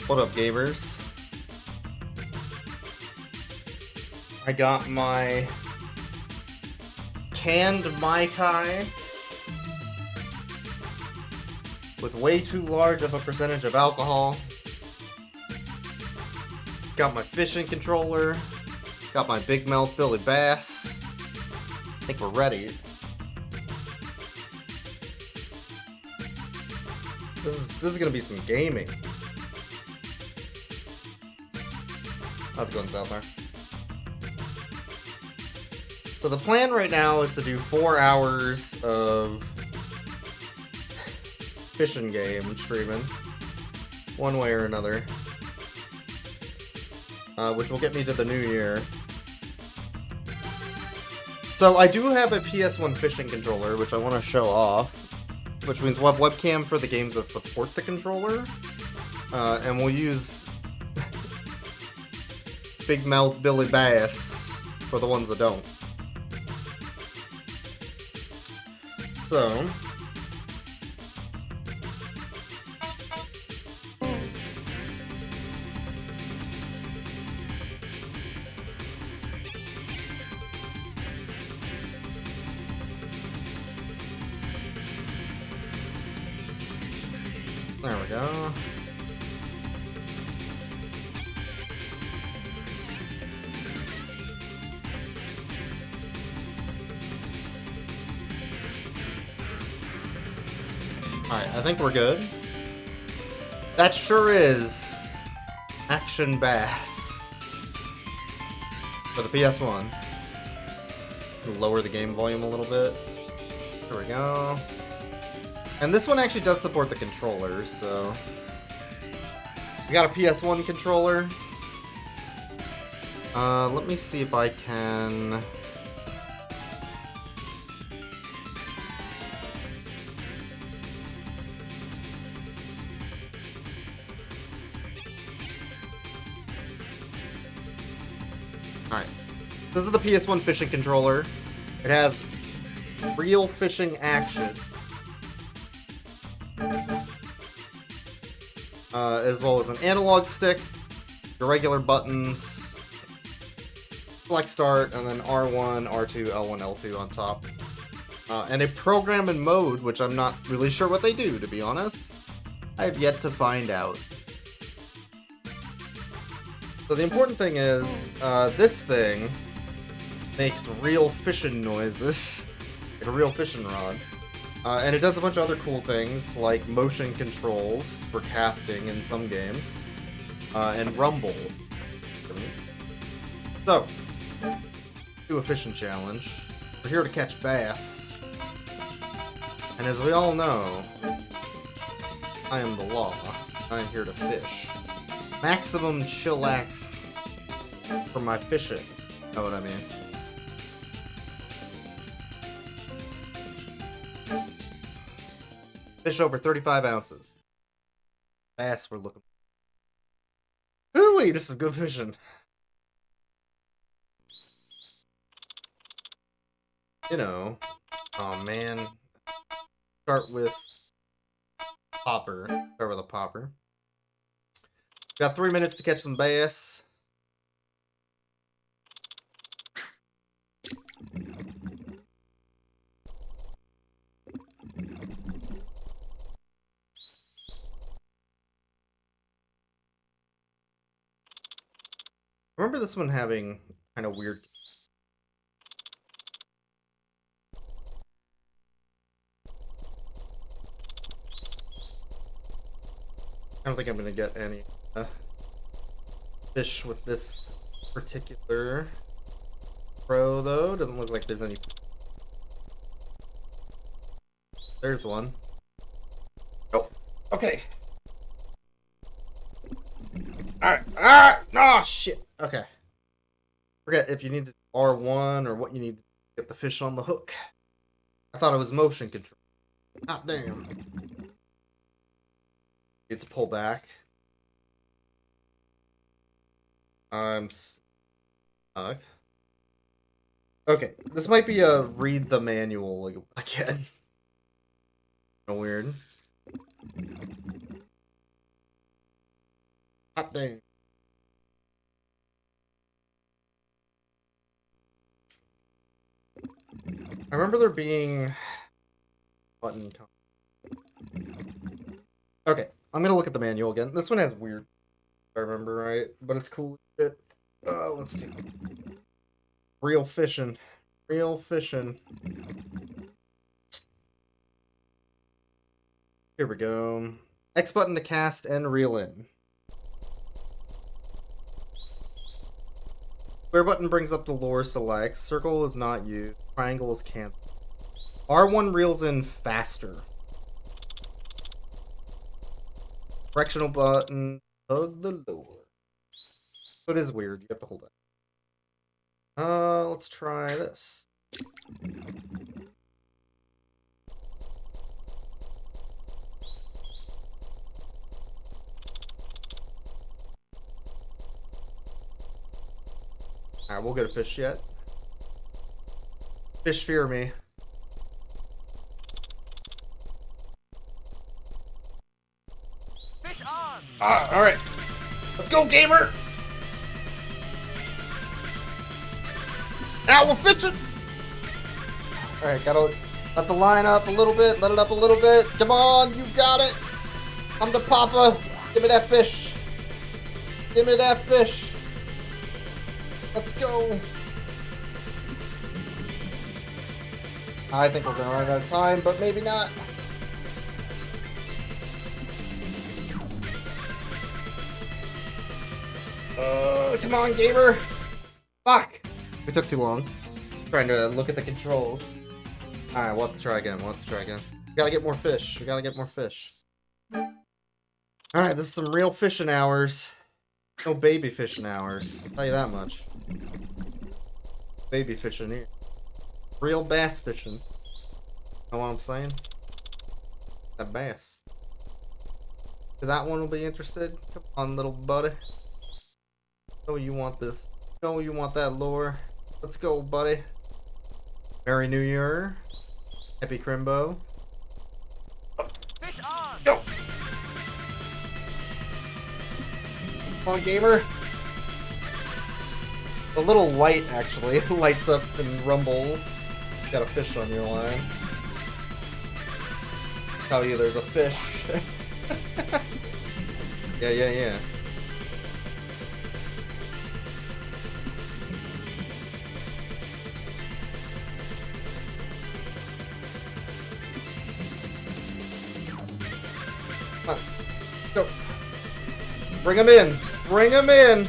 What up, gamers? I got my canned Mai Tai with way too large of a percentage of alcohol. Got my fishing controller. Got my big mouth Billy Bass. I think we're ready. This is gonna be some gaming. How's it going, Southmar? So the plan right now is to do 4 hours of fishing game streaming, one way or another, which will get me to the new year. So I do have a PS1 fishing controller, which I want to show off, which means we'll have webcam for the games that support the controller, and we'll use Big Mouth Billy Bass for the ones that don't. So, there we go. Alright, I think we're good. That sure is Action Bass for the PS1. Lower the game volume a little bit. There we go. And this one actually does support the controller, so we got a PS1 controller. Let me see if I can. Alright. This is the PS1 fishing controller. It has real fishing action. As well as an analog stick, the regular buttons, select start, and then R1, R2, L1, L2 on top. And a program and mode, which I'm not really sure what they do, to be honest. I have yet to find out. So the important thing is, this thing makes real fishing noises, like a real fishing rod. And it does a bunch of other cool things, like motion controls for casting in some games, and rumble. So, do a fishing challenge. We're here to catch bass. And as we all know, I am the law. I am here to fish. Maximum chillax for my fishing. Know what I mean? Fish over 35 ounces. Bass we're looking. Ooh-wee, this is good fishing. You know. Oh man. Start with popper. Start with a popper. Got 3 minutes to catch some bass. Remember this one having kind of weird. I don't think I'm gonna get any fish with this particular pro though. Doesn't look like there's any. There's one. Nope. Okay. Alright. Oh shit. Okay. Forget if you need R1 or what you need to get the fish on the hook. I thought it was motion control. God damn. It's pull back. I'm stuck. Okay, this might be a read the manual again. Weird. Hot dang. I remember there being button. Okay, I'm gonna look at the manual again. This one has weird, if I remember right, but it's cool. Let's see. Real fishing. Real fishing. Here we go. X button to cast and reel in. Square button brings up the lure select. Circle is not used. Triangle is canceled. R1 reels in faster. Directional button of the lure. So it is weird. You have to hold it. Let's try this. Alright, we'll get a fish yet. Fish fear me. Fish on! Alright. Let's go, gamer! Now we're fishing! Alright, gotta let the line up a little bit. Let it up a little bit. Come on, you got it! I'm the papa. Give me that fish. Give me that fish. Let's go. I think we're gonna run out of time, but maybe not. Come on, gamer. Fuck. We took too long. Trying to look at the controls. Alright, we'll have to try again. We gotta get more fish. Alright, this is some real fishing hours. No baby fishing hours. I'll tell you that much. Baby fishing here. Real bass fishing. Know what I'm saying? That bass. That one will be interested. Come on, little buddy. Know you want this. Know you want that lure. Let's go, buddy. Merry New Year. Happy Crimbo. Fish on! Go! Come on, gamer. A little light, actually. Lights up and rumbles. Got a fish on your line. Tell you there's a fish. Yeah. Come on. Go. Bring him in. Bring him in.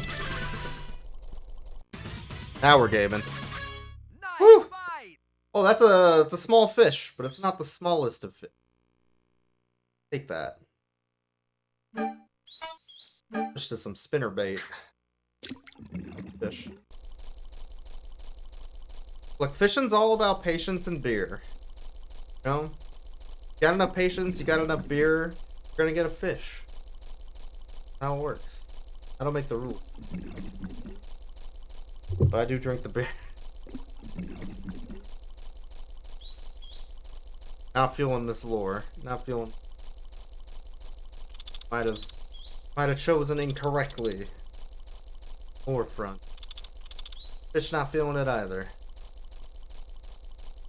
Now we're gaming. Nice Woo! fight! Oh, it's a small fish, but it's not the smallest of fish. Take that. Just some spinner bait. Fish. Look, fishing's all about patience and beer. You know? You got enough patience, you got enough beer, you're gonna get a fish. That's how it works. I don't make the rules. But I do drink the beer. Not feeling this lure. Not feeling. Might have chosen incorrectly. Forefront. Fish not feeling it either.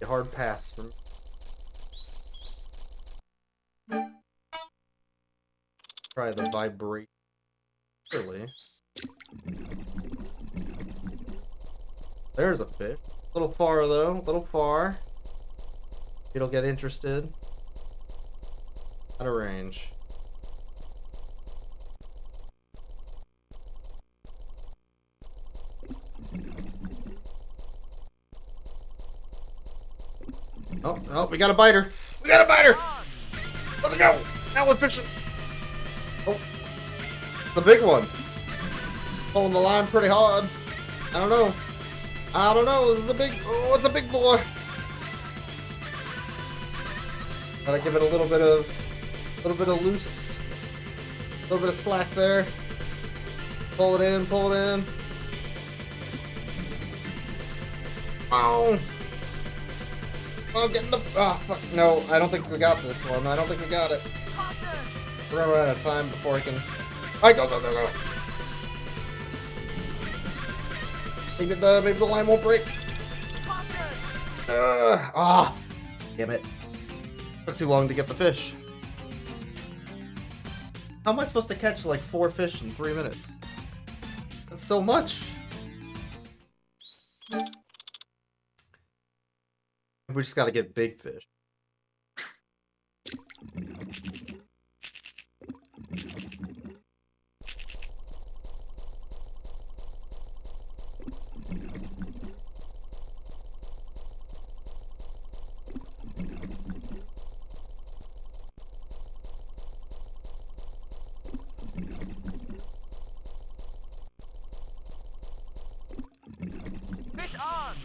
A hard pass from. Try the vibrate. Really. There's a fish. A little far though. A little far. It'll get interested. Out of range. Oh, we got a biter. We got a biter. Let it go. Now we're fishing. Oh, the big one. Pulling the line pretty hard. I don't know. This is a big. Oh, it's a big boy. Gotta give it a little bit of loose, a little bit of slack there. Pull it in. Oh, getting the. Oh, fuck. No, I don't think we got this one. I don't think we got it. We're gonna run out of time before I can Alright, go. Maybe the line won't break. Damn it. Took too long to get the fish. How am I supposed to catch like 4 fish in 3 minutes? That's so much. We just gotta get big fish. Fish on!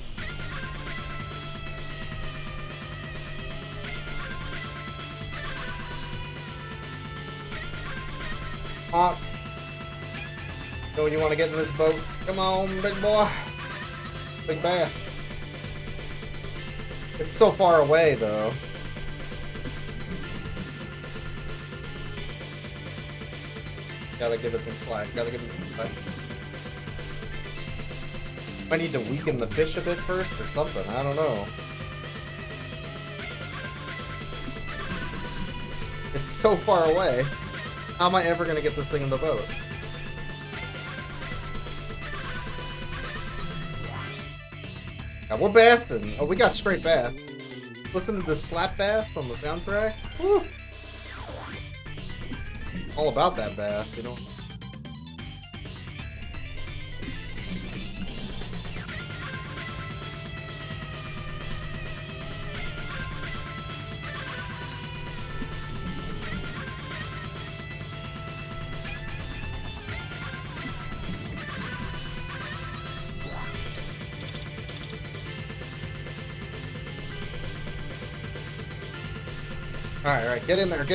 So you want to get in this boat? Come on, big boy. Big bass. It's so far away, though. Gotta give it some slack. I need to weaken the fish a bit first or something. I don't know. It's so far away. How am I ever gonna get this thing in the boat? Yeah, we're bassing. Oh, we got straight bass. Listen to the slap bass on the soundtrack. Woo! All about that bass, you know. Alright, get in there.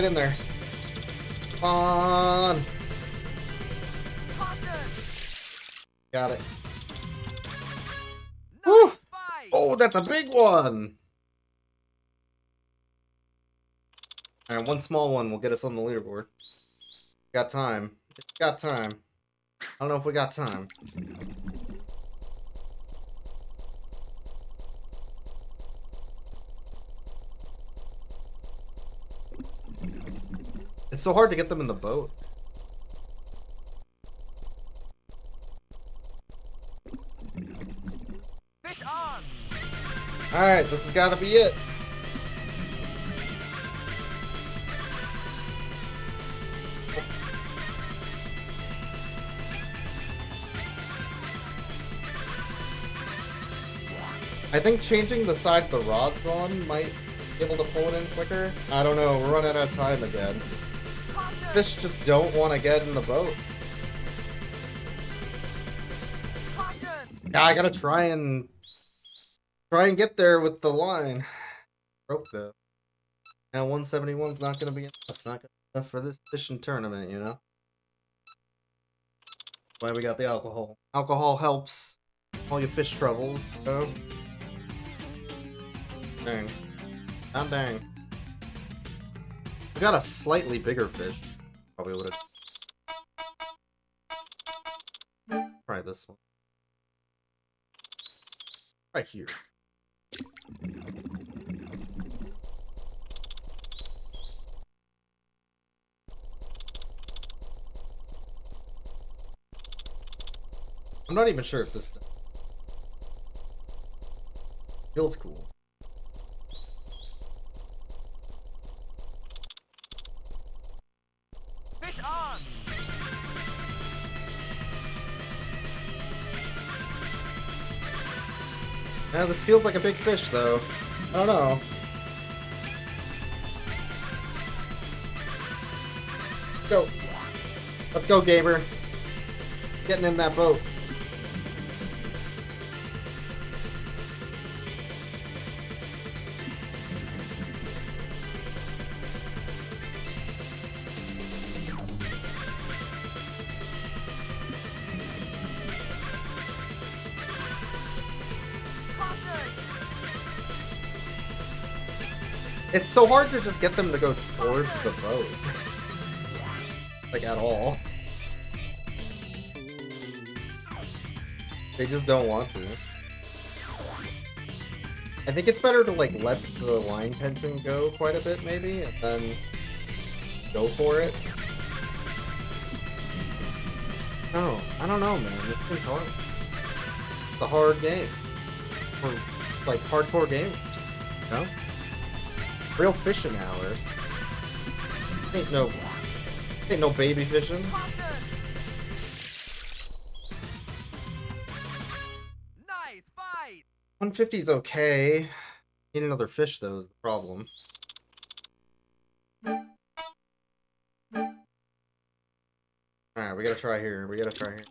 Come on. Got it. Woo! Oh, that's a big one! Alright, one small one will get us on the leaderboard. Got time. I don't know if we got time. It's so hard to get them in the boat. Fish on! Alright, this has gotta be it. I think changing the side the rod's on might be able to pull it in quicker. I don't know, we're running out of time again. Fish just don't want to get in the boat. Yeah, I gotta try and get there with the line. Broke though. Now 171's not gonna be enough. Not gonna be enough for this fishing tournament, you know. Why we got the alcohol? Alcohol helps all your fish troubles. So. Dang. Not dang. We got a slightly bigger fish. Probably would have. Try this one. Right here. I'm not even sure if this feels cool. Fish on! Yeah, this feels like a big fish, though. I don't know. Go. Let's go, Gaber. Getting in that boat. It's so hard to just get them to go towards the boat. Like, at all. They just don't want to. I think it's better to like let the line tension go quite a bit maybe, and then go for it. No, I don't know, man. This game's hard. It's a hard game. For like hardcore gamers, you know? Real fishing hours. Ain't no baby fishing. Nice fight. 150's okay. Need another fish though is the problem. Alright, we gotta try here. We gotta try here.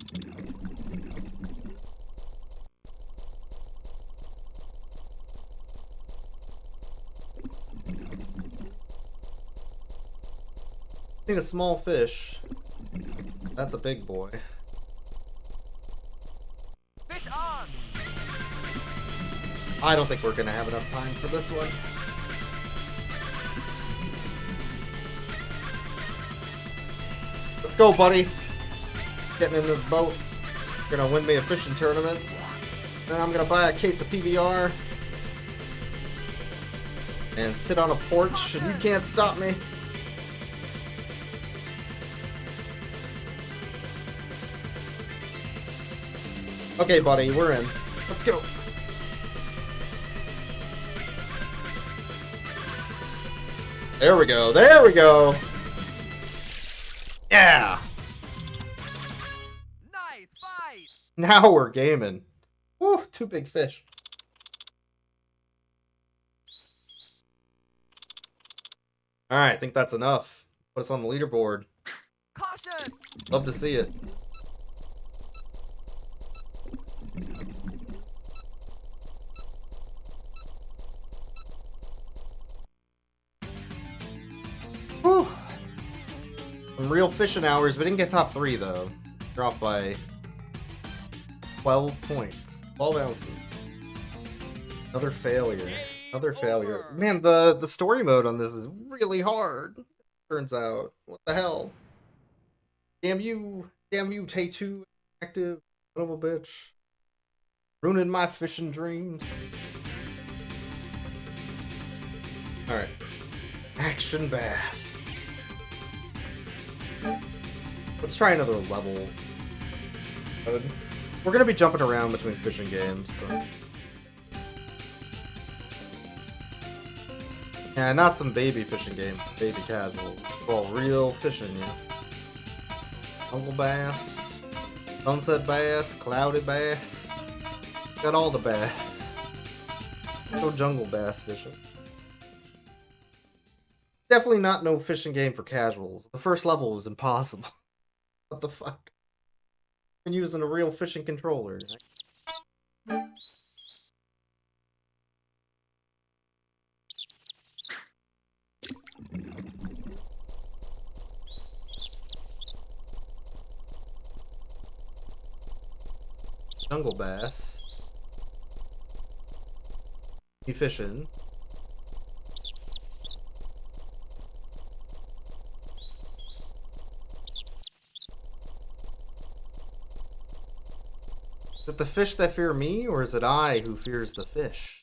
Need a small fish. That's a big boy. Fish on. I don't think we're gonna have enough time for this one. Let's go, buddy. Getting in this boat. Gonna win me a fishing tournament. Then I'm gonna buy a case of PBR. And sit on a porch, and you can't stop me. Okay, buddy, we're in. Let's go. There we go. There we go. Yeah. Nice fight. Now we're gaming. Woo, 2 big fish. Alright, I think that's enough. Put us on the leaderboard. Caution. Love to see it. Whew. Some real fishing hours. We didn't get top 3 though. Dropped by 12 points. 12 ounces. Another failure. Another failure. Man, the story mode on this is really hard. Turns out. What the hell? Damn you, Tay2 active son of a bitch. Ruining my fishing dreams. Alright. Action bass. Let's try another level. We're gonna be jumping around between fishing games, so. Yeah, not some baby fishing games, baby casual. Well, real fishing, you know. Jungle bass, sunset bass, cloudy bass. Got all the bass. No jungle bass fishing. Definitely not no fishing game for casuals. The first level was impossible. What the fuck? Been using a real fishing controller. Jungle bass. You fishing? Is it the fish that fear me, or is it I who fears the fish?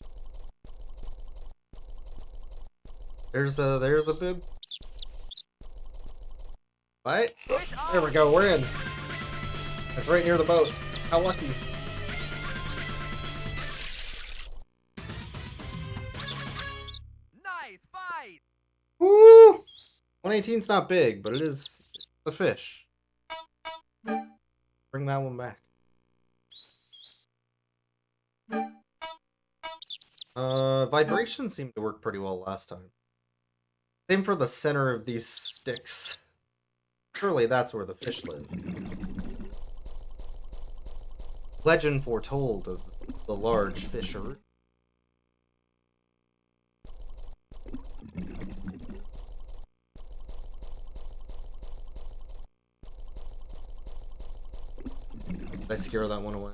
There's a big bite. There we go, we're in. That's right near the boat. How lucky. Nice fight. Woo! 118's not big, but it is a fish. Bring that one back. Vibrations seemed to work pretty well last time. Same for the center of these sticks. Surely that's where the fish live. Legend foretold of the large fishery. Did I scare that one away?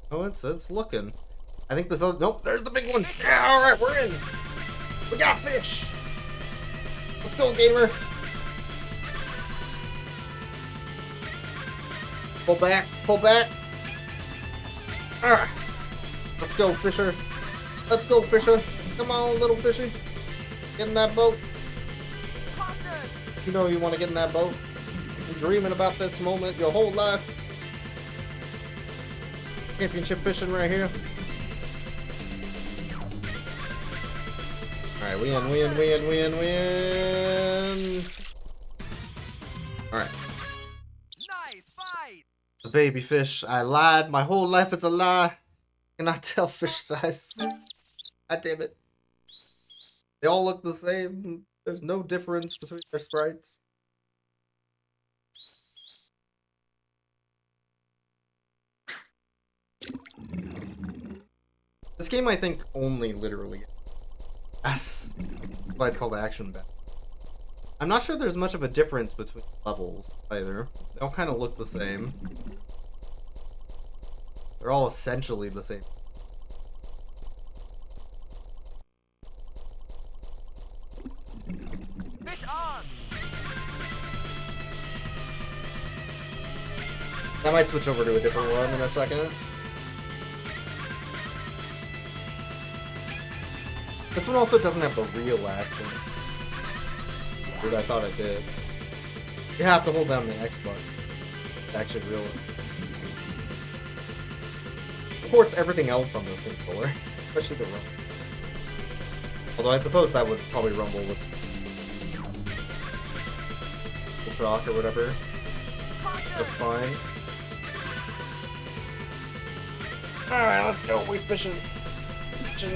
Oh, it's looking. I think this other... Nope, there's the big one. Yeah, alright, we're in. We got fish. Let's go, gamer. Pull back, pull back. Ah. Let's go, Fisher. Let's go, Fisher. Come on, little fishy. Get in that boat. Caution! You know you want to get in that boat. You've been dreaming about this moment your whole life. Championship fishing right here. Alright, we in. Alright. Nice fight! The baby fish. I lied. My whole life is a lie. Cannot tell fish size. God damn it. They all look the same. There's no difference between their sprites. This game, I think, only literally. Yes. That's why it's called Action Bass. I'm not sure there's much of a difference between levels either. They all kind of look the same. They're all essentially the same. Fish on! I might switch over to a different one in a second. This one also doesn't have the real action. Dude, I thought it did. You have to hold down the X button to actually reel it. Supports everything else on this controller, especially the rumble. Although I suppose that would probably rumble with shock or whatever. That's fine. Alright, let's go. We fishing.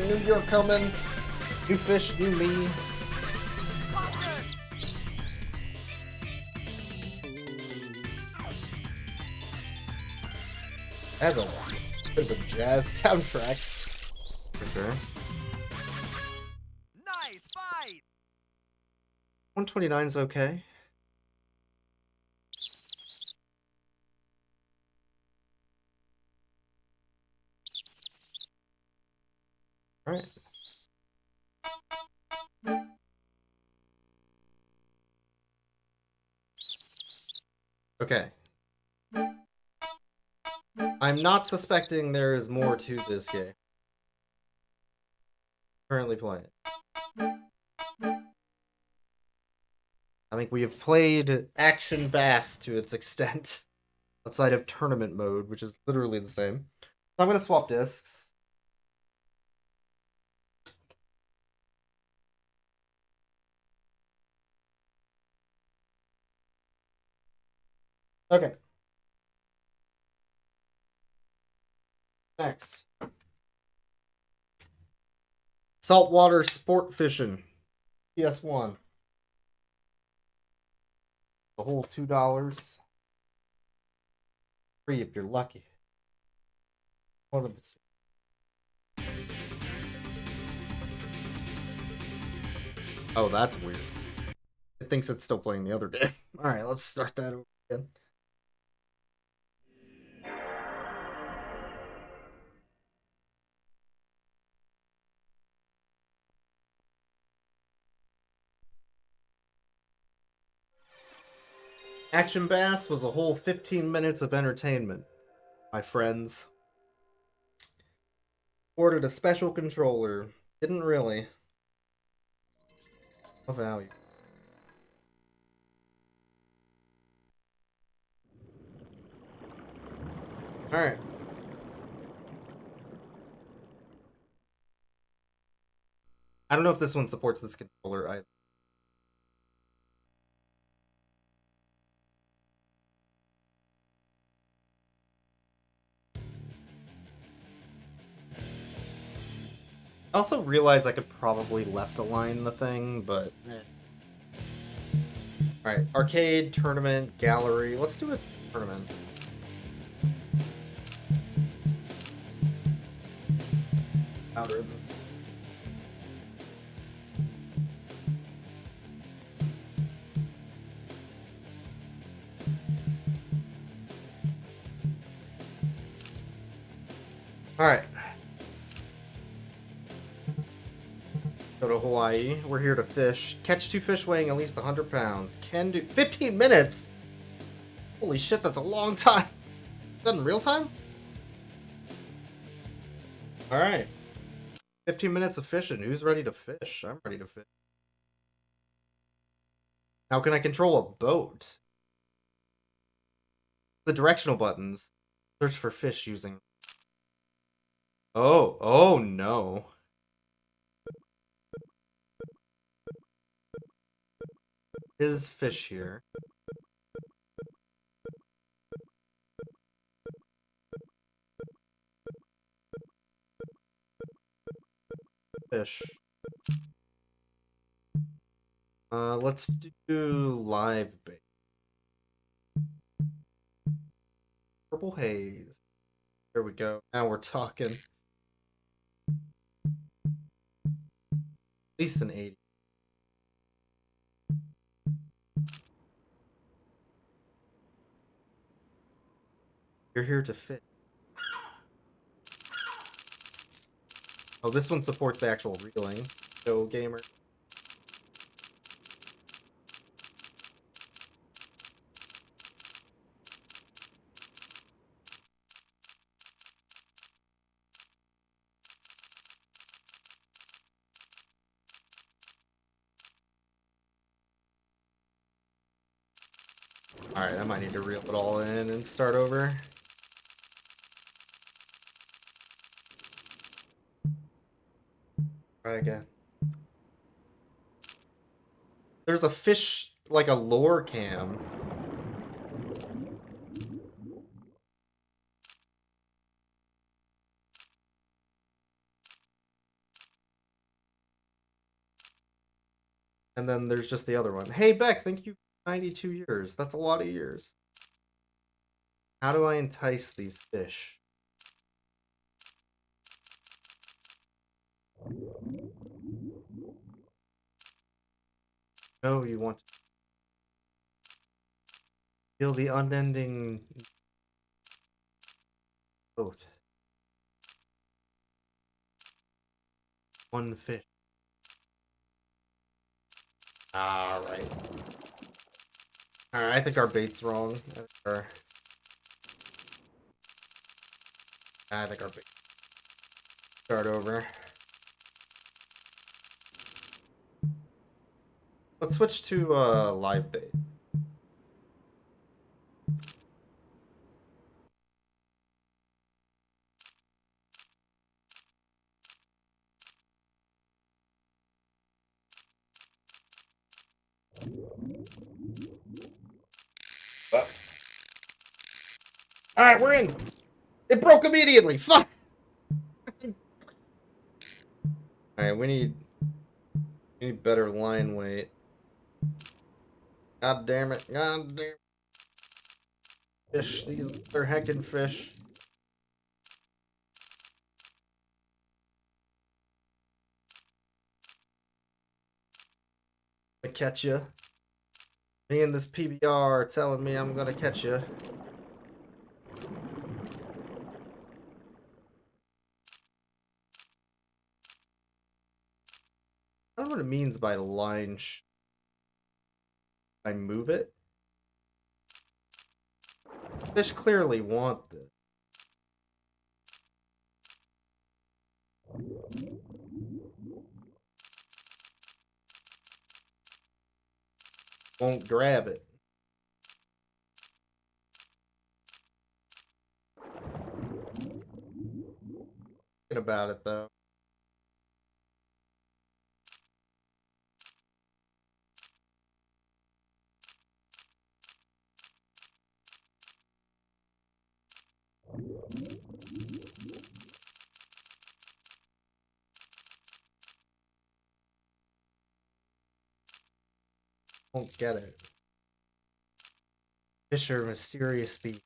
New York coming. New fish, new me. That's a bit of a jazz soundtrack. For sure. Nice fight! 129 is okay. Alright. Okay. I'm not suspecting there is more to this game. Currently playing it. I think we have played Action Bass to its extent. Outside of tournament mode, which is literally the same. So I'm going to swap discs. Okay. Next. Saltwater sport fishing. PS1. The whole $2. Free if you're lucky. One of the two. Oh, that's weird. It thinks it's still playing the other game. Alright, let's start that over again. Action Bass was a whole 15 minutes of entertainment, my friends. Ordered a special controller. Didn't really. No value. Alright. I don't know if this one supports this controller either. I also realized I could probably left align the thing, but Alright, arcade, tournament, gallery. Let's do a tournament. Outer. Alright. Go to Hawaii. We're here to fish. Catch 2 fish weighing at least 100 pounds. Can do 15 minutes! Holy shit, that's a long time! that in real time? Alright. 15 minutes of fishing. Who's ready to fish? I'm ready to fish. How can I control a boat? The directional buttons. Search for fish using... Oh no. Is fish here? Fish. Let's do live bait. Purple haze. There we go. Now we're talking. At least an 80. You're here to fish. Oh, this one supports the actual reeling. Go, gamer. Alright, I might need to reel it all in and start over. Try again. There's a fish, like a lure cam. And then there's just the other one. Hey, Beck, thank you for 92 years. That's a lot of years. How do I entice these fish? No, you want to feel the unending boat. One fish. Alright. Alright, I think our bait's wrong. I think our bait. Start over. Let's switch to live bait. Alright, we're in. It broke immediately. Fuck. Alright, we need better line weight. God damn it. God damn it. Fish. These are heckin' fish. I catch you. Me and this PBR are telling me I'm gonna catch you. I don't know what it means by line. I move it. Fish clearly want this. Won't grab it. Thinking about it though. Won't get it. Fish are mysterious species.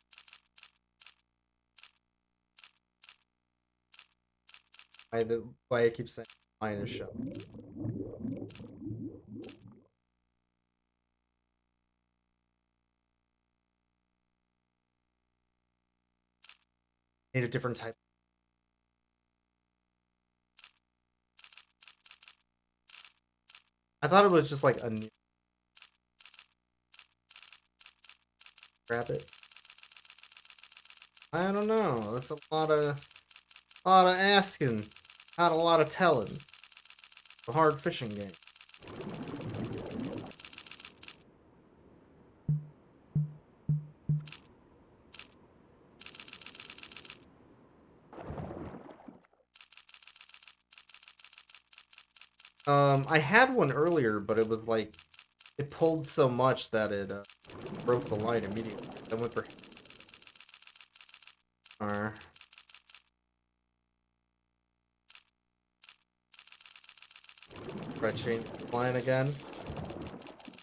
Why I keep saying line is show. Need a different type. I thought it was just like a new. Grab it. I don't know. That's a lot of asking, not a lot of telling. A hard fishing game. I had one earlier, but it was like it pulled so much that it broke the line immediately. I went for try to change the line again.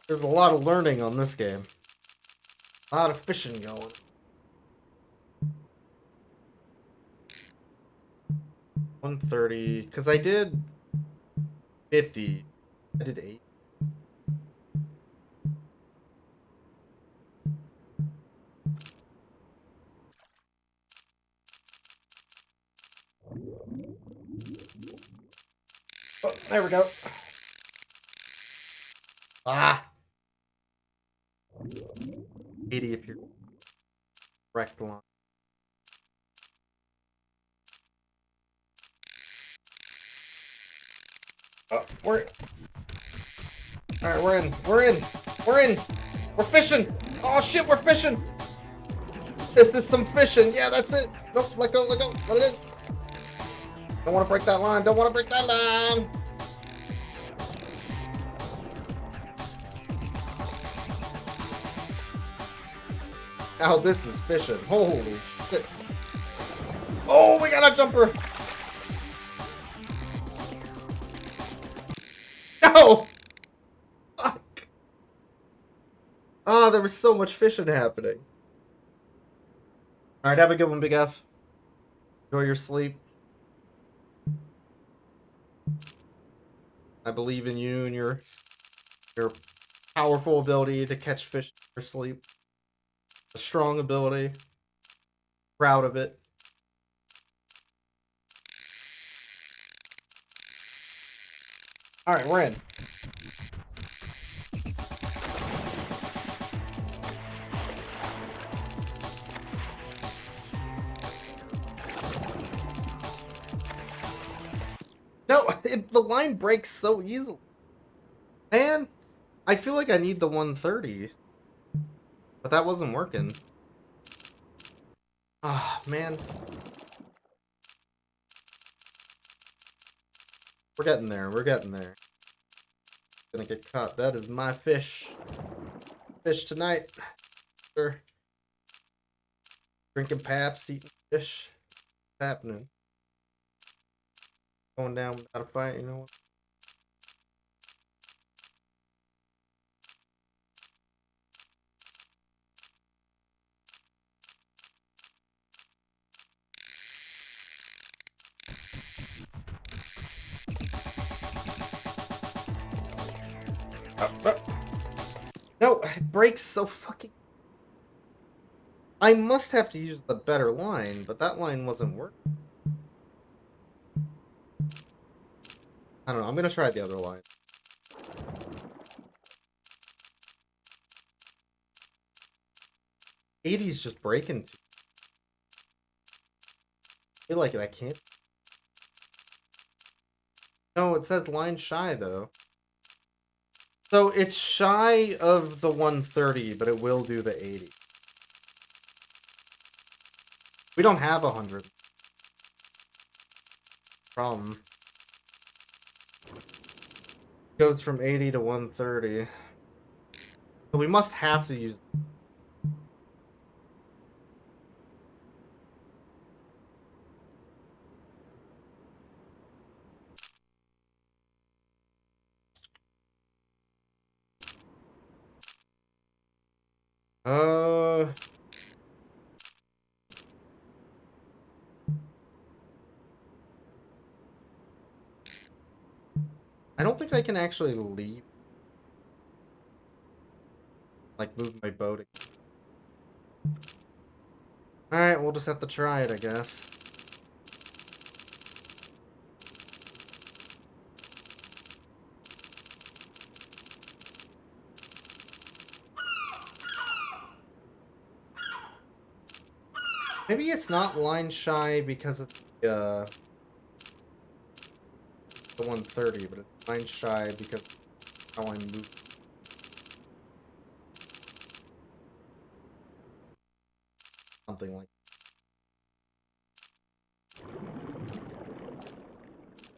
There's a lot of learning on this game. A lot of fishing going. 130, because I did 50. I did 8. Oh, there we go. Ah! 80 appeared. Correct line. Oh, we're... Alright, we're in. We're in. We're in. We're fishing. Oh shit, we're fishing. This is some fishing. Yeah, that's it. Nope, let go, let go. Let it in. Don't want to break that line. Don't want to break that line. Now this is fishing. Holy shit. Oh, we got a jumper. No! Fuck. Oh, there was so much fishing happening. Alright, have a good one, Big F. Enjoy your sleep. I believe in you and your powerful ability to catch fish in your sleep. A strong ability. Proud of it. Alright, we're in. No, the line breaks so easily. Man, I feel like I need the 130. But that wasn't working. Ah, man. We're getting there. We're getting there. Gonna get caught. That is my fish. Fish tonight. Sure. Drinking paps, eating fish. What's happening? Going down without a fight, you know what? No, it breaks so fucking... I must have to use the better line, but that line wasn't working. I don't know, I'm gonna try the other line. '80's just breaking. I feel like I can't... No, it says line shy, though. So it's shy of the 130, but it will do the 80. We don't have 100. Problem. Goes from 80 to 130. So we must have to use... Uh... I don't think I can actually leave. Like, move my boat again. Alright, we'll just have to try it, I guess. Maybe it's not line shy because of the 130, but it's line shy because of how I move. Something like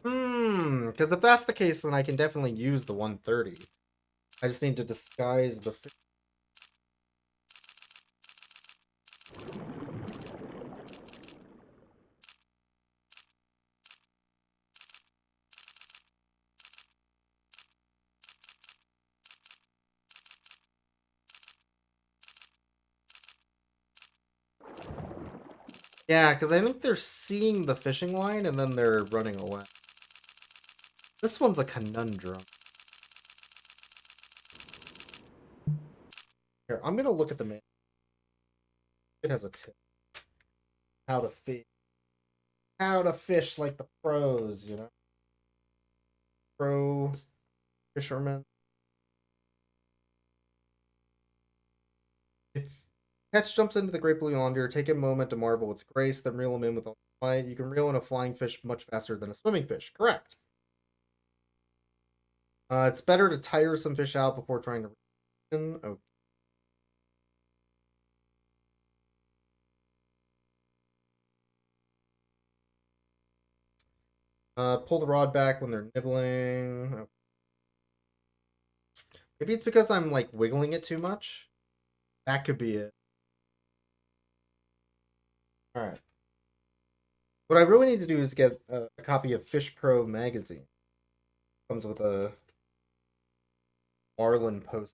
because if that's the case, then I can definitely use the 130. I just need to disguise the... Yeah, because I think they're seeing the fishing line and then they're running away. This one's a conundrum. Here, I'm gonna look at the map. It has a tip. How to fish. How to fish like the pros, you know? Pro fisherman. If catch jumps into the great blue yonder, take a moment to marvel its grace, then reel him in with all might. You can reel in a flying fish much faster than a swimming fish. Correct. It's better to tire some fish out before trying to reel in. Okay. Pull the rod back when they're nibbling. Okay. Maybe it's because I'm like wiggling it too much. That could be it. Alright. What I really need to do is get a copy of Fish Pro magazine. Comes with a Marlin post.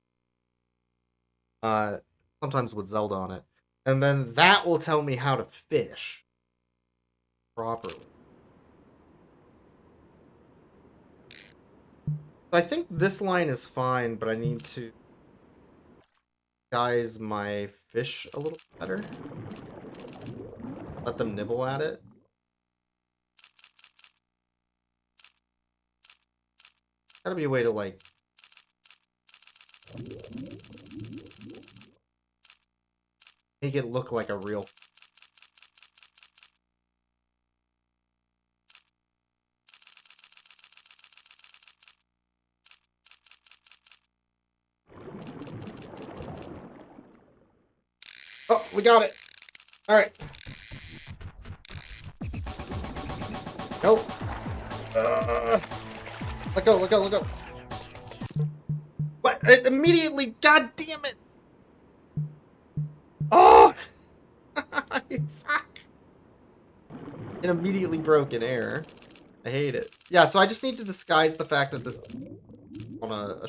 Sometimes with Zelda on it. And then that will tell me how to fish properly. I think this line is fine, but I need to guise my fish a little better. Let them nibble at it. Gotta be a way to like... make it look like a real... Oh, we got it! Alright. Nope. Let go, let go, let go. What? It immediately, god damn it! Oh! Fuck! It immediately broke in air. I hate it. Yeah, so I just need to disguise the fact that this on a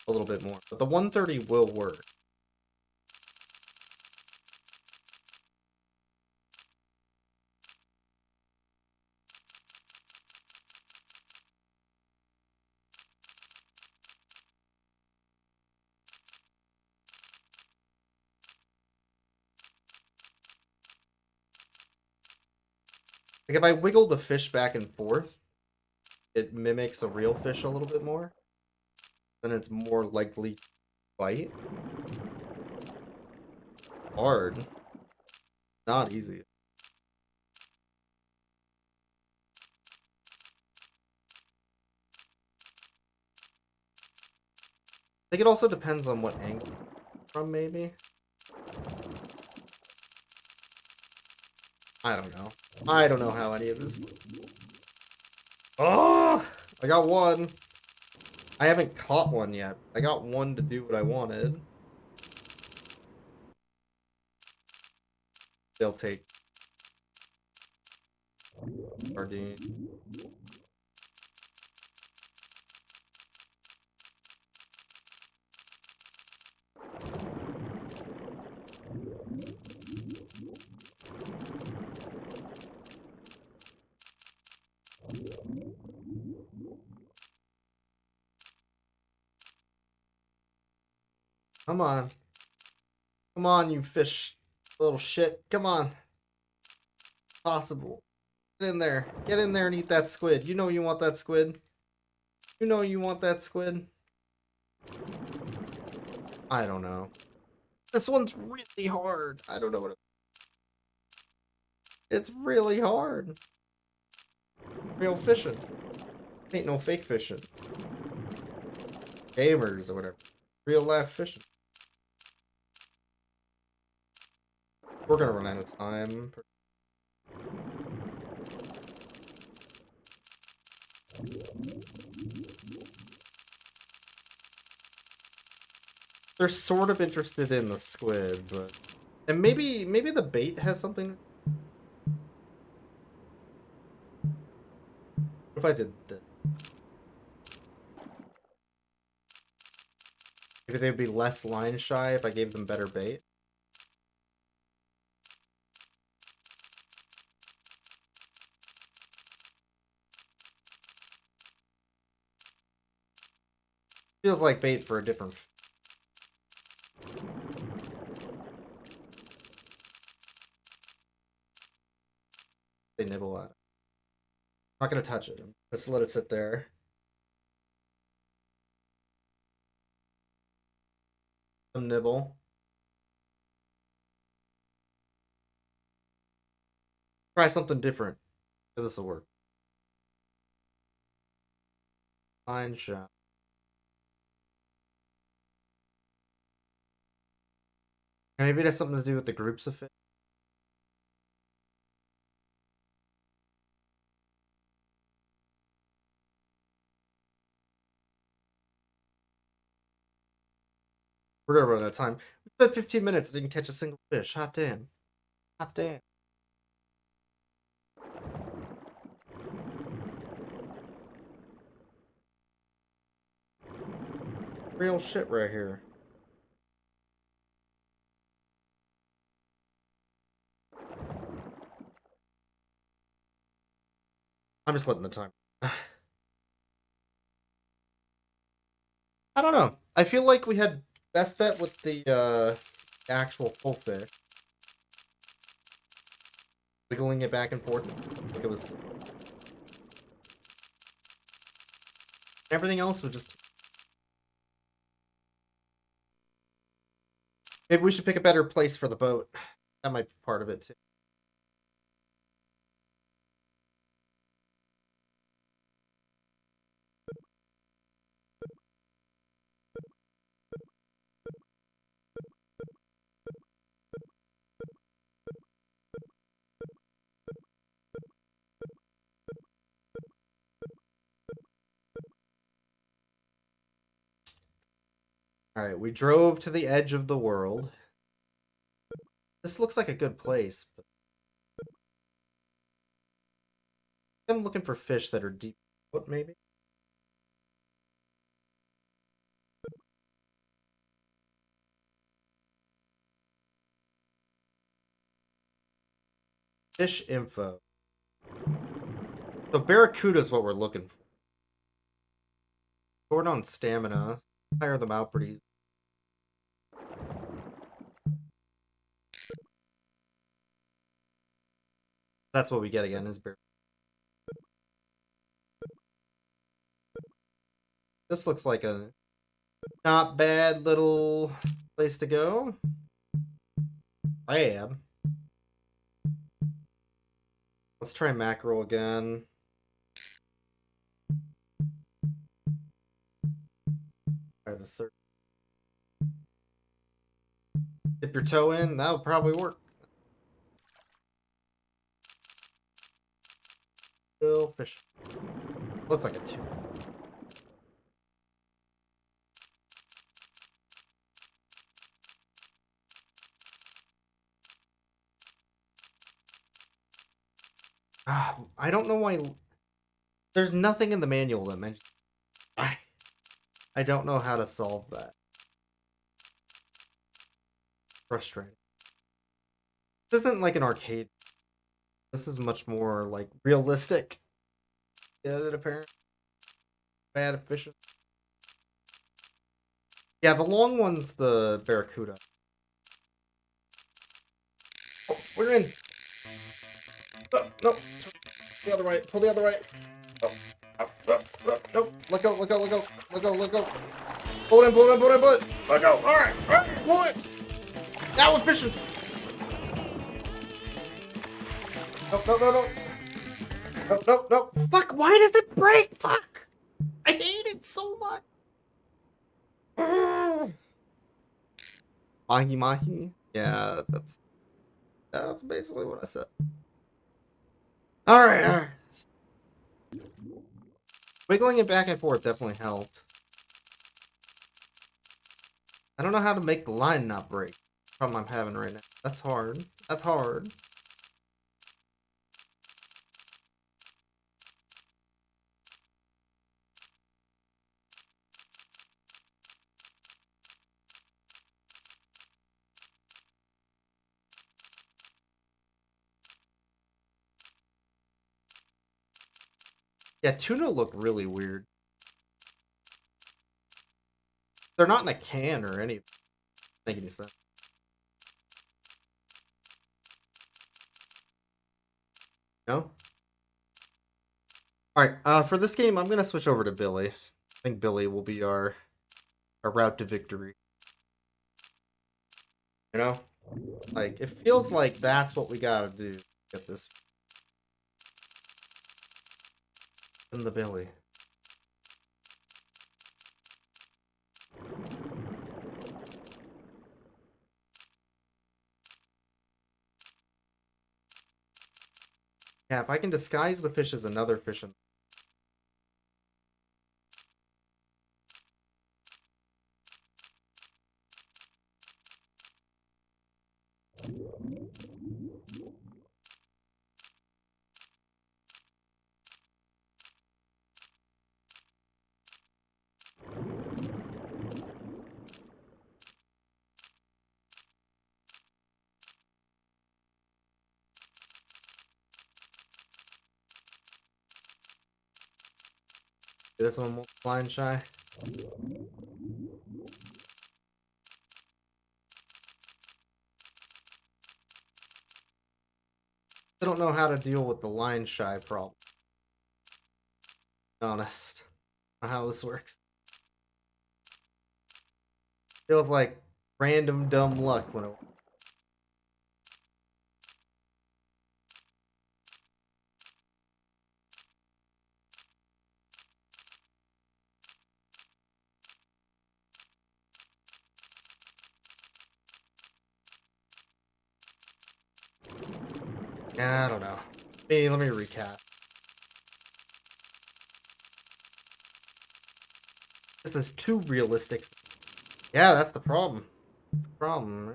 little bit more. But the 130 will work. Like, if I wiggle the fish back and forth, it mimics a real fish a little bit more. Then it's more likely to bite. Hard. Not easy. I think it also depends on what angle from, maybe. I don't know. I don't know how any of this... Oh! I got one. I haven't caught one yet. I got one to do what I wanted. They'll take Sardine. Come on. Come on, you fish. Little shit. Come on. Possible. Get in there. Get in there and eat that squid. You know you want that squid. You know you want that squid. I don't know. This one's really hard. I don't know what It's really hard. Real fishing. Ain't no fake fishing. Gamers or whatever. Real life fishing. We're gonna run out of time. They're sort of interested in the squid, but... And maybe the bait has something... What if I did this? Maybe they'd be less line shy if I gave them better bait. Feels like bait for a different... They nibble at it. I'm not gonna touch it. Just let it sit there. Some nibble. Try something different. This will work. Line shot. Maybe it has something to do with the groups of fish. We're gonna run out of time. We spent 15 minutes, didn't catch a single fish. Hot damn. Hot damn. Real shit right here. I'm just letting the time. I don't know. I feel like we had best bet with the actual full fish. Wiggling it back and forth. Like it was... Everything else was just... Maybe we should pick a better place for the boat. That might be part of it too. Alright, we drove to the edge of the world. This looks like a good place, but... I'm looking for fish that are deep. What, maybe? Fish info. So Barracuda is what we're looking for. Short on stamina. Tire them out pretty easy. That's what we get again, is Barracuda. This looks like a not bad little place to go. Crab. Let's try mackerel again. Try the third. Dip your toe in, that'll probably work. Still fish. Looks like a 2. I don't know why. There's nothing in the manual that mentions. I don't know how to solve that. Frustrating. This isn't like an arcade. This is much more like realistic. Get it apparent. Bad efficient. Yeah, the long one's the Barracuda. Oh, we're in. Oh, no. The other way. Pull the other way. Oh. Nope. Let go, let go, let go. Let go, let go. Pull it in, pull it in, pull it in, pull it. Let go. Alright. Pull it. Now we're fishing. Nope, nope, nope, nope. Nope, nope, nope. Fuck, why does it break? Fuck! I hate it so much. Mahi mahi? Yeah, that's basically what I said. Alright, alright. Wiggling it back and forth definitely helped. I don't know how to make the line not break. Problem I'm having right now. That's hard. That's hard. Yeah, tuna look really weird. They're not in a can or anything. Make any sense. No? Alright, for this game, I'm gonna switch over to Billy. I think Billy will be our route to victory. You know? Like, it feels like that's what we gotta do to get this in the Billy. Yeah, if I can disguise the fish as another fish in this one line shy. I don't know how to deal with the line shy problem. To be honest. I don't know how this works. Feels like random dumb luck when it. Yeah, I don't know. Hey, let me recap. This is too realistic. Yeah, that's the problem. Problem.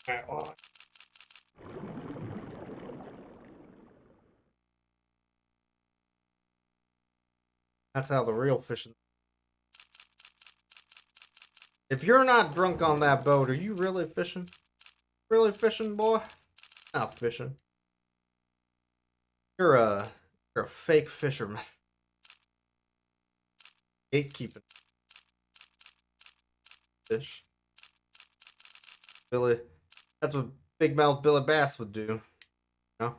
Alright, well, that's how the real fishing. If you're not drunk on that boat, are you really fishing? Really fishing, boy? Not fishing. You're a fake fisherman. Gatekeeping fish. Billy. That's what big mouth Billy Bass would do. You know?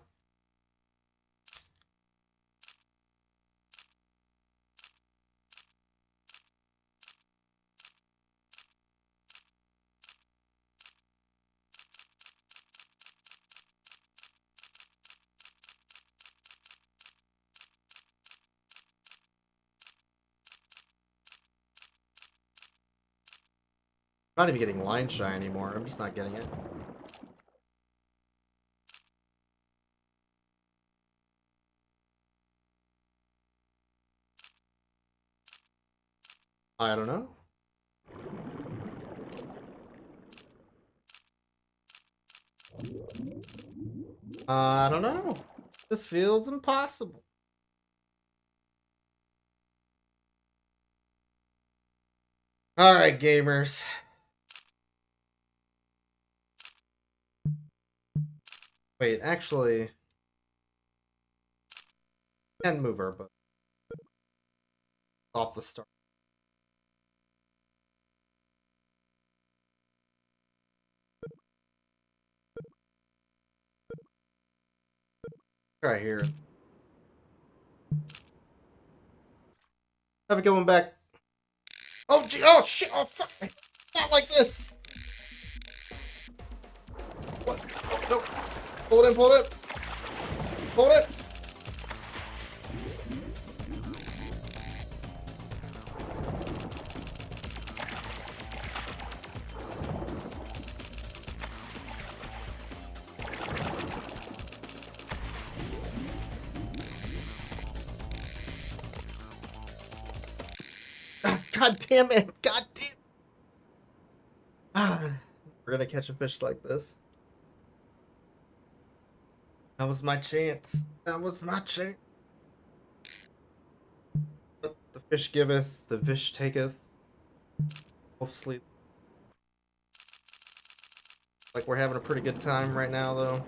I'm not even getting line shy anymore. I'm just not getting it. I don't know. I don't know. This feels impossible. Alright, gamers. Wait, actually, can move her, but off the start. Right here. Have a good one back. Oh, gee, oh, shit, oh, fuck. Not like this. What? Oh, no. Pull it in, pull it. Pull it. God damn it. God damn. Ah, we're gonna catch a fish like this. That was my chance. That was my chance. The fish giveth, the fish taketh. Hopefully, like we're having a pretty good time right now, though.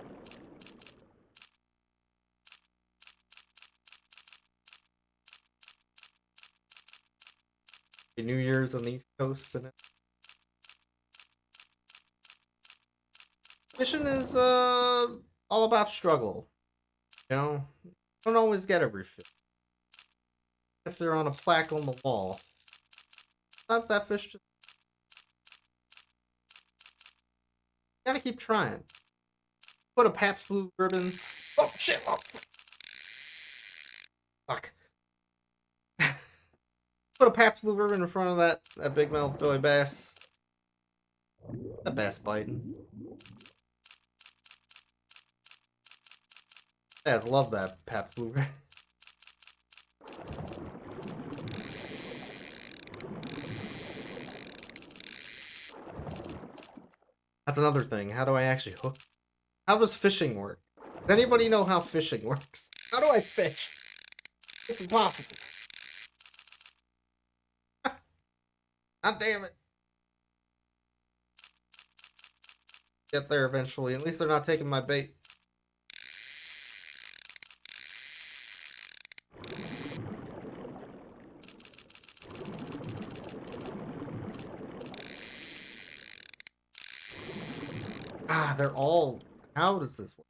New Year's on the East Coast, and fishing is all about struggle. You know, don't always get every fish. If they're on a plaque on the wall, not that fish. Just gotta keep trying. Put a Pabst Blue Ribbon. Oh shit! Oh, fuck. Put a Pabst Blue Ribbon in front of that big mouth Billy Bass. That bass biting. Bass love that Pabst Blue Ribbon. That's another thing. How do I actually hook? How does fishing work? Does anybody know how fishing works? How do I fish? It's impossible. God damn it. Get there eventually. At least they're not taking my bait. Ah, they're all... How does this work?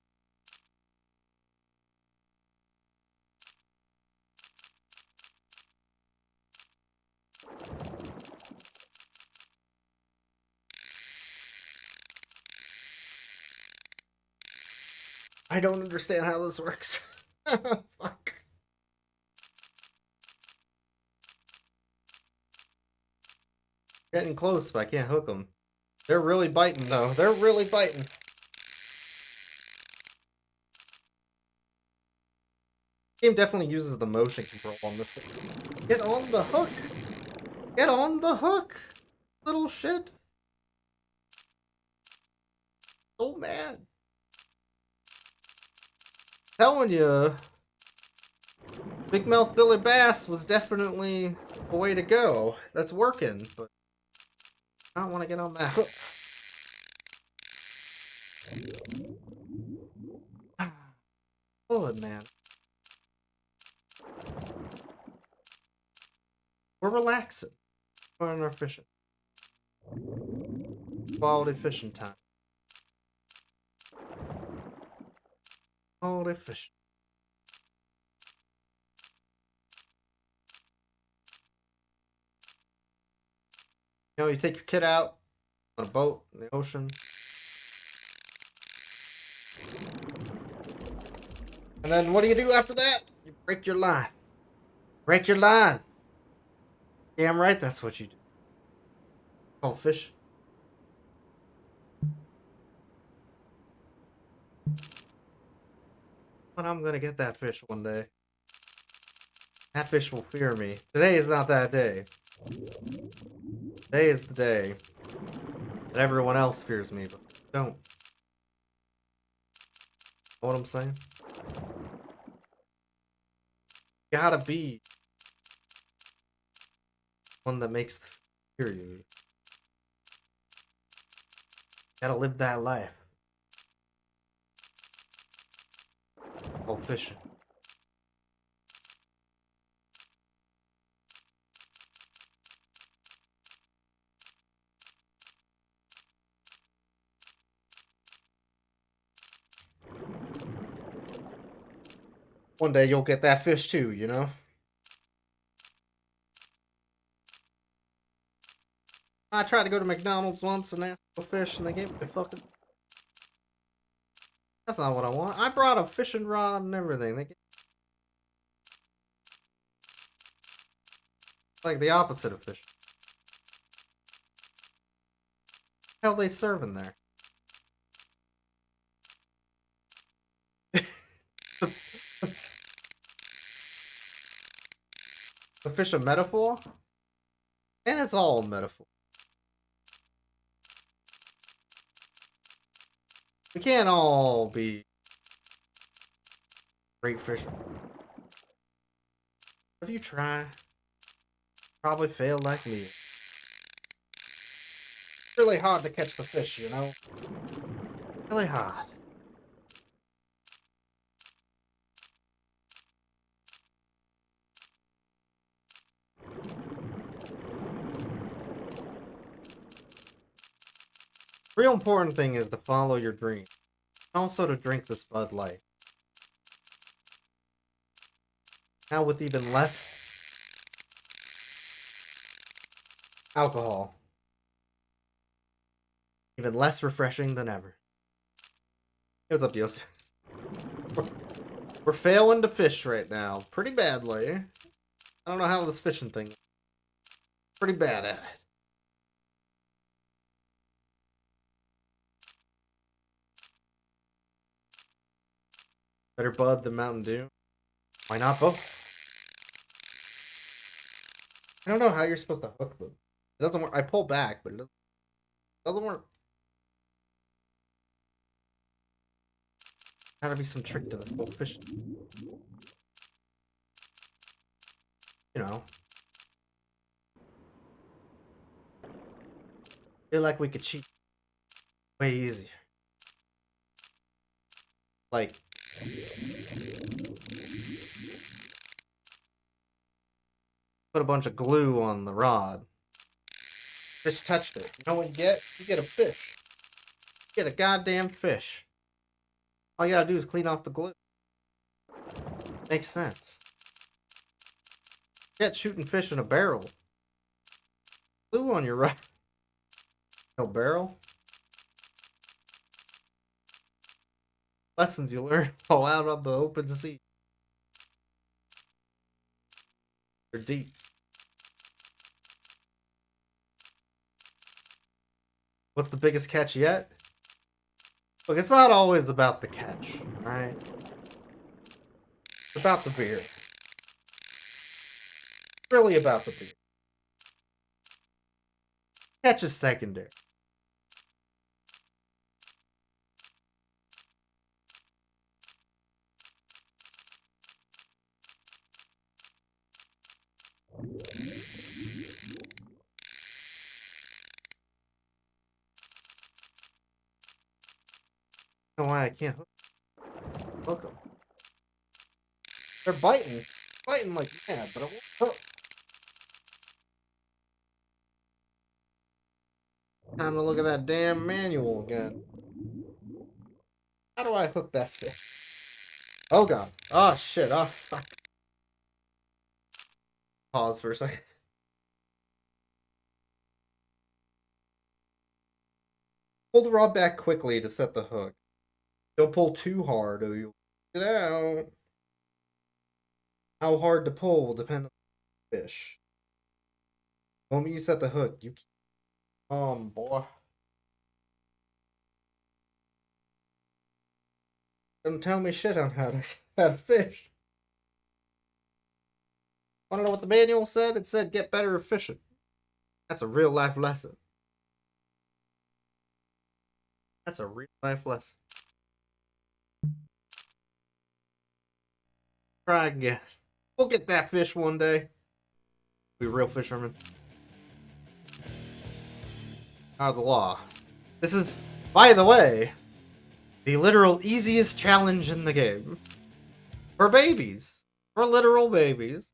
I don't understand how this works. Fuck. Getting close, but I can't hook them. They're really biting, though. They're really biting. The game definitely uses the motion control on this thing. Get on the hook! Get on the hook! Little shit. Oh, man. Telling you, Big Mouth Billy Bass was definitely the way to go. That's working, but I don't want to get on that hook. Pull it, man. We're relaxing. We're on our fishing. Quality fishing time. Quality fishing. You know, you take your kid out on a boat in the ocean. And then what do you do after that? You break your line. Break your line. Damn right, that's what you do. Called fish. But I'm gonna get that fish one day. That fish will fear me. Today is not that day. Today is the day that everyone else fears me, but don't. Know what I'm saying? Gotta be one that makes the fear you. Gotta live that life. Go fishing. One day you'll get that fish too, you know? I tried to go to McDonald's once and ask for fish, and they gave me a fucking. That's not what I want. I brought a fishing rod and everything. They like the opposite of fish. What the hell they serving there? The fish a metaphor? And it's all a metaphor. We can't all be great fishermen. If you try, probably fail like me. It's really hard to catch the fish, you know? Really hard. Real important thing is to follow your dream. And also to drink this Bud Light. Now with even less alcohol. Even less refreshing than ever. Hey, what's up, Dios? We're failing to fish right now. Pretty badly. I don't know how this fishing thing. Pretty bad at it. Better Bud than Mountain Dew? Why not both? I don't know how you're supposed to hook them. It doesn't work. I pull back, but it doesn't work. Gotta be some trick to this whole fishing. You know. Feel like we could cheat way easier. Like, put a bunch of glue on the rod. Just touched it. You know what you get? You get a fish. You get a goddamn fish. All you gotta do is clean off the glue. Makes sense. Get shooting fish in a barrel. Glue on your rod. No barrel. Lessons you learn all out on the open sea. They're deep. What's the biggest catch yet? Look, it's not always about the catch, right? It's about the beer. It's really about the beer. Catch is secondary. I don't know why I can't hook them. They're biting. Biting like mad, but it won't hook. Time to look at that damn manual again. How do I hook that fish? Oh god. Oh shit. Oh fuck. Pause for a second. Pull the rod back quickly to set the hook. Don't pull too hard or you'll get out. How hard to pull will depend on the fish. The moment you set the hook, you keep boy. Don't tell me shit on how to fish. Wanna know what the manual said? It said get better at fishing. That's a real life lesson. That's a real life lesson. Try again. We'll get that fish one day. Be real fishermen. Out of the law. This is, by the way, the literal easiest challenge in the game. For babies. For literal babies.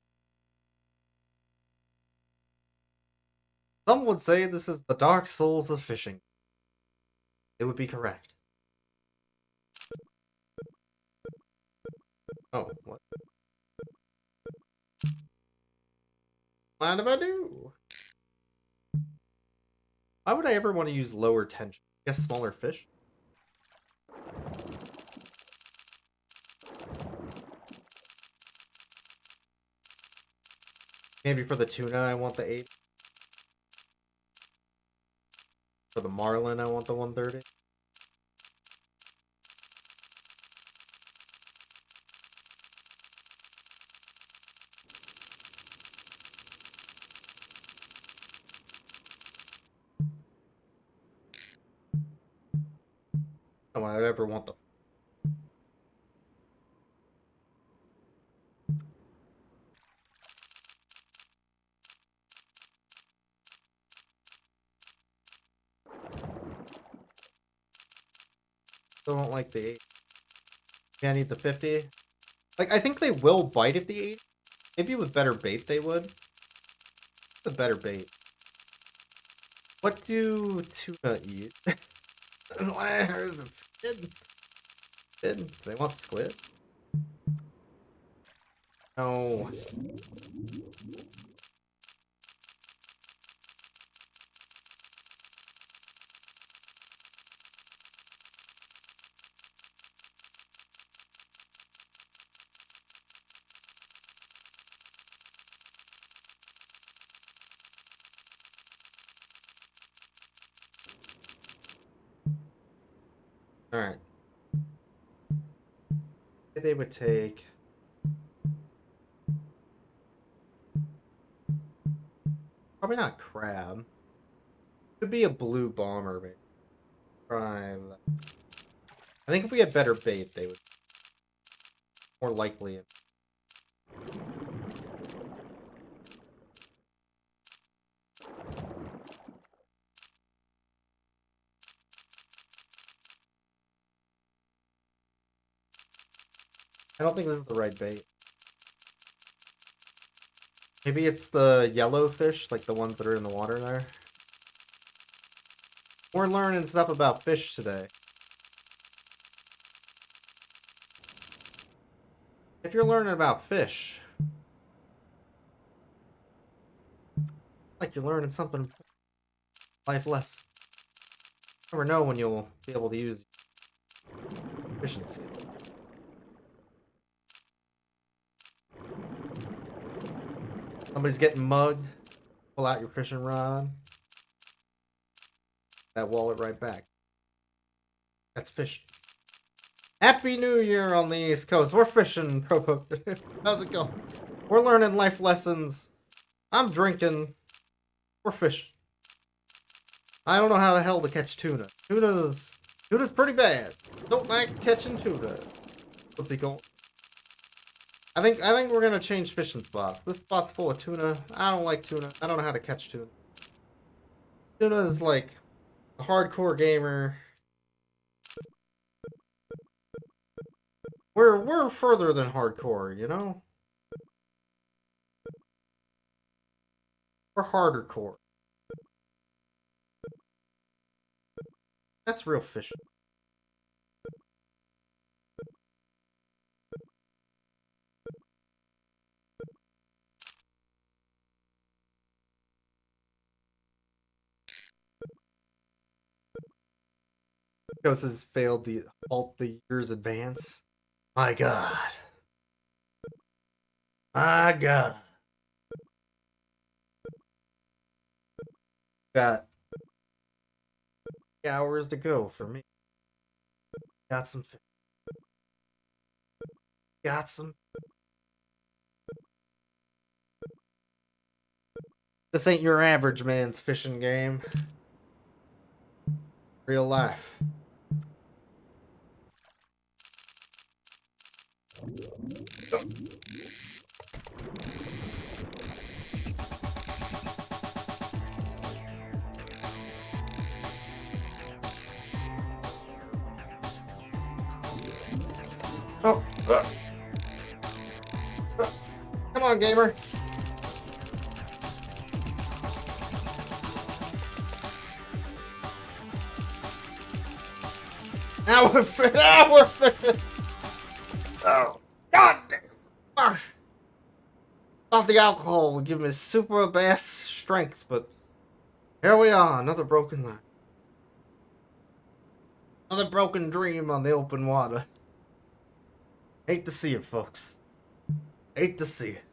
Some would say this is the Dark Souls of fishing. It would be correct. Oh, what? Mind if I do? Why would I ever want to use lower tension? I guess smaller fish? Maybe for the tuna, I want the 8. For the marlin, I want the 130. Oh, I would ever want the... Still don't like the 8. Yeah, I need the 50. Like, I think they will bite at the 8. Maybe with better bait they would. The better bait. What do tuna eat? Why is it squid? Squid? Do they want squid? No. Alright. They would take... Probably not crab. Could be a blue bomber, maybe. Try that. I think if we had better bait, they would... More likely. I don't think this is the right bait. Maybe it's the yellow fish, like the ones that are in the water there. We're learning stuff about fish today. If you're learning about fish, like you're learning something, life lesson. Never know when you'll be able to use fishing skill. Somebody's getting mugged. Pull out your fishing rod. That wallet right back. That's fishing. Happy New Year on the East Coast. We're fishing. How's it going? We're learning life lessons. I'm drinking. We're fishing. I don't know how the hell to catch tuna. Tuna's pretty bad. Don't like catching tuna. What's he going? I think we're gonna change fishing spots. This spot's full of tuna. I don't like tuna. I don't know how to catch tuna. Tuna is like a hardcore gamer. We're further than hardcore, you know? We're harder core. That's real fishing. Ghost has failed to halt the year's advance. My God. My God. Got hours to go for me. Got some. Got some. This ain't your average man's fishing game. Real life. Oh, come on, gamer. Now we're fit. Now we're fit. Oh, God damn. Thought the alcohol would give me super bass strength, but Here we are, another broken line. Another broken dream on the open water. Hate to see it, folks. Hate to see it.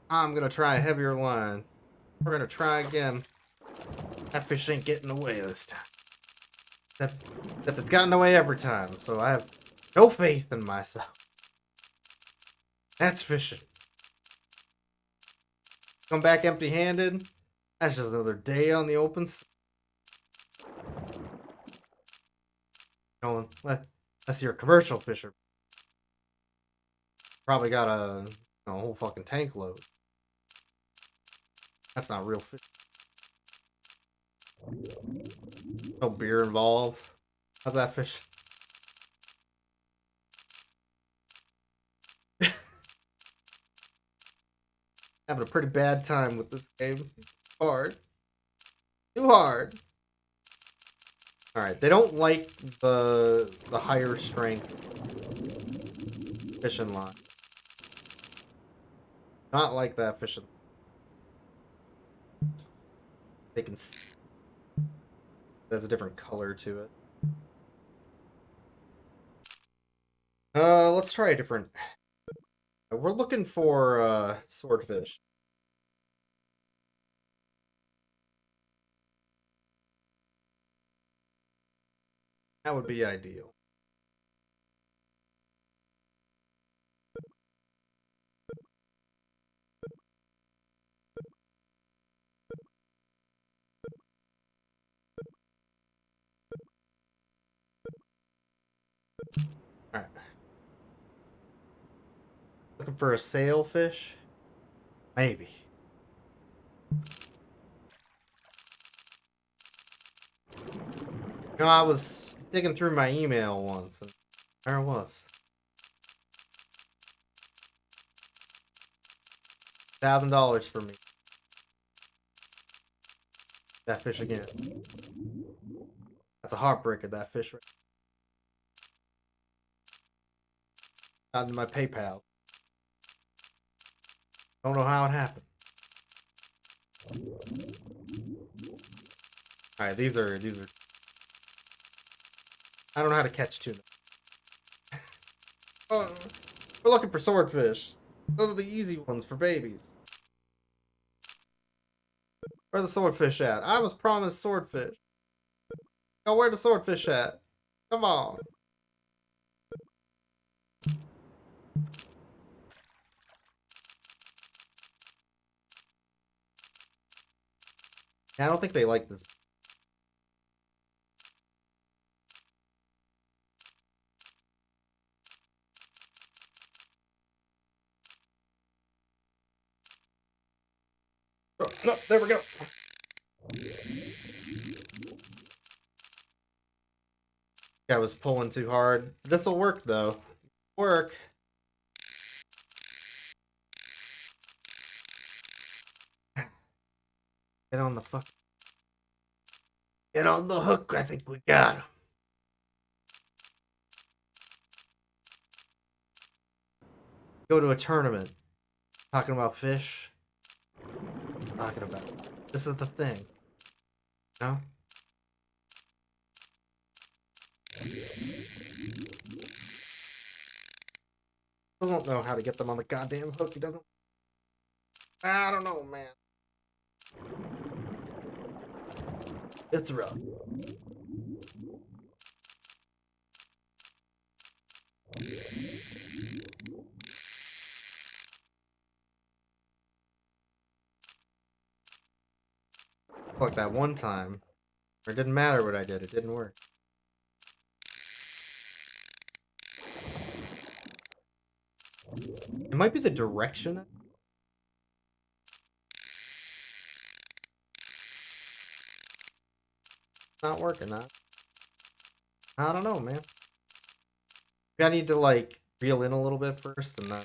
I'm gonna try a heavier line. We're gonna try again. That fish ain't getting away this time. Except it's gotten away every time, so I have no faith in myself. That's fishing. Come back empty-handed. That's just another day on the open. Going, unless you're a commercial fisher. Probably got a whole fucking tank load. That's not real fish. No beer involved. How's that fish? Having a pretty bad time with this game. Hard. Too hard. Alright, they don't like the higher strength fishing line. Not like that fishing. They can see. There's a different color to it. Let's try a different. We're looking for swordfish. That would be ideal. Alright. Looking for a sailfish? Maybe. You know, I was digging through my email once, and there it was. $1,000 for me. That fish again. That's a heartbreaker, that fish. Not in my PayPal. Don't know how it happened. Alright, these are. I don't know how to catch tuna. Oh, we're looking for swordfish. Those are the easy ones for babies. Where the swordfish at? I was promised swordfish. Yo, where the swordfish at? Come on. Yeah, I don't think they like this. Oh, no, there we go. I was pulling too hard. This'll work though. Work. Get on the fuck. Get on the hook. I think we got him. Go to a tournament. Talking about fish. Talking about. This is the thing. No? I don't know how to get them on the goddamn hook. He doesn't. I don't know, man. It's rough. Like that one time. It didn't matter what I did. It didn't work. It might be the direction. Not working, huh? I don't know, man. Maybe I need to, like, reel in a little bit first and then.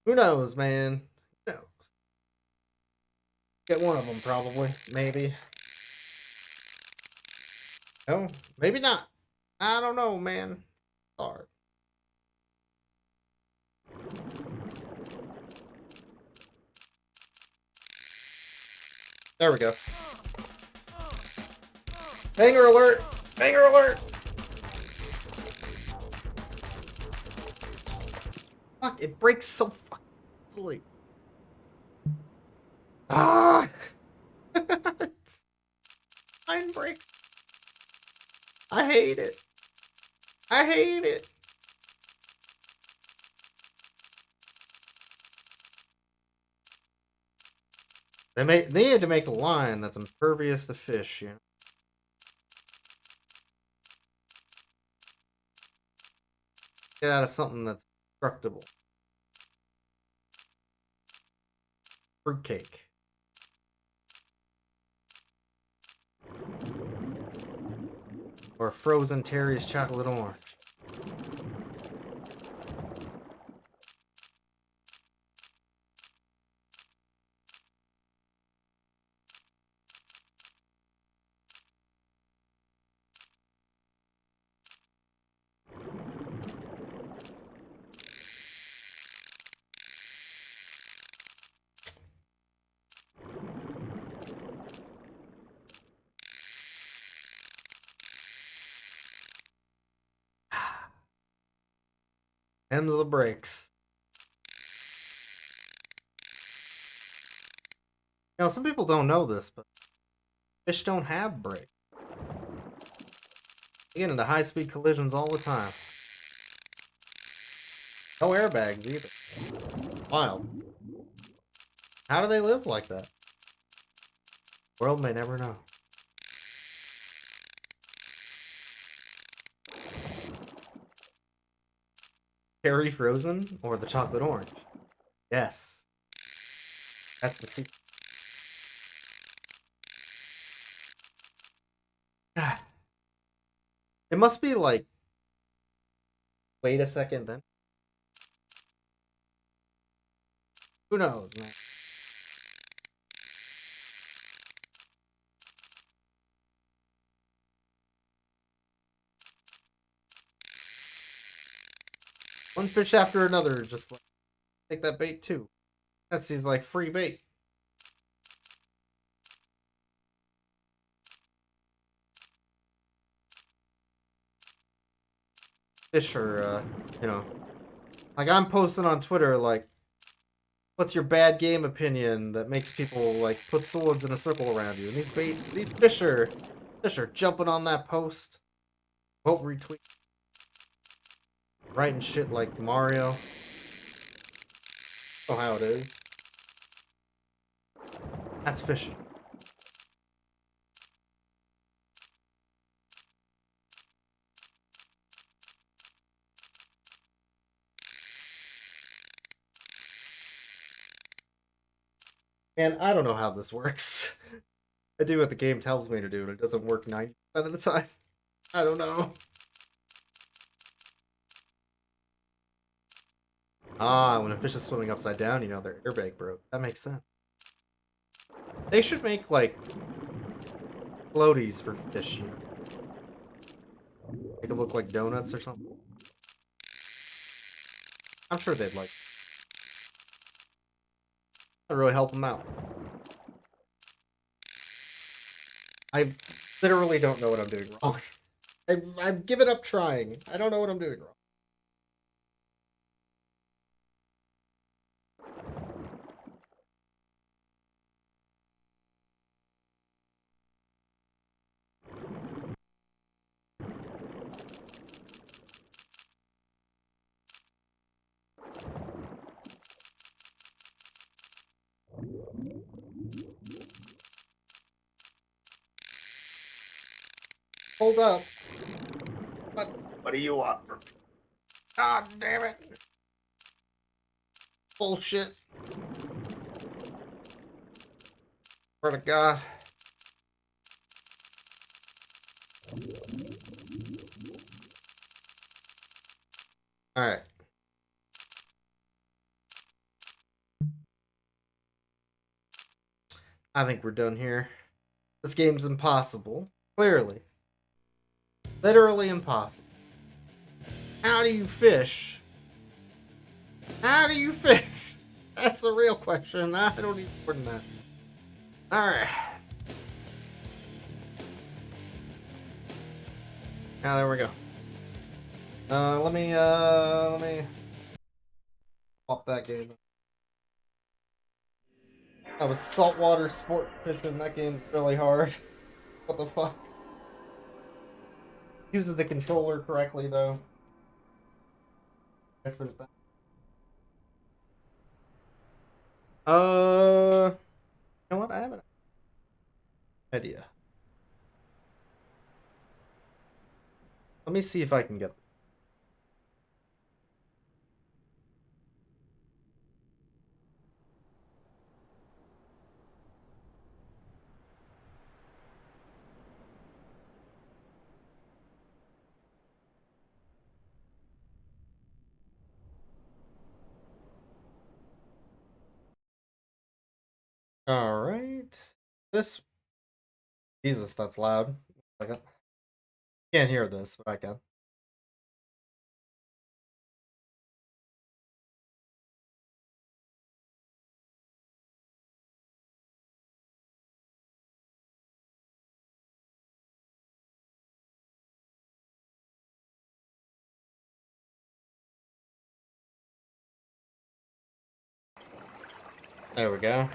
Who knows, man? Who knows? Get one of them, probably. Maybe. No? Maybe not. I don't know, man. Hard. There we go. Hanger alert! Hanger alert! Fuck, it breaks so fucking easily. Ah! Mine breaks. I hate it. I hate it. They needed to make a line that's impervious to fish, you know. Get out of something that's destructible. Fruitcake. Or frozen Terry's chocolate orange. Hems the brakes. You know, some people don't know this, but fish don't have brakes. They get into high-speed collisions all the time. No airbags either. Wild. How do they live like that? The world may never know. Cherry frozen or the chocolate orange? Yes. That's the secret. God. It must be like, wait a second then. Who knows, man? One fish after another, just like, take that bait too. That's his like free bait. Fish are, you know, like I'm posting on Twitter, like, what's your bad game opinion that makes people like put swords in a circle around you? And these fish are jumping on that post. Vote retweet. Writing shit like Mario. Know how it is. That's fishing. And I don't know how this works. I do what the game tells me to do, and it doesn't work 90% of the time. I don't know. Ah, when a fish is swimming upside down, you know their airbag broke. That makes sense. They should make, like, floaties for fish, you know. Make them look like donuts or something. I'm sure they'd like. That'd really help them out. I literally don't know what I'm doing wrong. I've given up trying. I don't know what I'm doing wrong. Hold up. What do you want from me? God damn it. Bullshit. Swear to God. Alright. I think we're done here. This game's impossible. Clearly. Literally impossible. How do you fish How do you fish? That's the real question. I don't even more than that. Alright. Now there we go. Let me pop that game. That was saltwater sport fishing. That game's really hard. What the fuck? Uses the controller correctly though. Guess there's that. You know what? I have an idea. Let me see if I can get this. All right. This. Jesus, that's loud. Second. Can't hear this, but I can. There we go.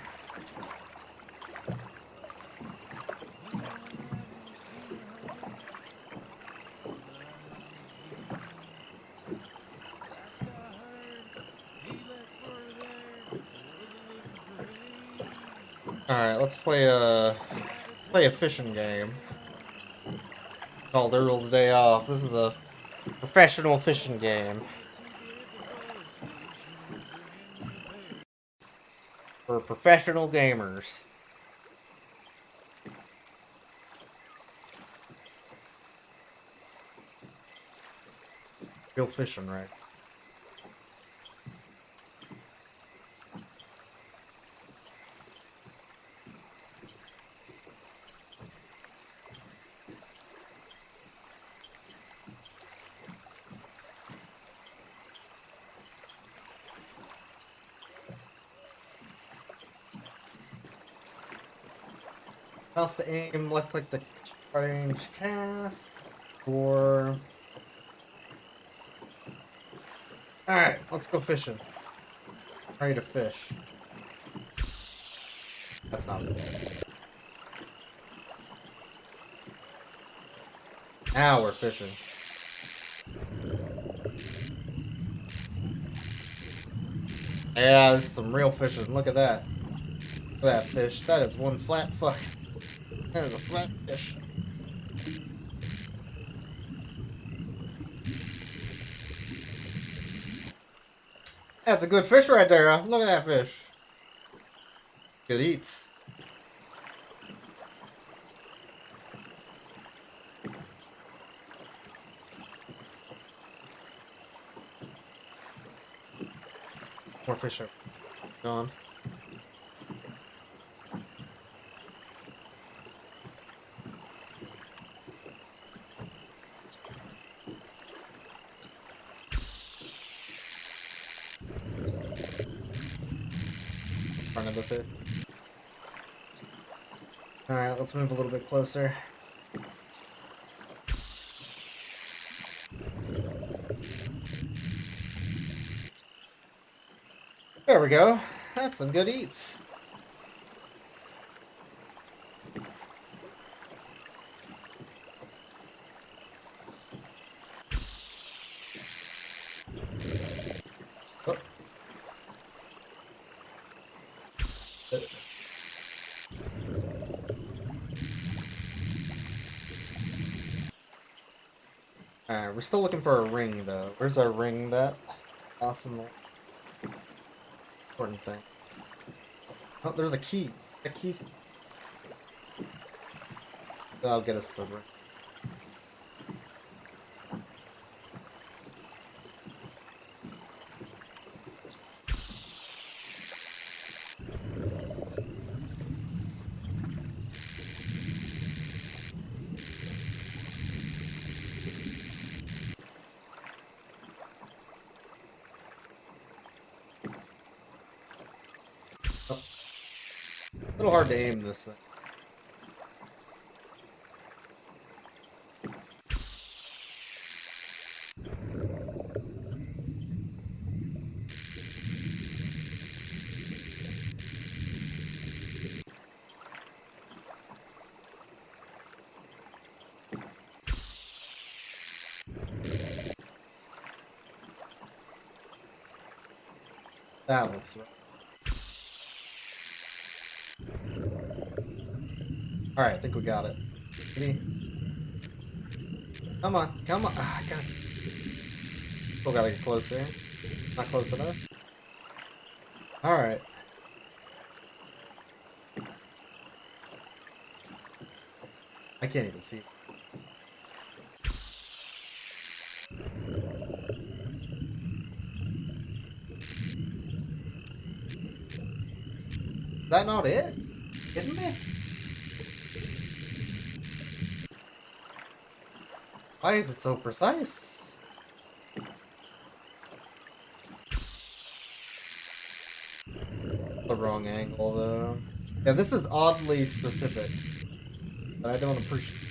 Alright, let's play a fishing game called Earl's Day Off. This is a professional fishing game for professional gamers. Real fishing, right? Mouse to aim, left click the range cast, or... Alright, let's go fishing. Ready to fish. That's not good. Now we're fishing. Yeah, this is some real fishing. Look at that. Look at that fish. That is one flat fuck. That is a flat fish. That's a good fish right there. Huh? Look at that fish. Good eats. More fish are gone. Front of the fish. Alright, let's move a little bit closer. There we go. That's some good eats. Oh. Alright, we're still looking for a ring though. Where's our ring that? Awesome. Important thing. Oh, there's a key. A key. That'll get us the ring. A little hard to aim this thing. That looks right. Alright, I think we got it. Maybe. Come on, come on. Ah, God. Still gotta get closer. Not close enough. Alright. I can't even see. Is that not it? Kidding me? Why is it so precise? The wrong angle, though. Yeah, this is oddly specific. But I don't appreciate.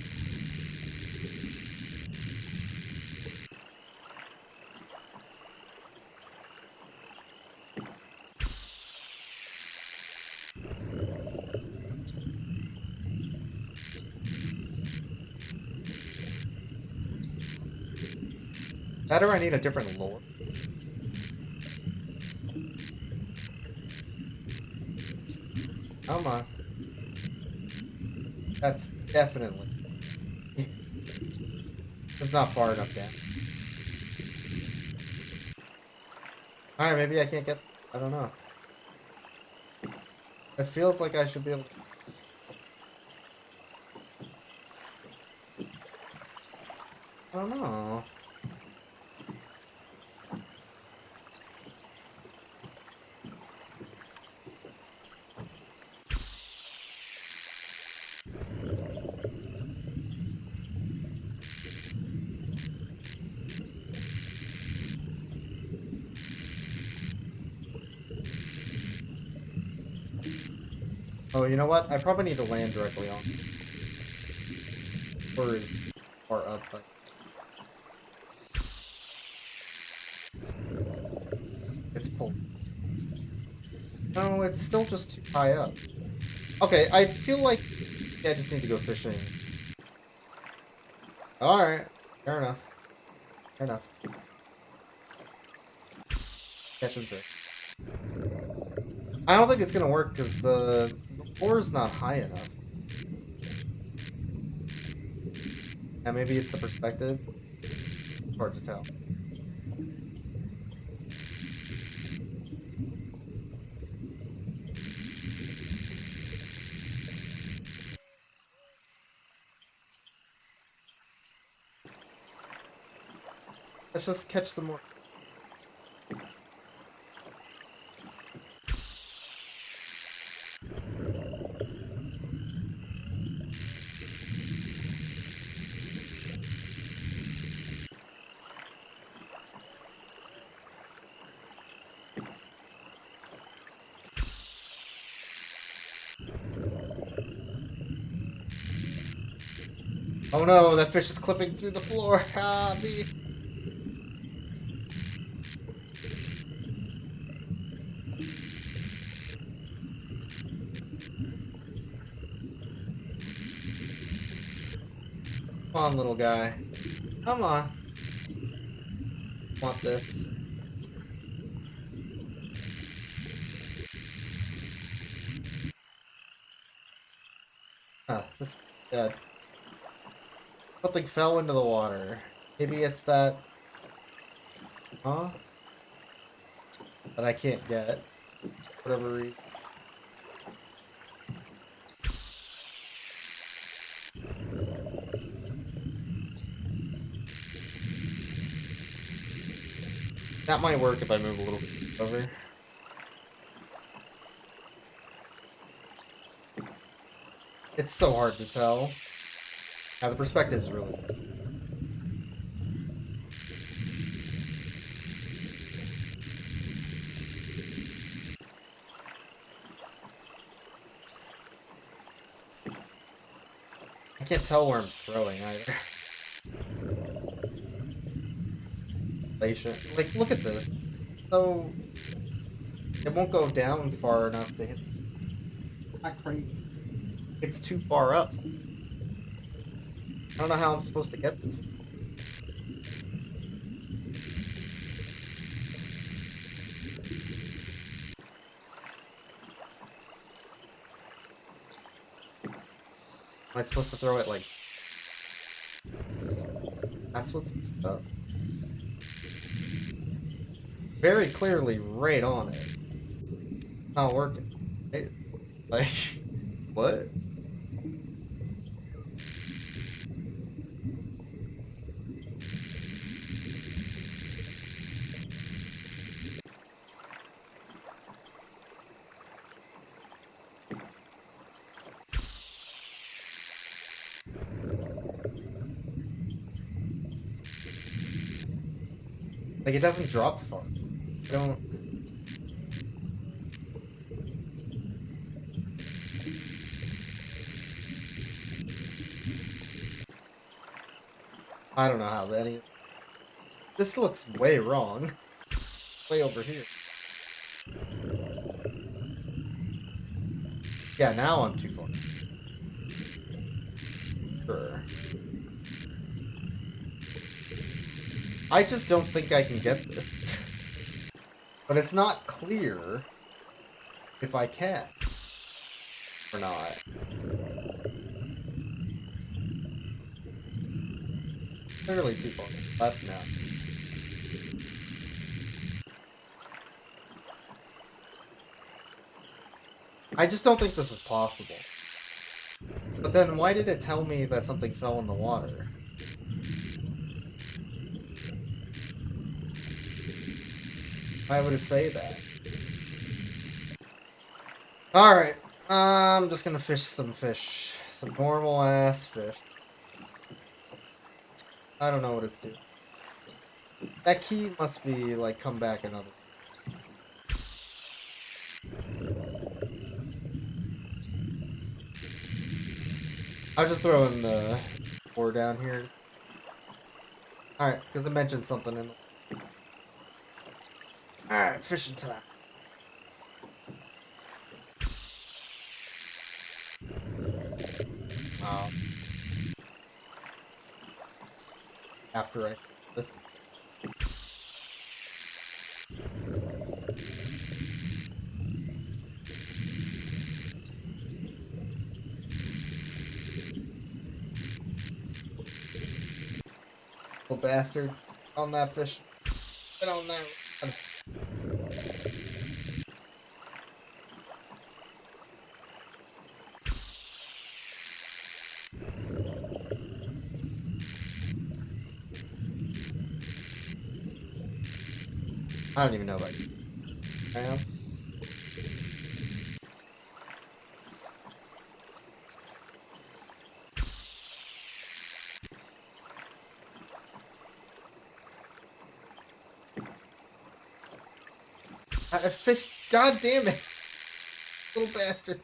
That or I need a different lore. Come on. That's definitely. It's not far enough down. Alright, maybe I can't get. I don't know. It feels like I should be able to. I don't know. Oh, you know what? I probably need to land directly on. Or is far up, but. It's pulled. No, it's still just too high up. Okay, I feel like I just need to go fishing. Alright, fair enough. Fair enough. Catch and fish. I don't think it's gonna work because the floor is not high enough. And maybe it's the perspective. Hard to tell. Let's just catch some more. Oh no, that fish is clipping through the floor. Ah, me. Come on, little guy. Come on. Want this. Huh, this is dead. Something fell into the water. Maybe it's that. Huh? That I can't get. Whatever reason. That might work if I move a little bit over. It's so hard to tell. Now the perspective is really good. I can't tell where I'm throwing either. Like, look at this. So it won't go down far enough to hit. Not crazy. It's too far up. I don't know how I'm supposed to get this. Am I supposed to throw it like... That's what's up. Very clearly right on it. Not working. It, like, what? Like, it doesn't drop far. I don't... I don't know how any... This looks way wrong. Way over here. Yeah, now I'm too far. Sure. I just don't think I can get this. But it's not clear if I can. Or not. Clearly too far left now. I just don't think this is possible. But then why did it tell me that something fell in the water? Why would it say that? Alright. I'm just gonna fish some fish. Some normal ass fish. I don't know what it's doing. That key must be like come back another. I'll just throw in the ore down here. Alright, because it mentioned something in the... Alright, fishing time. After I... Little bastard. On that fish. Get on that. I don't even know about you. I am. I fished. God damn it. Little bastard.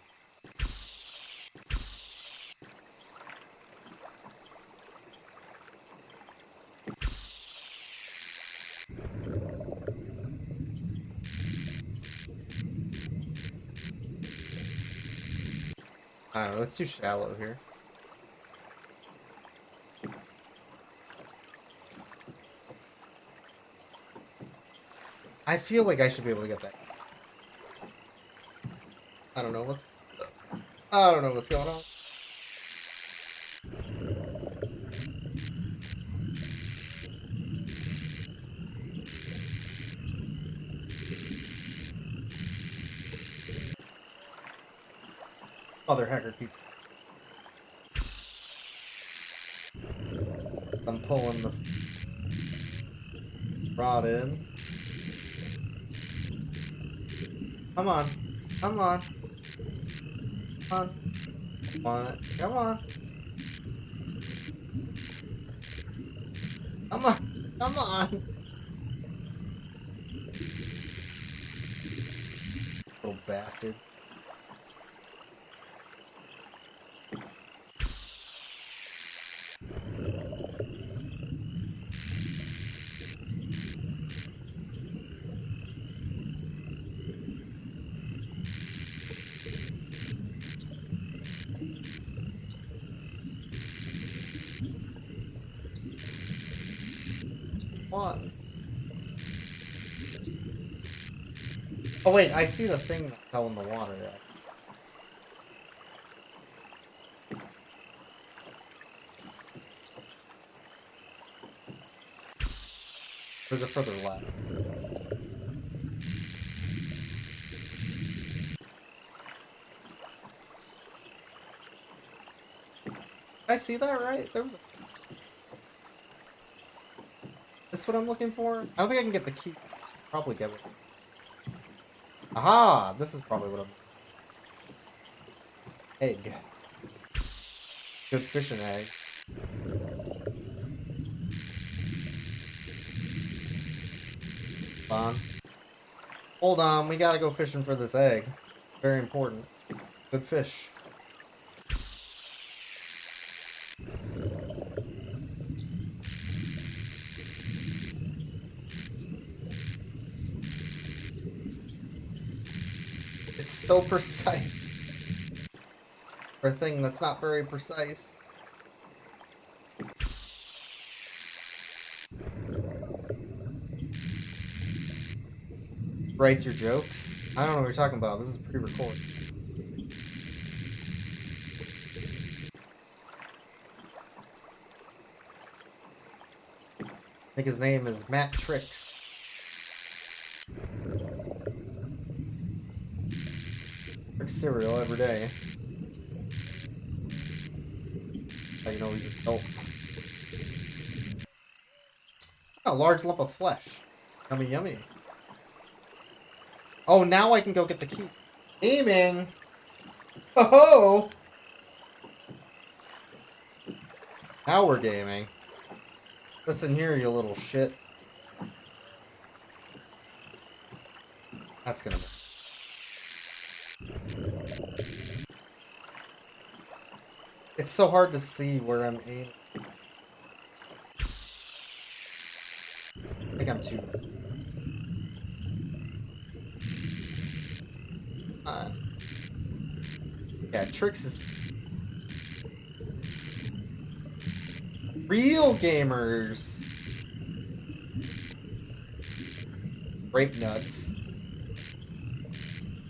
I don't know, it's too shallow here. I feel like I should be able to get that. I don't know what's going on. Other hacker people. I'm pulling the rod in. Come on. Come on. Come on. Come on. Come on. Come on. Come on. Little bastard. One. Oh wait, I see the thing that fell in the water. Yeah. There's a further left. Did I see that right? There was a... That's what I'm looking for? I don't think I can get the key. Probably get it. Aha! This is probably what I'm... Egg. Good fishing egg. Hold on. Hold on, we gotta go fishing for this egg. Very important. Good fish. It's so precise. For a thing that's not very precise. Writes your jokes? I don't know what you're talking about. This is pre-recorded. I think his name is Matt Tricks. Tricks cereal every day. Oh, you know he's a dope. A large lump of flesh. Yummy, yummy. Oh, now I can go get the key. Aiming! Oh! Now we're gaming. Listen here, you little shit. That's gonna be... It's so hard to see where I'm aiming. I think I'm too... yeah, Tricks is... Real gamers! Grape nuts.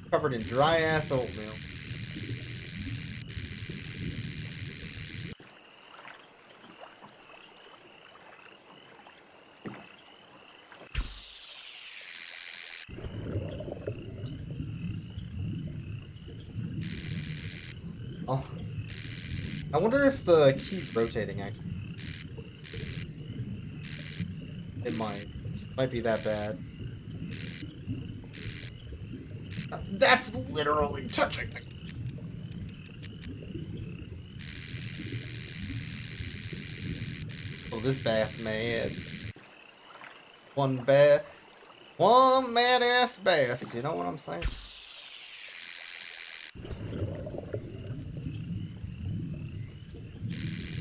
Covered in dry-ass oatmeal. Oh. I wonder if the key's rotating, actually. It might. Might be that bad. That's literally touching me. Oh, this bass mad. One mad ass bass. You know what I'm saying?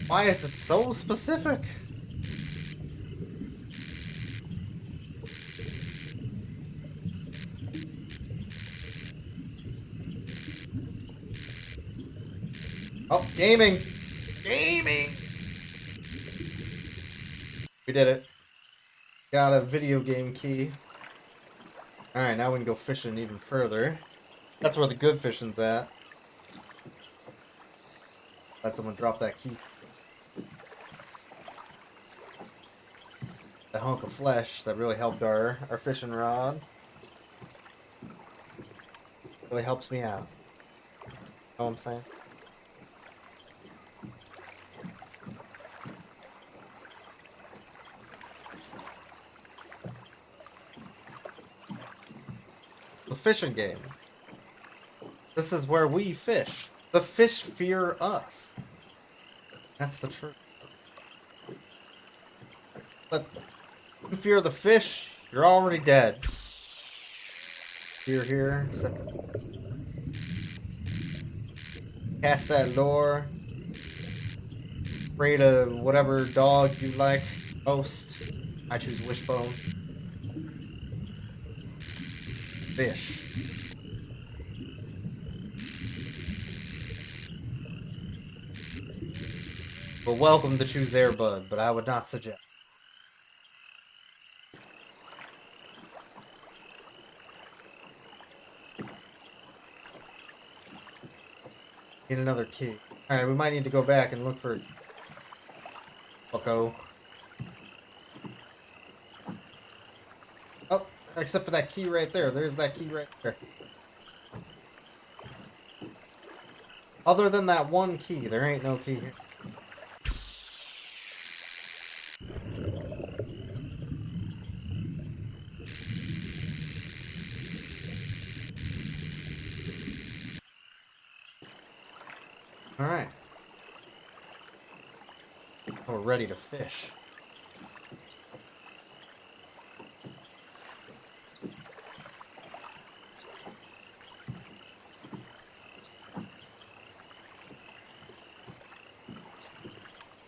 Why is it so specific? Oh, gaming! Gaming! We did it. Got a video game key. Alright, now we can go fishing even further. That's where the good fishing's at. Let someone drop that key. The hunk of flesh that really helped our fishing rod. Really helps me out. Know what I'm saying? The fishing game. This is where we fish. The fish fear us. That's the truth. But you fear the fish, you're already dead. Here, except cast that lure. Rate a whatever dog you like most. I choose Wishbone. Fish. We're welcome to choose Airbud, but I would not suggest. Need another key. Alright, we might need to go back and look for... Bucko. Oh, except for that key right there. There's that key right there. Other than that one key, there ain't no key here. Alright. We're ready to fish.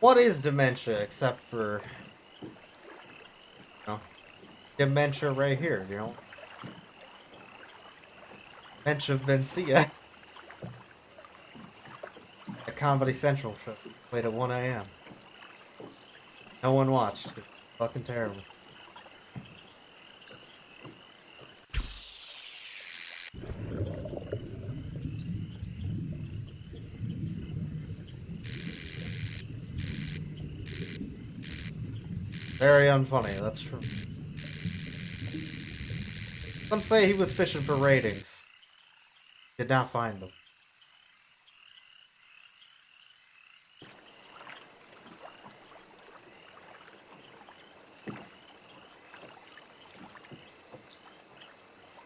What is dementia except for, you know, dementia right here, you know? Dementia Vencia. A Comedy Central show played at 1 a.m. No one watched. It's fucking terrible. Very unfunny, that's true. Some say he was fishing for ratings. Did not find them.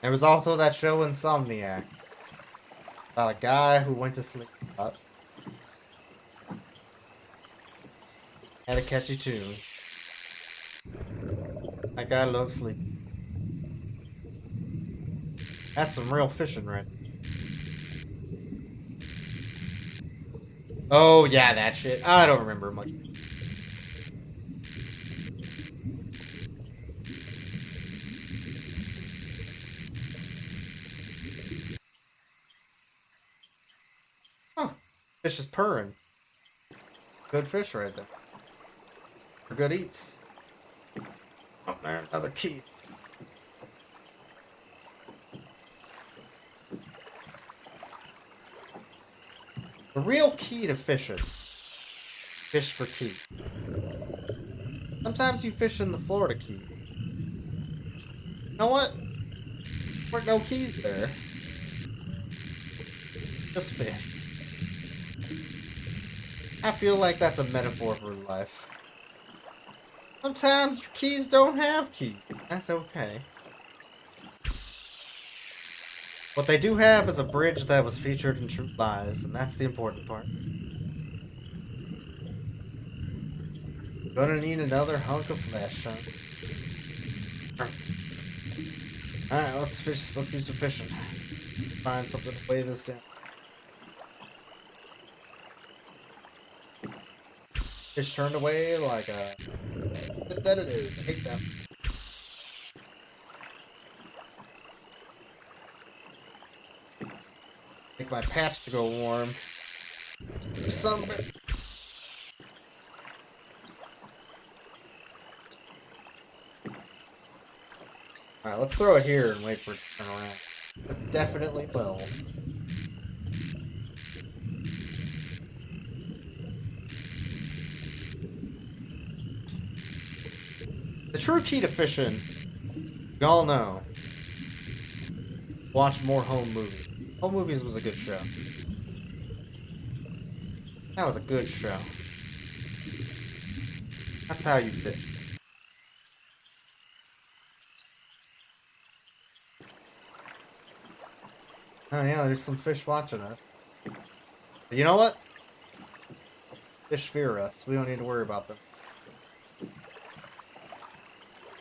There was also that show Insomniac. About a guy who went to sleep. Had a catchy tune. That guy loves sleeping. That's some real fishing, right? Oh, yeah, that shit. I don't remember much. Huh. Fish is purring. Good fish right there. For good eats. Oh, there's another key. The real key to fishing. Fish for key. Sometimes you fish in the Florida Key. You know what? There weren't no keys there. Just fish. I feel like that's a metaphor for life. Sometimes your keys don't have keys. That's okay. What they do have is a bridge that was featured in True Lies, and that's the important part. Gonna need another hunk of flesh, huh? Alright, let's fish. Let's do some fishing. Find something to weigh this down. Fish turned away like a... That it is. I hate that. Make my paps to go warm. You son of a... Alright, let's throw it here and wait for it to turn around. It definitely will. The true key to fishing, y'all know. Watch more home movies. Home Movies was a good show. That was a good show. That's how you fish. Oh yeah, there's some fish watching us. But you know what? Fish fear us. We don't need to worry about them.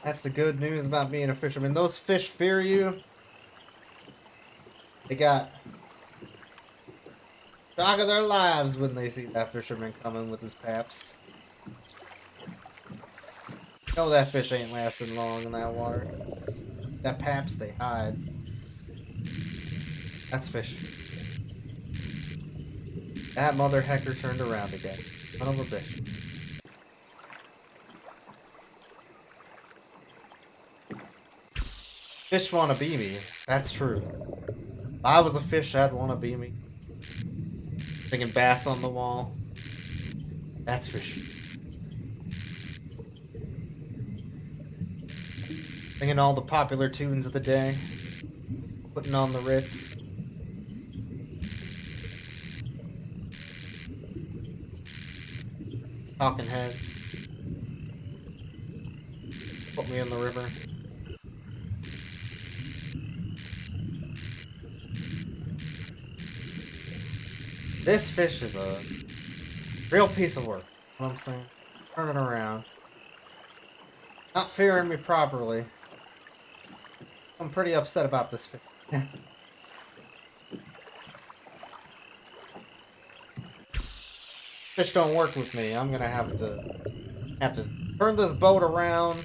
That's the good news about being a fisherman. Those fish fear you. They got shock of their lives when they see that fisherman coming with his paps. You know that fish ain't lasting long in that water. That paps, they hide. That's fishing. That mother hecker turned around again. Son of a bitch. Fish wanna be me. That's true. If I was a fish, I'd wanna be me. Thinking bass on the wall. That's fishy. Singing all the popular tunes of the day. Putting on the Ritz. Talking heads. Put me in the river. This fish is a real piece of work. You know what I'm saying? Turn it around. Not fearing me properly. I'm pretty upset about this fish. Fish don't work with me. I'm gonna have to turn this boat around.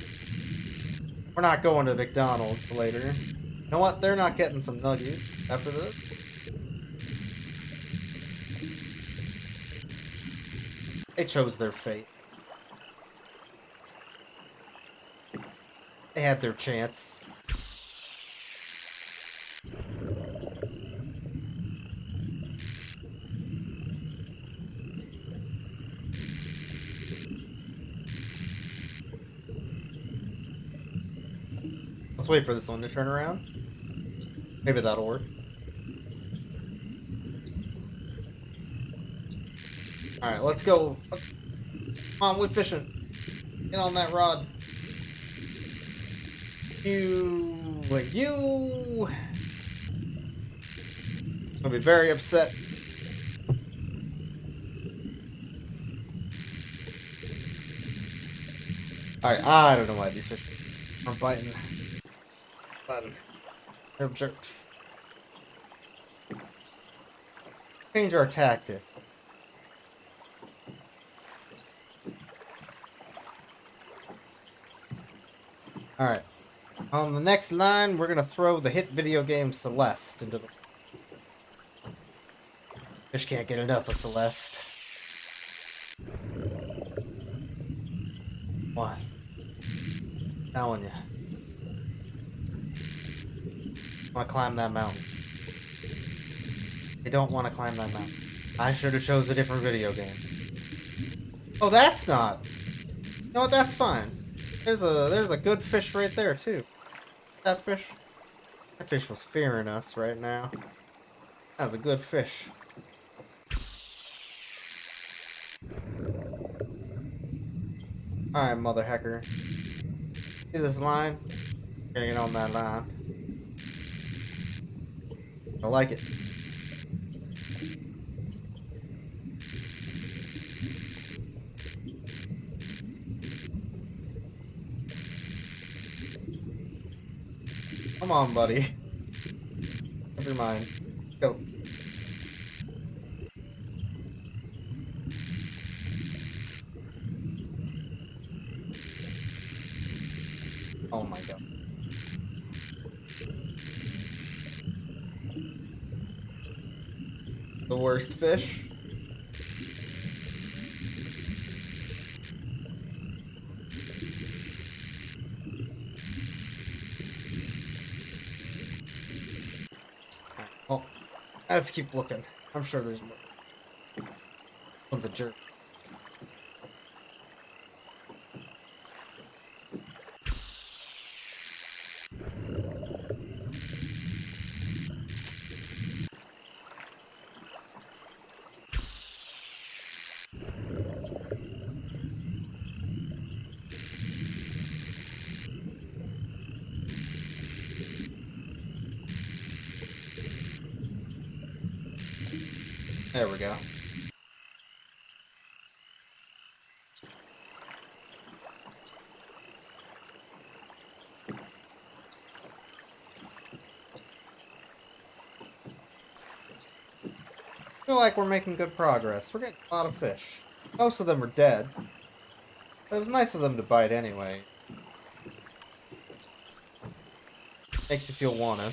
We're not going to McDonald's later. You know what? They're not getting some nuggies after this. They chose their fate. They had their chance. Let's wait for this one to turn around. Maybe that'll work. Alright, let's go. Come on, we're fishing. Get on that rod. You. I'll be very upset. Alright, I don't know why these fish are biting. They're jerks. Change our tactics. Alright. On the next line, we're gonna throw the hit video game Celeste into the... Fish can't get enough of Celeste. One. Telling you. Want to climb that mountain. They don't want to climb that mountain. I should have chose a different video game. Oh, that's not. You know what? That's fine. There's a good fish right there too. That fish was fearing us right now. That's a good fish. All right, mother hecker. See this line? Gonna get on that line. I like it. Come on, buddy. Never mind. Go. Oh my god. The worst fish. Well, let's keep looking. I'm sure there's more. One's a jerk. There we go. Feel like we're making good progress. We're getting a lot of fish. Most of them are dead. But it was nice of them to bite anyway. Makes you feel wanted.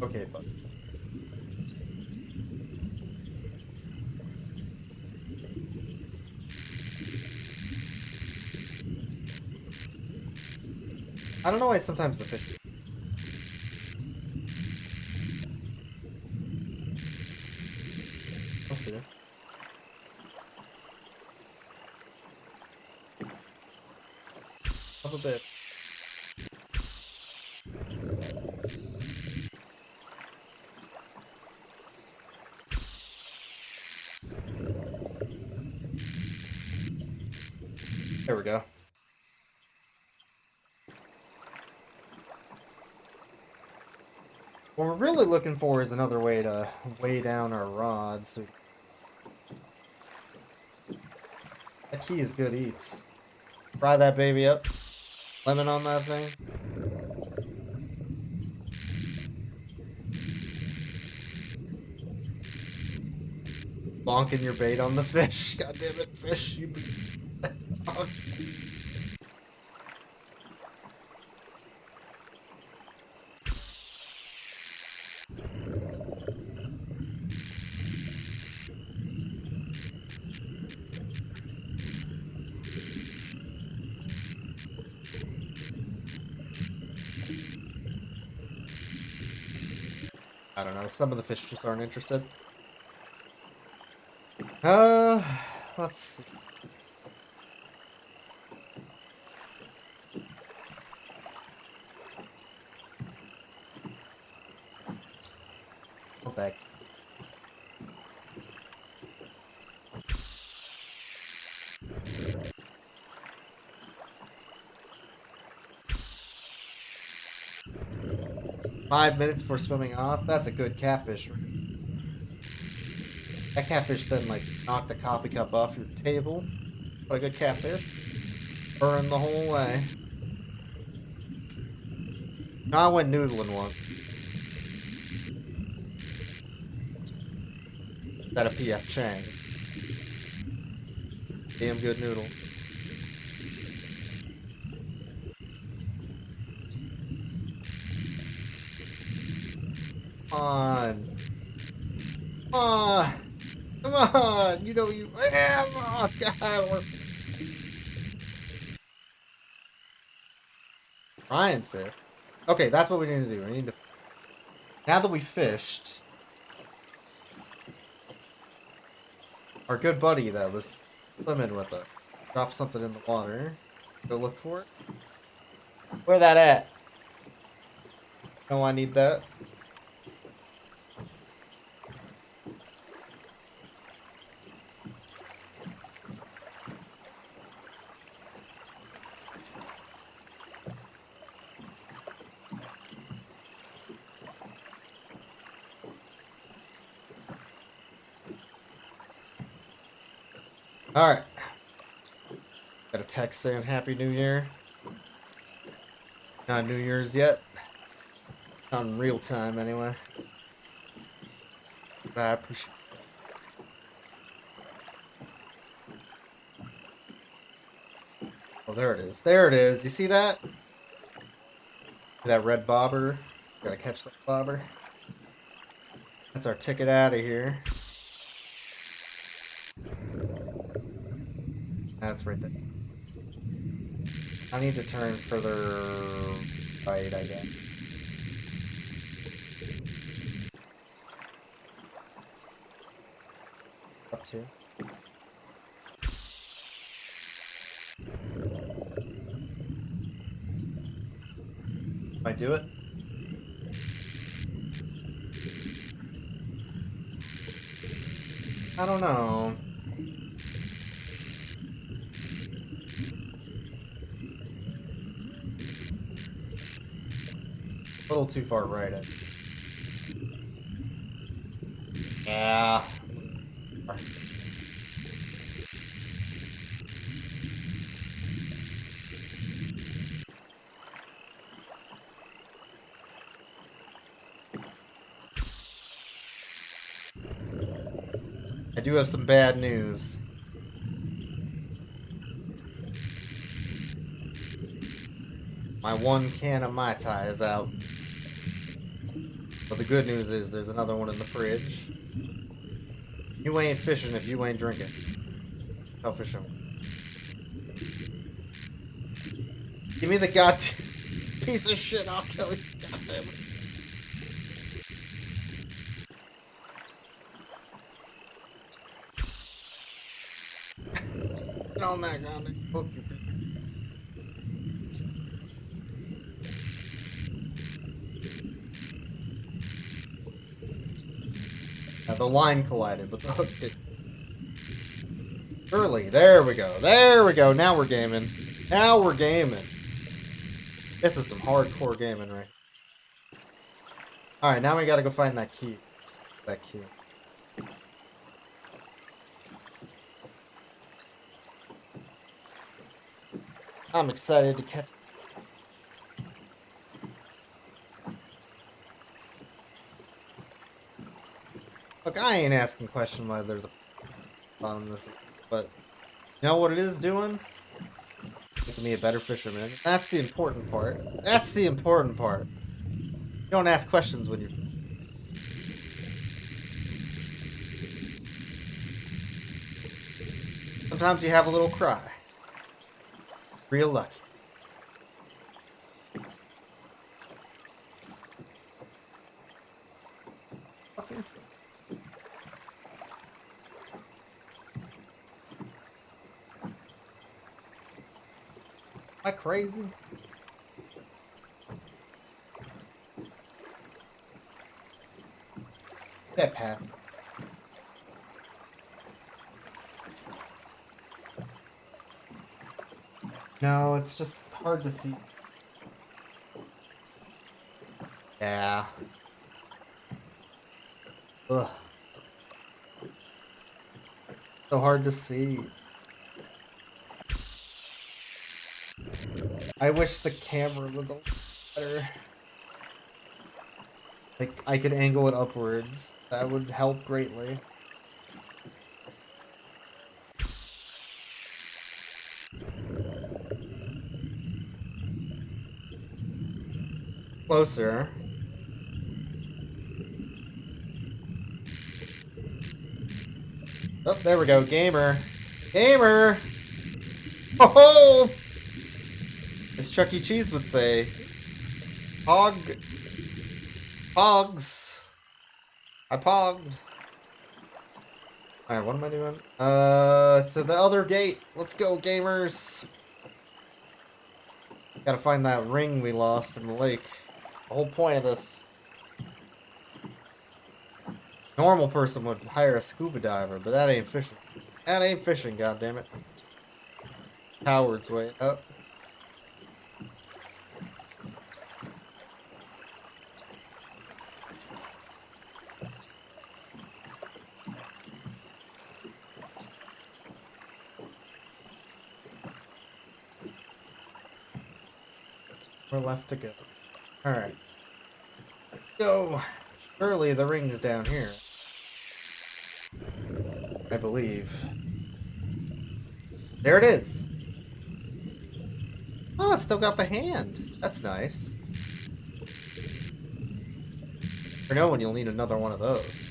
Okay, bud. I don't know why sometimes the fish. Let's see. A little bit. There we go. What we're really looking for is another way to weigh down our rods. So that key is good eats. Fry that baby up. Lemon on that thing. Bonking your bait on the fish. God damn it, fish. You. I don't know. Some of the fish just aren't interested. Let's see. Go back. Five minutes before swimming off. That's a good catfish. That catfish then like knocked the coffee cup off your table. What a good catfish. Burned the whole way. No, I went noodling one. That a PF Chang's. Damn good noodle. Come on. Come on. Come on. You know you am. Oh, God. Ryan fish. Okay, that's what we need to do. We need to. Now that we fished, our good buddy that was swimming with us dropped something in the water. Go look for it. Where that at? Oh, I need that. Alright. Got a text saying Happy New Year. Not New Year's yet. Not in real time, anyway. But I appreciate it. Oh, there it is. There it is. You see that? That red bobber. Gotta catch that bobber. That's our ticket out of here. That's right there. I need to turn further right, I guess. Up to. I do it? I don't know. A little too far right. Yeah. I do have some bad news. My one can of Mai Tai is out. But the good news is there's another one in the fridge. You ain't fishing if you ain't drinking. No fishing. Give me the goddamn piece of shit, I'll kill you. God damn it. Get on that ground. Hook you. Now the line collided, but the hook did. Surely, there we go. There we go. Now we're gaming. Now we're gaming. This is some hardcore gaming, right? Alright, now we gotta go find that key. That key. I'm excited to catch. Look, I ain't asking question why there's a on this, but you know what it is doing? Making me a better fisherman. That's the important part. That's the important part. You don't ask questions when you're. Sometimes you have a little cry. Real lucky. Okay. Am I crazy? That passed. No, it's just hard to see. Yeah. Ugh. So hard to see. I wish the camera was a little better. Like, I could angle it upwards. That would help greatly. Closer. Oh, there we go. Gamer. Gamer! Oh! As Chuck E. Cheese would say. Hog. Pogs. I pogged. Alright, what am I doing? To the other gate. Let's go, gamers. Gotta find that ring we lost in the lake. The whole point of this. Normal person would hire a scuba diver, but that ain't fishing. That ain't fishing, goddammit. Coward's way up. We're left to go. Alright. Go! Surely the ring's down here. I believe. There it is! Oh, it's still got the hand. That's nice. For no one, you'll need another one of those.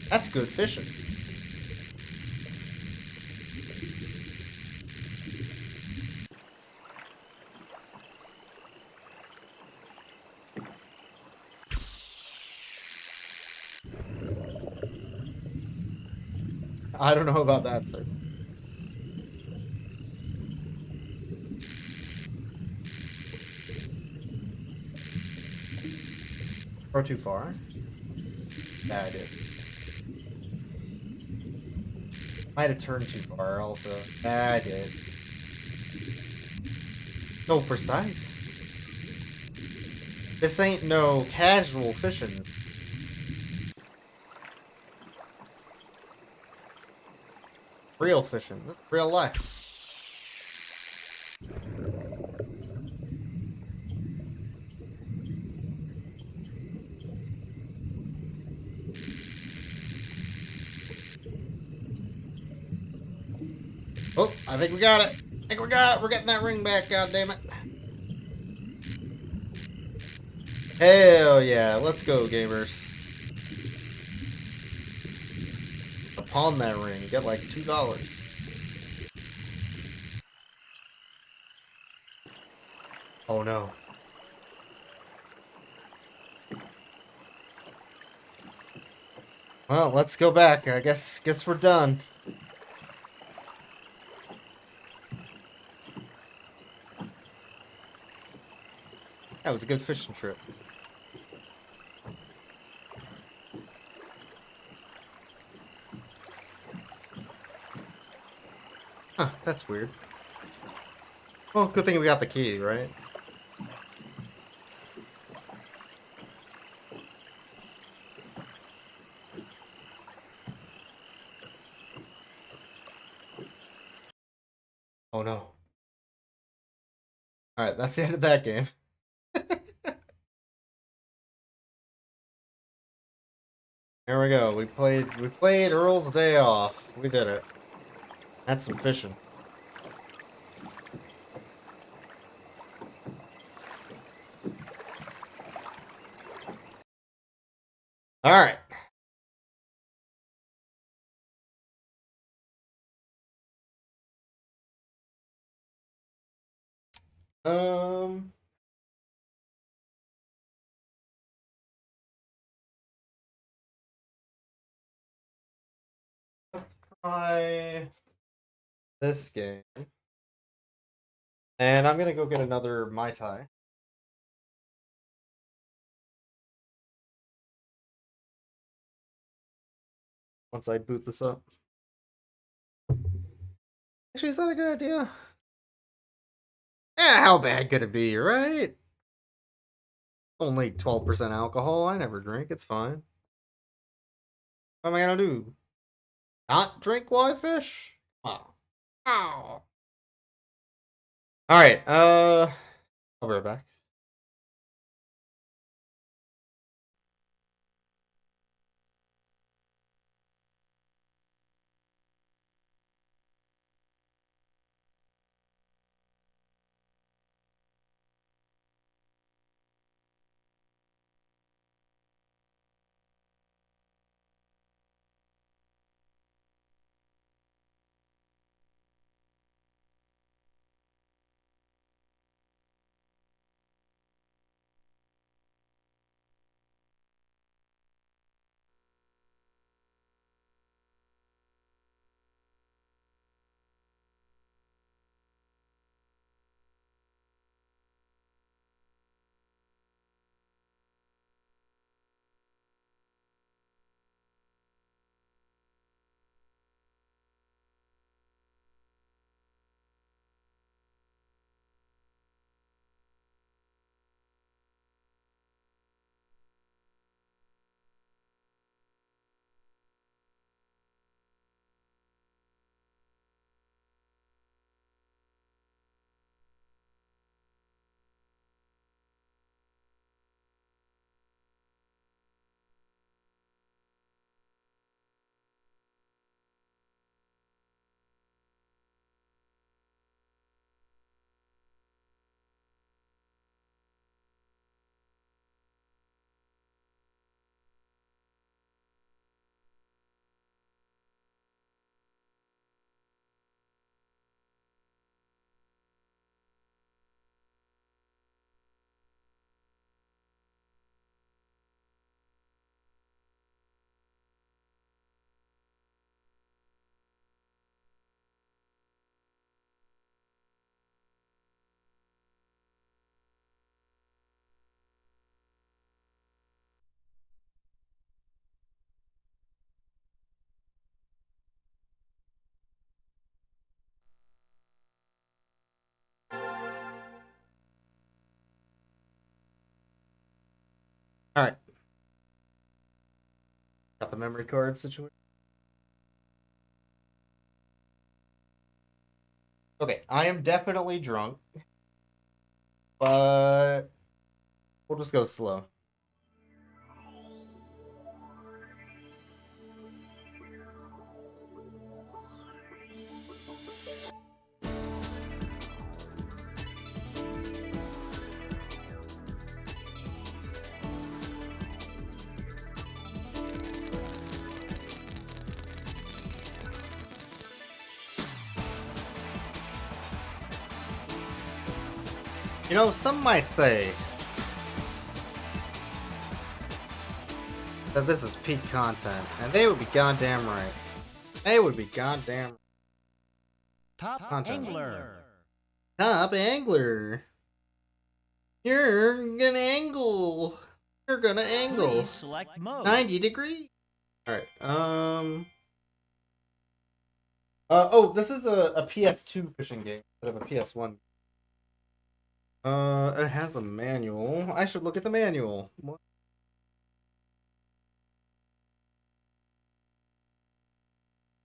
That's good fishing. I don't know about that, sir. Or too far? Yeah, I did. Might have turned too far, also. Yeah, I did. So precise. This ain't no casual fishing. Real fishing. Real life. Oh, I think we got it. I think we got it. We're getting that ring back, goddammit. Hell yeah. Let's go, gamers. Pawn that ring. You get like $2. Oh no. Well, let's go back. I guess we're done. That was a good fishing trip. Huh, that's weird. Well, good thing we got the key, right? Oh no. Alright, that's the end of that game. There we go. We played Earl's Day Off. We did it. That's some fishing. Alright. Um let's try this game. And I'm gonna go get another Mai Tai. Once I boot this up. Actually, is that a good idea? How bad could it be, right? Only 12% alcohol. I never drink. It's fine. What am I gonna do? Not drink live fish? Oh. Oh. Alright, I'll be right back. Alright. Got the memory card situation. Okay, I am definitely drunk. But we'll just go slow. You know, some might say that this is peak content, and they would be goddamn right. They would be goddamn Top Content. angler. Top angler. You're gonna angle. You're gonna angle. Please select mode. 90 degrees. Alright, oh, this is a PS2 fishing game instead of a PS1. It has a manual. I should look at the manual. What?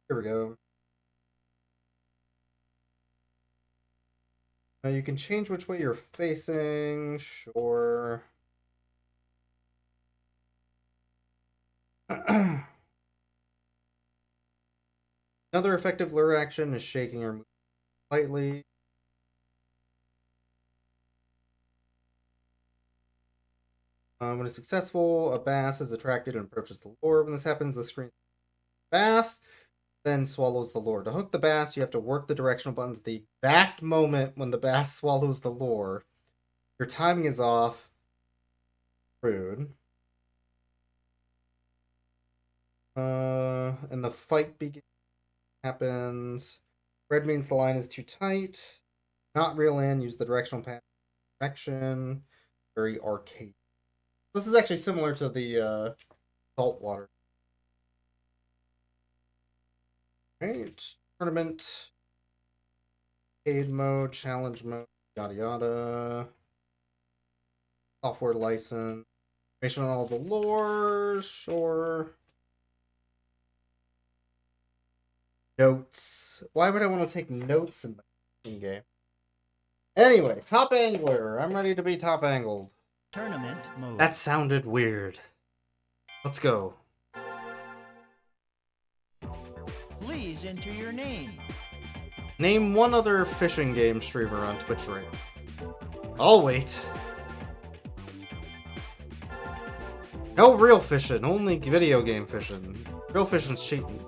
Here we go. You can change which way you're facing. Sure. Another effective lure action is shaking or moving slightly. When it's successful, a bass is attracted and approaches the lure. When this happens, the screen bass then swallows the lure. To hook the bass, you have to work the directional buttons at the exact moment when the bass swallows the lure. Your timing is off. Rude. And the fight happens. Red means the line is too tight. Not reel in. Use the directional path. Direction. Very arcade. This is actually similar to the saltwater. Right. Tournament. Arcade mode. Challenge mode. Yada yada. Software license. Information on all the lures. Sure. Notes. Why would I want to take notes in my game? Anyway, top angler. I'm ready to be top angled. Tournament mode. That sounded weird. Let's go. Please enter your name. Name one other fishing game streamer on Twitch right now. I'll wait. No real fishing, only video game fishing. Real fishing's cheating.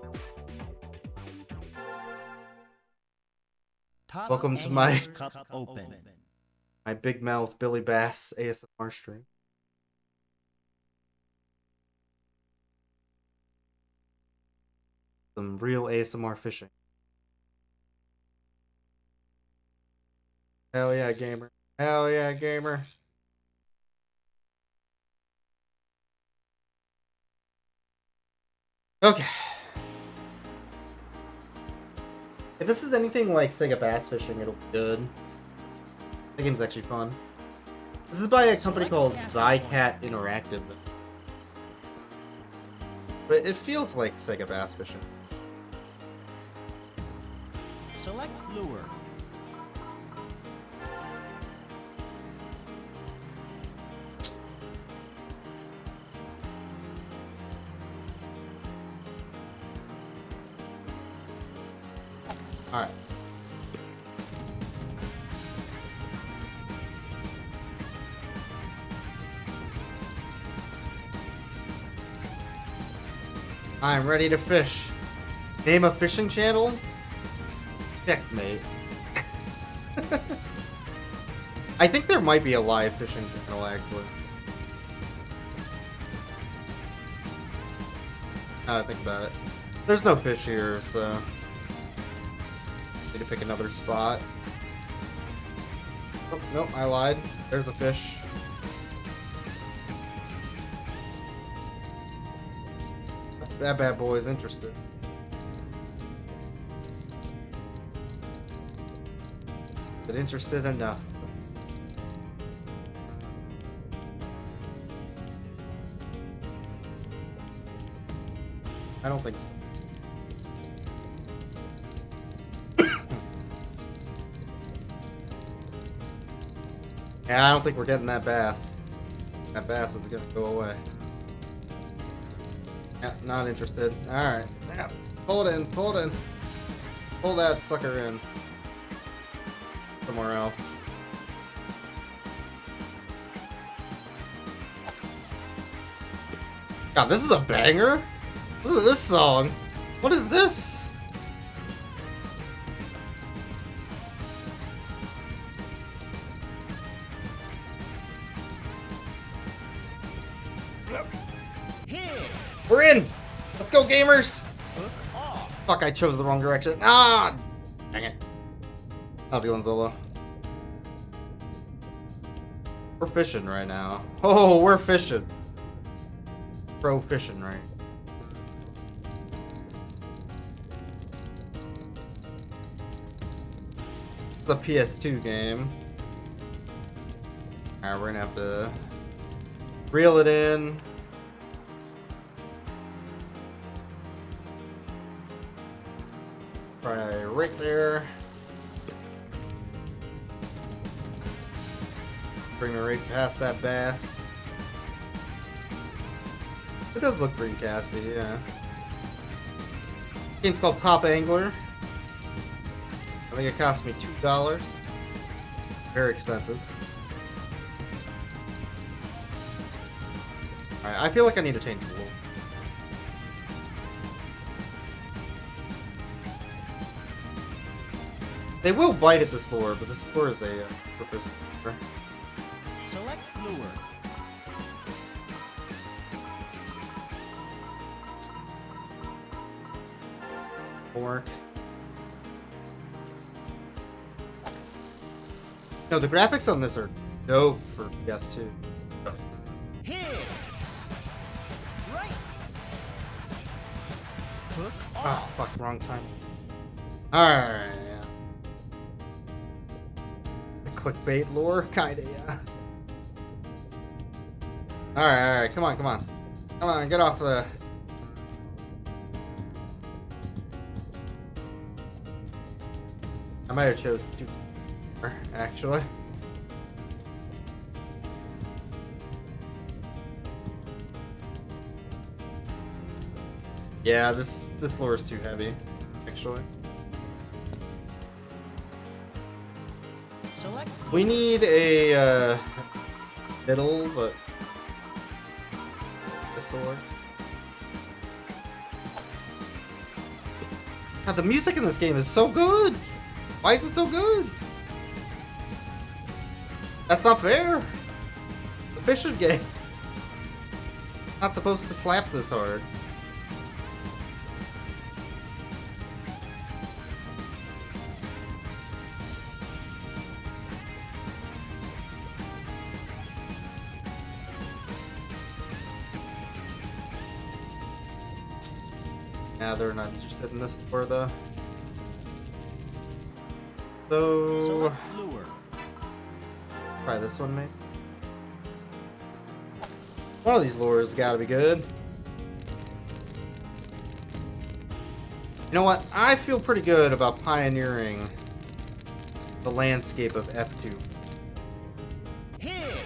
Top Welcome to my- Anglers Cup Open. My big mouth Billy Bass ASMR stream. Some real ASMR fishing. Hell yeah, gamer. Hell yeah, gamer. Okay. If this is anything like Sega Bass Fishing, it'll be good. The game's actually fun. This is by a company called Zycat Interactive. But it feels like Sega Bass Fishing. Select lure. Alright. I'm ready to fish. Name a fishing channel? Checkmate. I think there might be a live fishing channel, actually. Now that I think about it. There's no fish here, so... Need to pick another spot. Oh, nope, I lied. There's a fish. That bad boy is interested. Is it interested enough? I don't think so. Yeah, I don't think we're getting that bass. That bass is gonna go away. Yeah, not interested. Alright. Yeah. Pull it in, pull it in. Pull that sucker in. Somewhere else. God, this is a banger? Listen to this song. What is this? Hit. We're in! Let's go, gamers! Hook off. Fuck, I chose the wrong direction. Ah! Dang it. How's it going, Zolo? We're fishing right now. Oh, we're fishing. Pro fishing, right? The PS2 game. Alright, we're gonna have to reel it in. Try right there. Bring me right past that bass. It does look pretty casty, yeah. Game's called Top Angler. I think it cost me $2. Very expensive. Alright, I feel like I need to change the rule. They will bite at this lure, but this lure is a purpose lure. Select lure. Work. No, the graphics on this are dope for PS2. Hit. Right. Hook Oh, off. fuck, wrong time. Alright, yeah. The clickbait lure? Kinda, yeah. Alright, come on, come on. Come on, get off the... I might have chose two, actually. Yeah, this lure is too heavy, actually. Select We need a middle, but this will work. God, the music in this game is so good. Why is it so good? That's not fair. The fishing game. Not supposed to slap this hard. Yeah, they're not interested in this for the. So Select lure. try this one, mate. One of these lures gotta be good. You know what? I feel pretty good about pioneering the landscape of F2. Hit.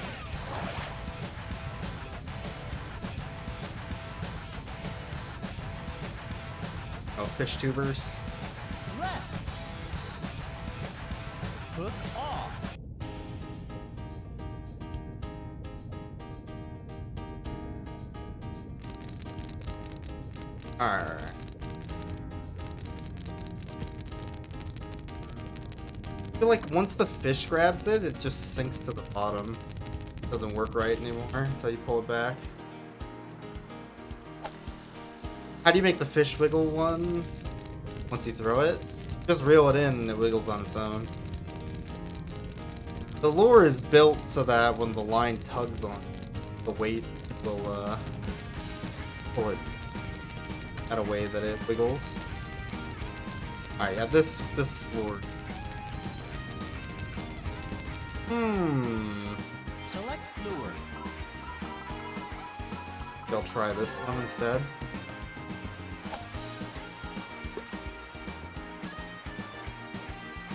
Oh, fish tubers. Left. Hook off. Alright. I feel like once the fish grabs it, it just sinks to the bottom. Doesn't work right anymore until you pull it back. How do you make the fish wiggle one? Once you throw it? Just reel it in and it wiggles on its own. The lure is built so that when the line tugs on it, the weight will pull it at a way that it wiggles. Alright, yeah, this lure. Select lure. I'll try this one instead.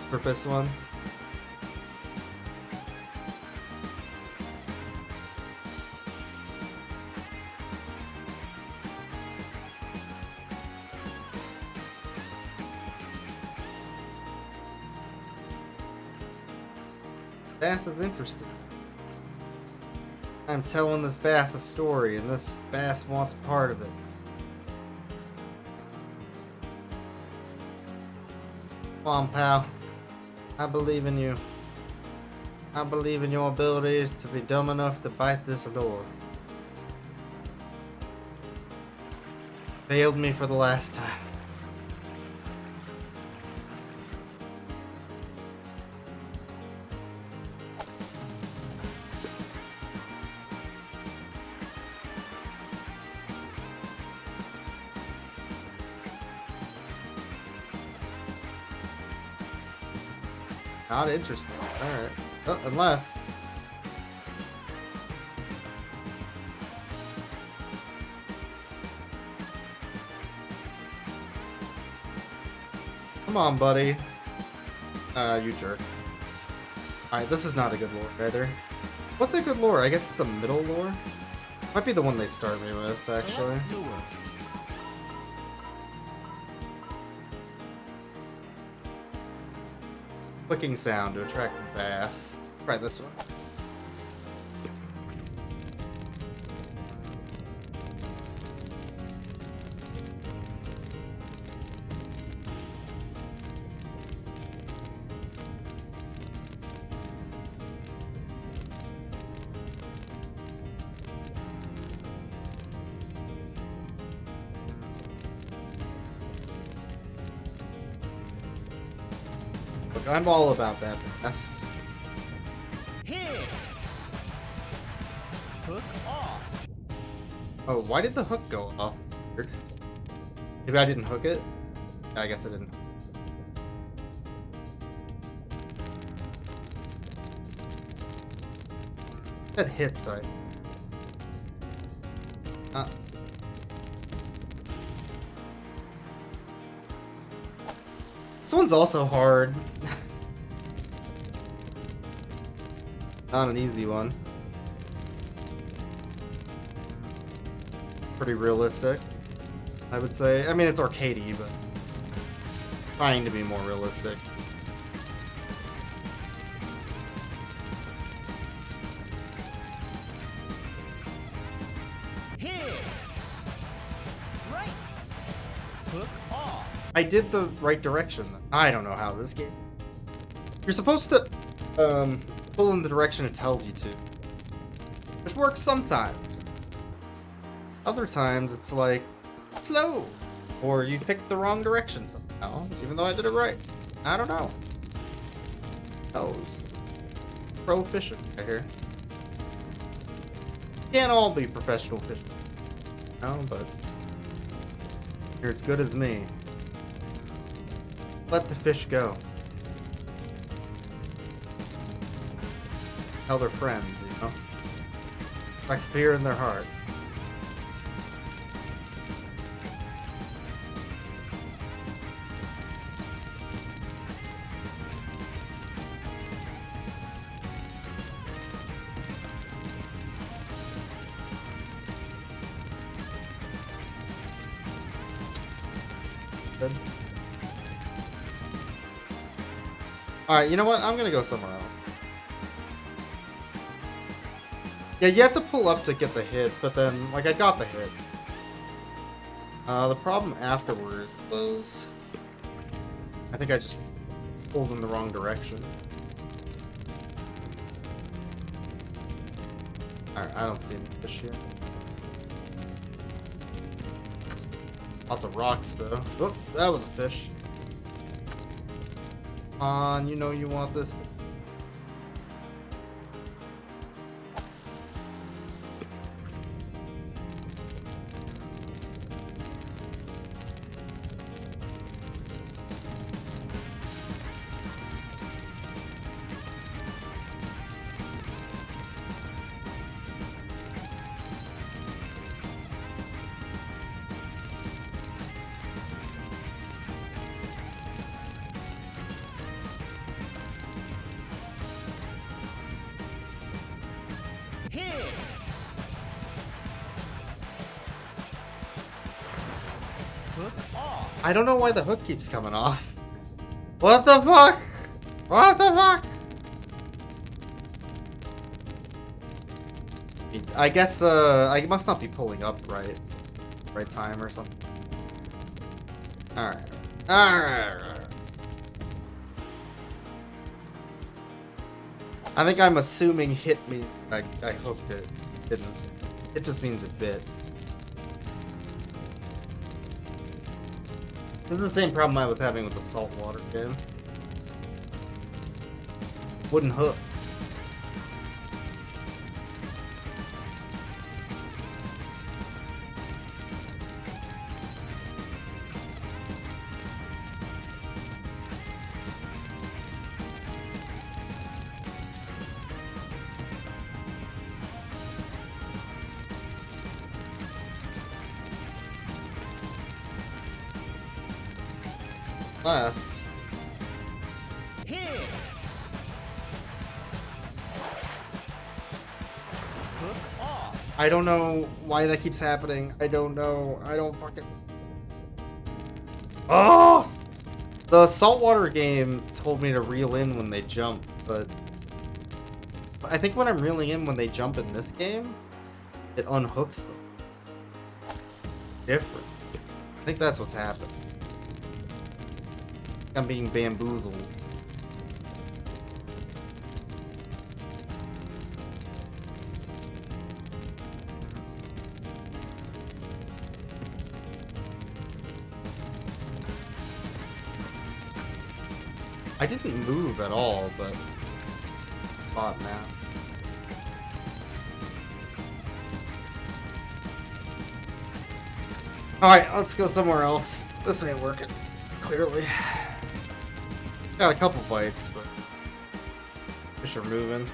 Purpose one. Bass is interesting. I'm telling this bass a story, and this bass wants part of it. Come on, pal. I believe in you. I believe in your ability to be dumb enough to bite this lure. Failed me for the last time. Not interesting. Alright. Oh, unless. Come on, buddy. You jerk. Alright, this is not a good lore either. What's a good lore? I guess it's a middle lore? Might be the one they start me with, actually. Select lure. Clicking sound to attract bass. Try this one. Look, I'm all about that bass. Hit. Hook off. Oh, why did the hook go off? Weird. Maybe I didn't hook it? I guess I didn't. That hit, sorry. This one's also hard. Not an easy one. Pretty realistic, I would say. I mean, it's arcadey, but trying to be more realistic. Hit. Right. Hook off. I did the right direction. I don't know how this game. You're supposed to pull in the direction it tells you to, which works sometimes. Other times it's like slow, or you picked the wrong direction somehow, even though I did it right. I don't know. Those pro fishing right here. Can't all be professional fishing, no, but you're as good as me. Let the fish go. Tell their friends, you know? Like fear in their heart. Good. Alright, you know what? I'm gonna go somewhere else. Yeah, you have to pull up to get the hit, but then, like, I got the hit. The problem afterwards was... I think I just pulled in the wrong direction. Alright, I don't see any fish here. Lots of rocks, though. Oh, that was a fish. Come on, you know you want this. Hit. Hook off. I don't know why the hook keeps coming off. What the fuck? What the fuck? I guess, I must not be pulling up right time or something. Alright. Alright. I think I'm assuming hit me. I hooked it. Didn't. It just means it bit. This is the same problem I was having with the saltwater game. Wooden hook. Less. Hit. Hook off. I don't know why that keeps happening. I don't know. I don't fucking. Oh! The saltwater game told me to reel in when they jump, but I think when I'm reeling in when they jump in this game, it unhooks them. Different. I think that's what's happening. I'm being bamboozled. I didn't move at all, but spot now. Alright, let's go somewhere else. This ain't working, clearly. Got a couple bites, but fish are moving.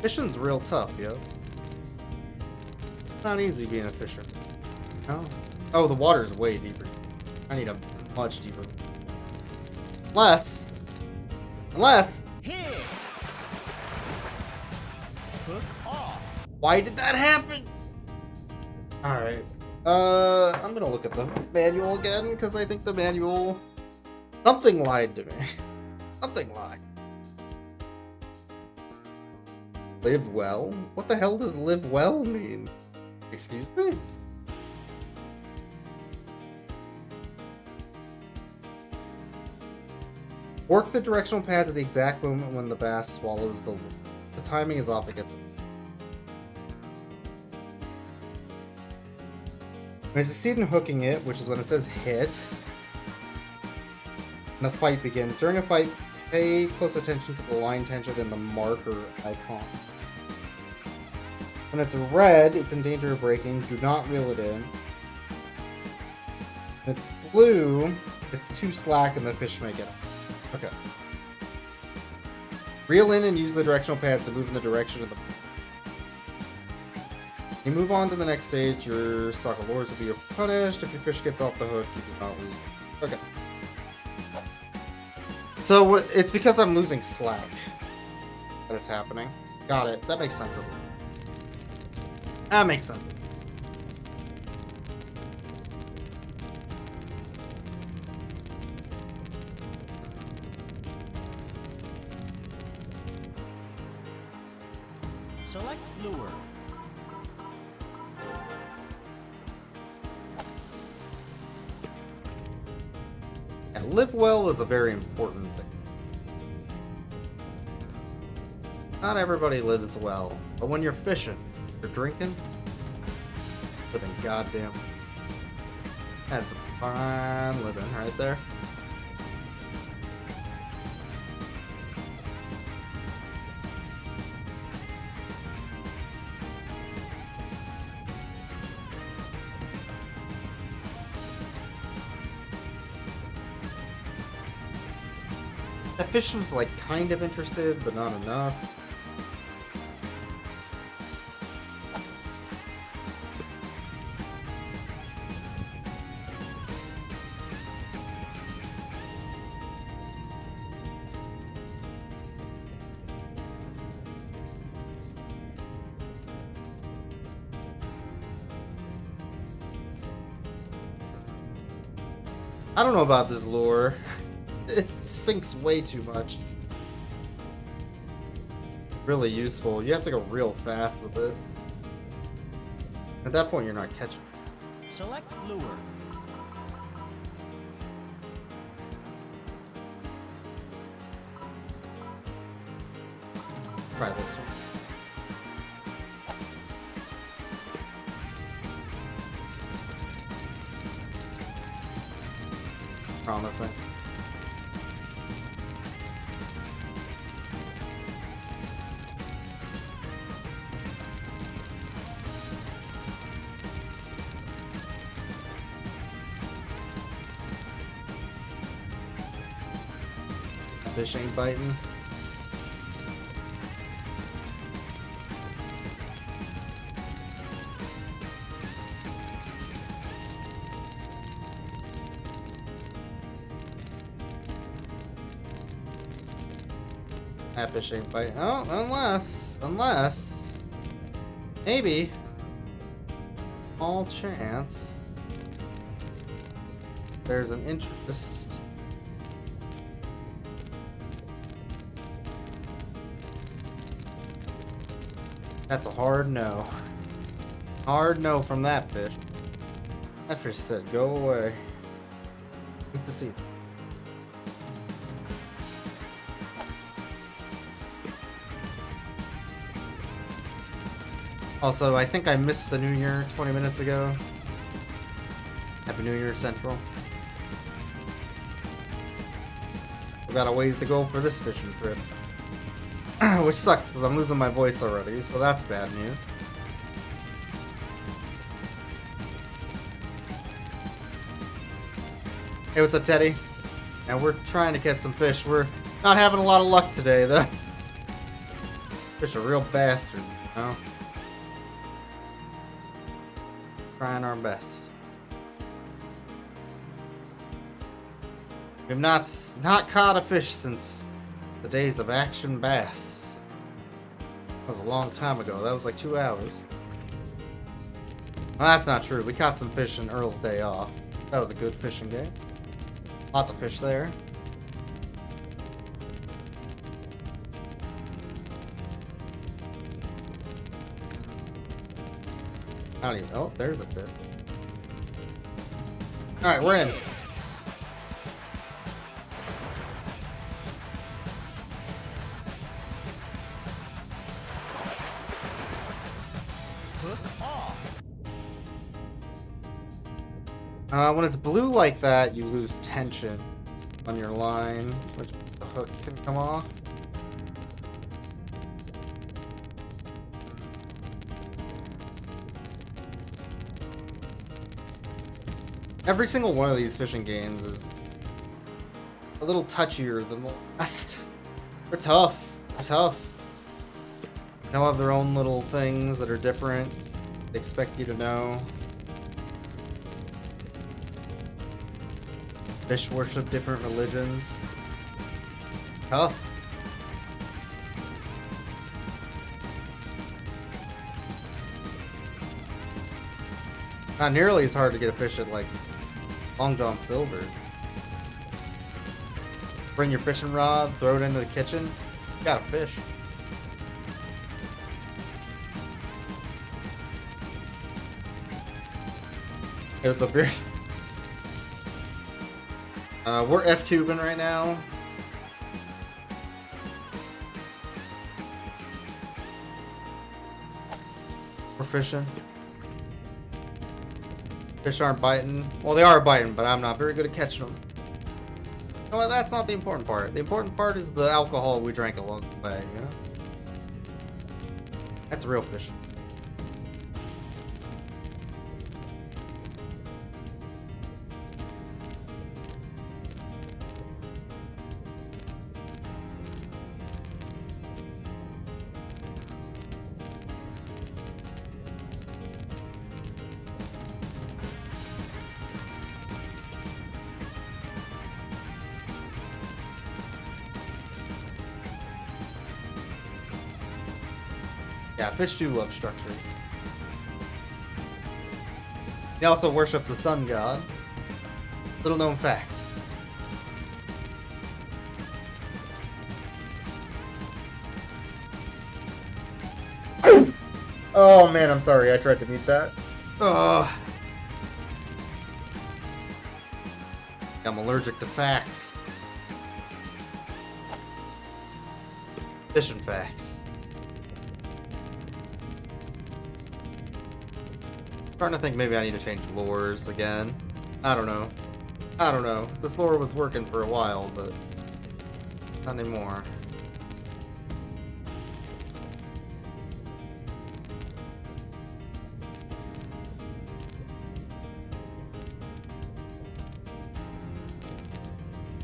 Fishing's real tough, yo. Not easy being a fisher. No? Oh, the water's way deeper. I need a much deeper. Unless. Hit. Hook off. Why did that happen? Alright. I'm gonna look at the manual again, because I think the manual. Something lied to me. Something lied. Live well? What the hell does live well mean? Excuse me? Work the directional pads at the exact moment when the bass swallows the lure. The timing is off, it gets it. When I succeed in hooking it, which is when it says hit, and the fight begins. During a fight, pay close attention to the line tension and the marker icon. When it's red, it's in danger of breaking. Do not reel it in. When it's blue, it's too slack and the fish may get it. Okay. Reel in and use the directional pads to move in the direction of the... You move on to the next stage, your stock of lures will be replenished. If your fish gets off the hook, you do not lose it. Okay. So it's because I'm losing slack that it's happening. Got it. That makes sense. That makes sense. Select lure. And live well is a very important thing. Not everybody lives well, but when you're fishing, you're drinking, living goddamn. That's some fine living right there. That fish was like kind of interested, but not enough. I don't know about this lure. It sinks way too much. Really useful. You have to go real fast with it. At that point, you're not catching. Select lure. Try this one. Promising. Fish ain't biting. That fish ain't biting. Oh, unless, maybe, small chance, there's an interest. That's a hard no. Hard no from that fish. That fish said, go away. Need to see. Also, I think I missed the New Year 20 minutes ago. Happy New Year, Central. We got a ways to go for this fishing trip. Which sucks, because I'm losing my voice already, so that's bad news. Hey, what's up, Teddy? And we're trying to catch some fish. We're not having a lot of luck today, though. Fish are real bastards, you know? Trying our best. We've not caught a fish since the days of Action Bass. That was a long time ago. That was like 2 hours. Well, that's not true. We caught some fish in Earl's day off. That was a good fishing day. Lots of fish there. I don't even. Oh, there's a fish. Alright, we're in. Hook off. When it's blue like that, you lose tension on your line, which the hook can come off. Every single one of these fishing games is a little touchier than the last. They're tough. They're tough. They all have their own little things that are different. They expect you to know. Fish worship different religions. Tough. Not nearly as hard to get a fish at like Long John Silver. Bring your fishing rod, throw it into the kitchen, you got a fish. Hey, what's up here? We're F-tubing right now. We're fishing. Fish aren't biting. Well, they are biting, but I'm not very good at catching them. You know what? That's not the important part. The important part is the alcohol we drank along the way, you know? That's real fishing. Yeah, fish do love structure. They also worship the sun god. Little known fact. Oh man, I'm sorry. I tried to mute that. Oh. I'm allergic to facts. Fishing facts. Starting to think maybe I need to change lures again. I don't know. I don't know. This lure was working for a while, but not anymore.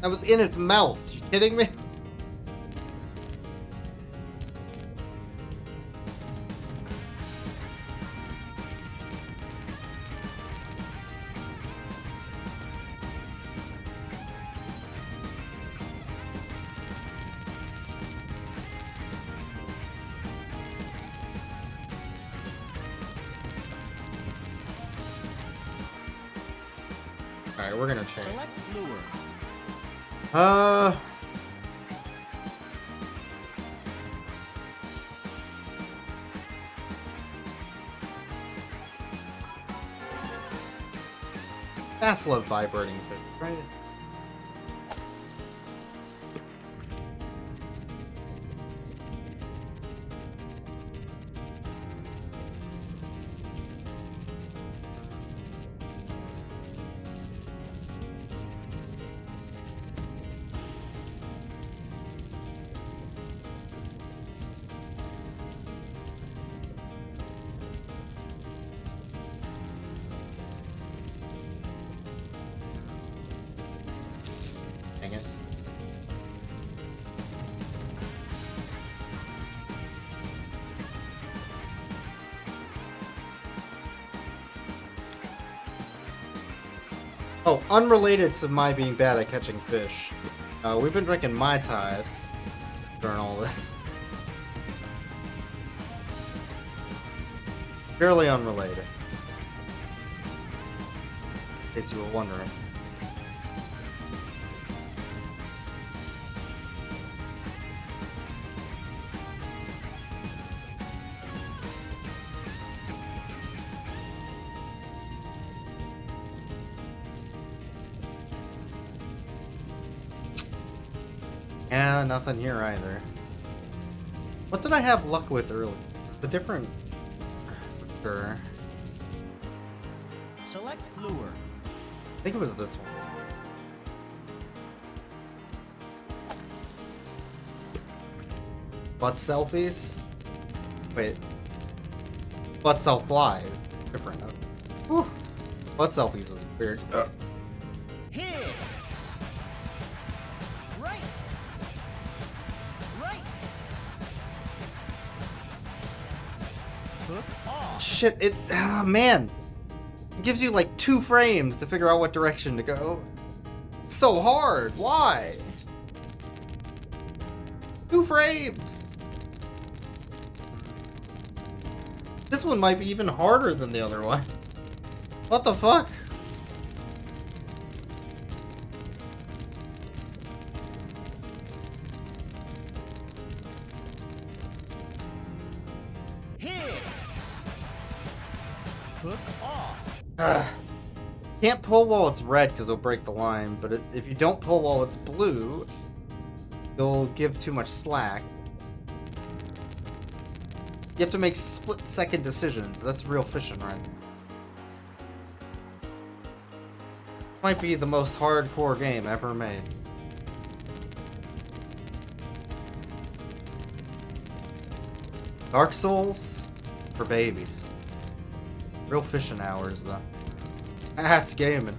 That was in its mouth. You kidding me? Alright, we're gonna change. Select lure. Fast love vibrating fish, right? Dang it. Oh, unrelated to my being bad at catching fish. We've been drinking Mai Tais during all this. Fairly unrelated. In case you were wondering. Yeah, nothing here either. What did I have luck with earlier? The different... Sure. Select lure. I think it was this one. Butt selfies? Wait. Butt self flies. Different. Whew. Butt selfies was weird. Hit. Right. Right. Hook off. Shit, it... Ah, man. It gives you like 2 frames to figure out what direction to go. It's so hard. Why? 2 frames. This one might be even harder than the other one. What the fuck? Hit. Hook off. Can't pull while it's red because it'll break the line, but if you don't pull while it's blue, you'll give too much slack. You have to make split-second decisions. That's real fishing, right? Might be the most hardcore game ever made. Dark Souls for babies. Real fishing hours, though. That's gaming.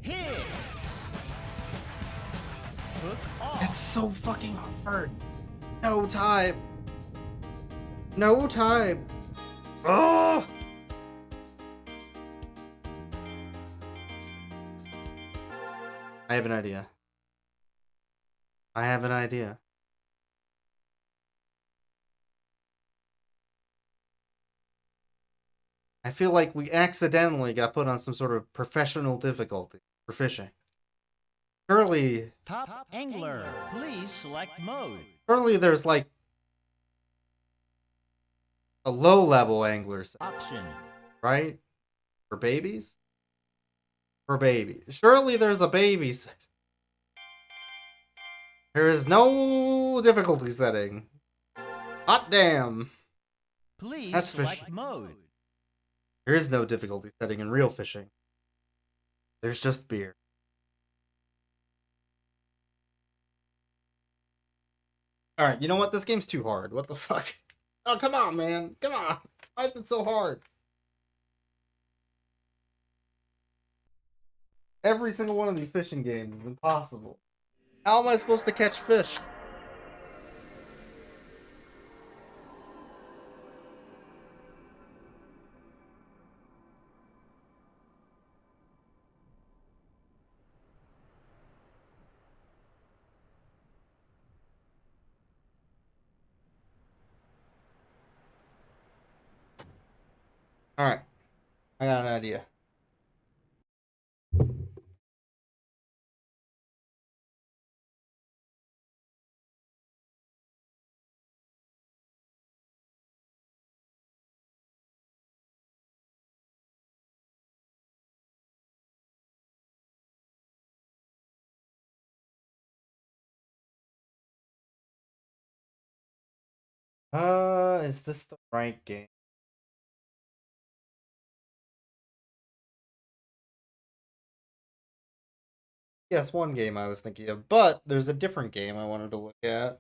Hit. Hook off. It's so fucking hard. No time. No time. Oh! I have an idea. I have an idea. I feel like we accidentally got put on some sort of professional difficulty for fishing. Surely Top angler. Please select mode. there's like A low-level angler set, Auction. right? For babies? For babies. Surely there's a baby set. There is no difficulty setting. Hot damn. Please That's select fish. mode. There is no difficulty setting in real fishing. There's just beer. Alright, you know what? This game's too hard. What the fuck? Oh, come on, man. Come on. Why is it so hard? Every single one of these fishing games is impossible. How am I supposed to catch fish? Alright. I got an idea. Is this the right game? Yes, one game I was thinking of, but there's a different game I wanted to look at.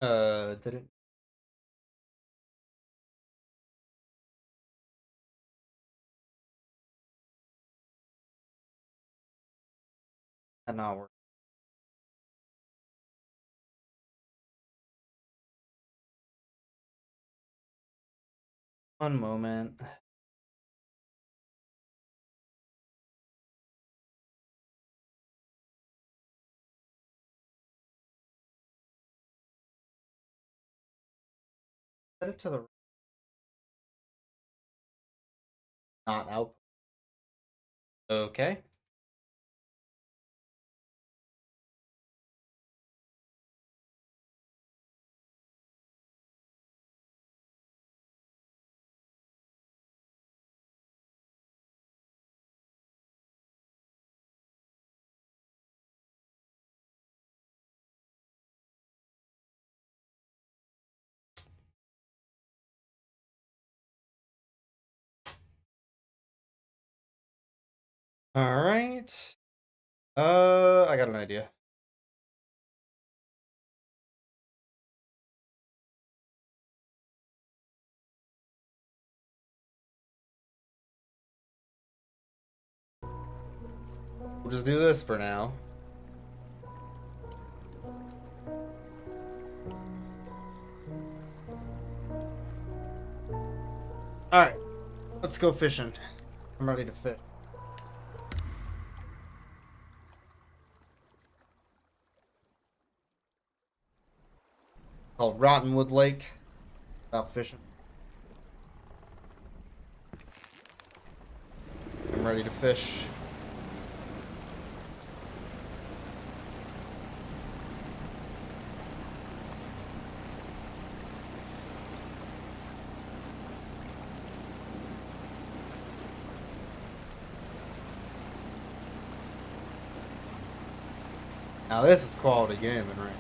Didn't. That not work. One moment. Set it to the not out. Okay. All right. I got an idea. We'll just do this for now. All right. Let's go fishing. I'm ready to fish. Called Rottenwood Lake. Out fishing. I'm ready to fish. Now this is quality gaming, right?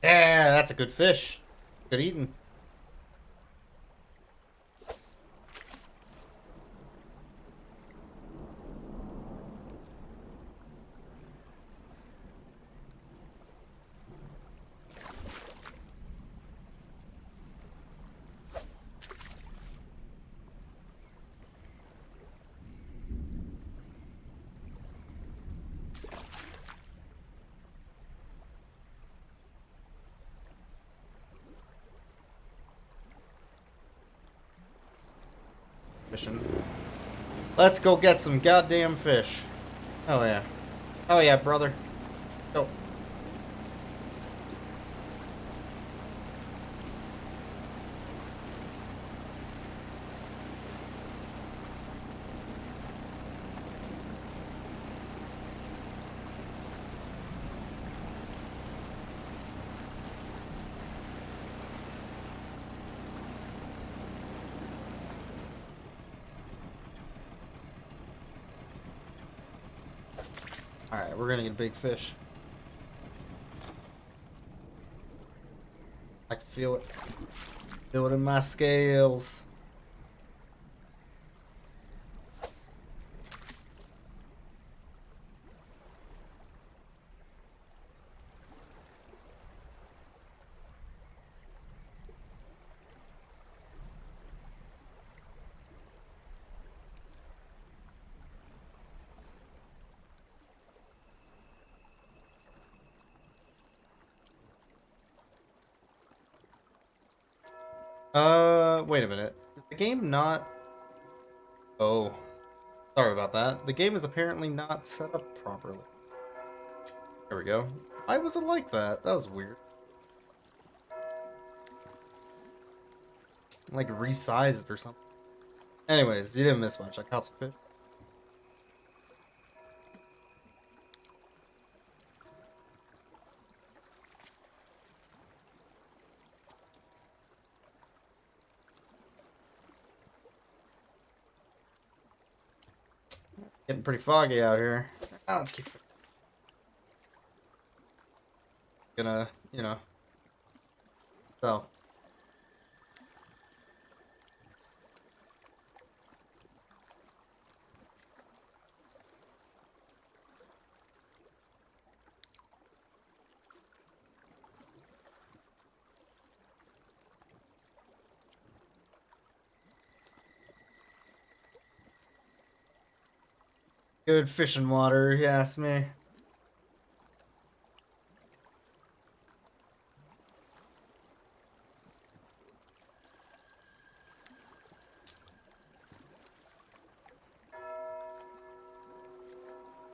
Yeah, that's a good fish. Good eating. Fishing. Let's go get some goddamn fish. Oh yeah. Oh yeah, brother. Go. Alright, we're gonna get a big fish. I can feel it. Feel it in my scales. Wait a minute. Is the game not... Oh. Sorry about that. The game is apparently not set up properly. There we go. Why was it like that? That was weird. Like resize it or something. Anyways, you didn't miss much. I caught some fish. Getting pretty foggy out here. Ah, let's keep gonna, you know. So. Good fishing water, you ask me.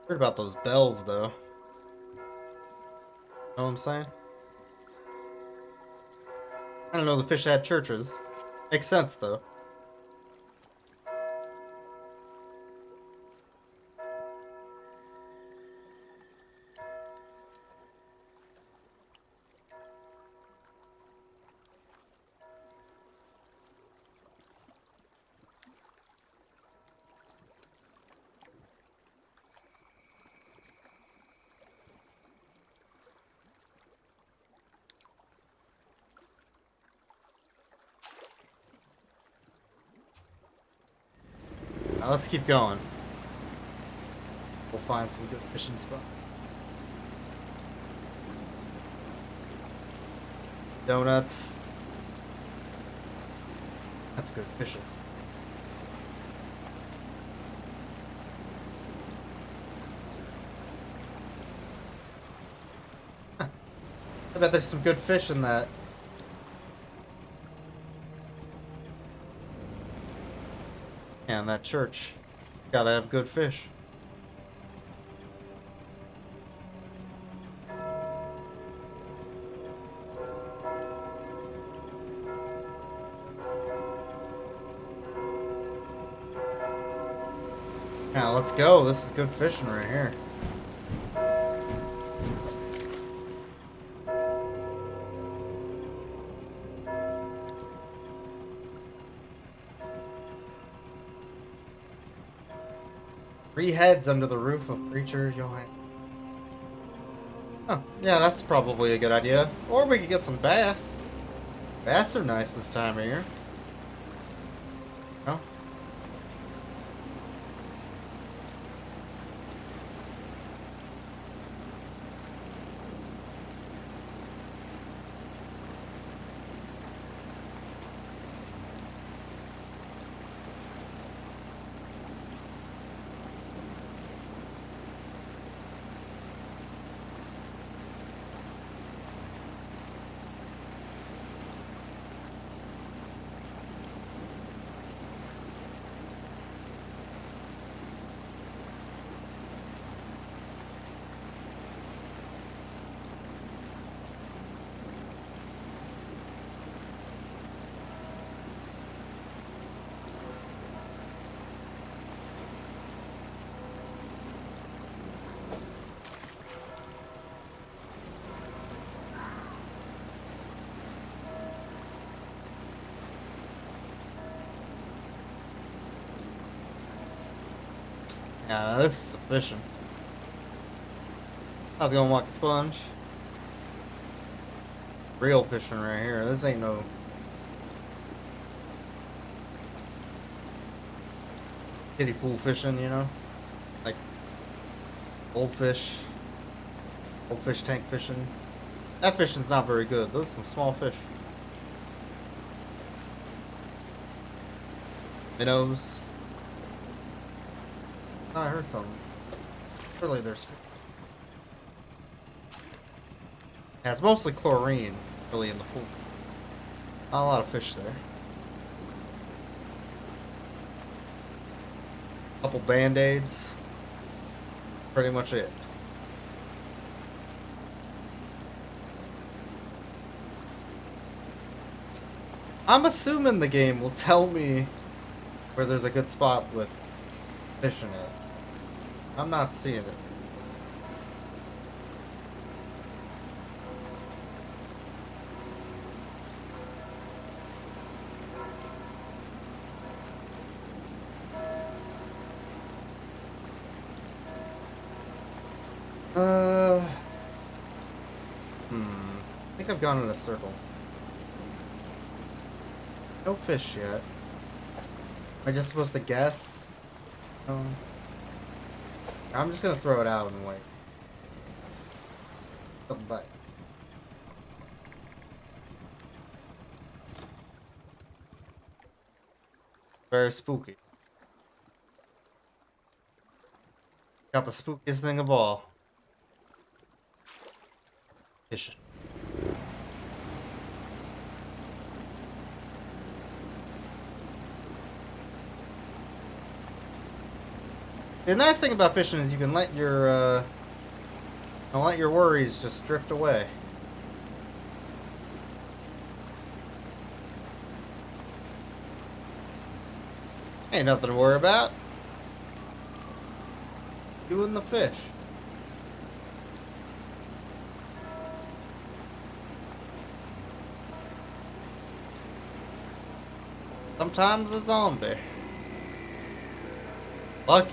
Heard about those bells, though. Know what I'm saying? I don't know the fish had churches. Makes sense, though. Now let's keep going. We'll find some good fishing spots. Donuts. That's good fishing. Huh. I bet there's some good fish in that. And that church. Gotta have good fish. Now let's go. This is good fishing right here. Three heads under the roof of Preacher Johann. Oh, yeah, that's probably a good idea. Or we could get some bass. Bass are nice this time of year. No? Yeah, this is sufficient. I was gonna walk the sponge. Real fishing right here. This ain't no kiddie pool fishing, you know? Like old fish tank fishing. That fishing's not very good. Those are some small fish. Minnows. Oh, I heard something. Surely there's. Yeah, it's mostly chlorine, really, in the pool. Not a lot of fish there. Couple band-aids. Pretty much it. I'm assuming the game will tell me where there's a good spot with fishing at. I'm not seeing it. I think I've gone in a circle. No fish yet. Am I just supposed to guess? I'm just gonna throw it out and wait. Something bite. Very spooky. Got the spookiest thing of all. Fishing. The nice thing about fishing is you can let your worries just drift away. Ain't nothing to worry about. You and the fish. Sometimes a zombie. Lucky.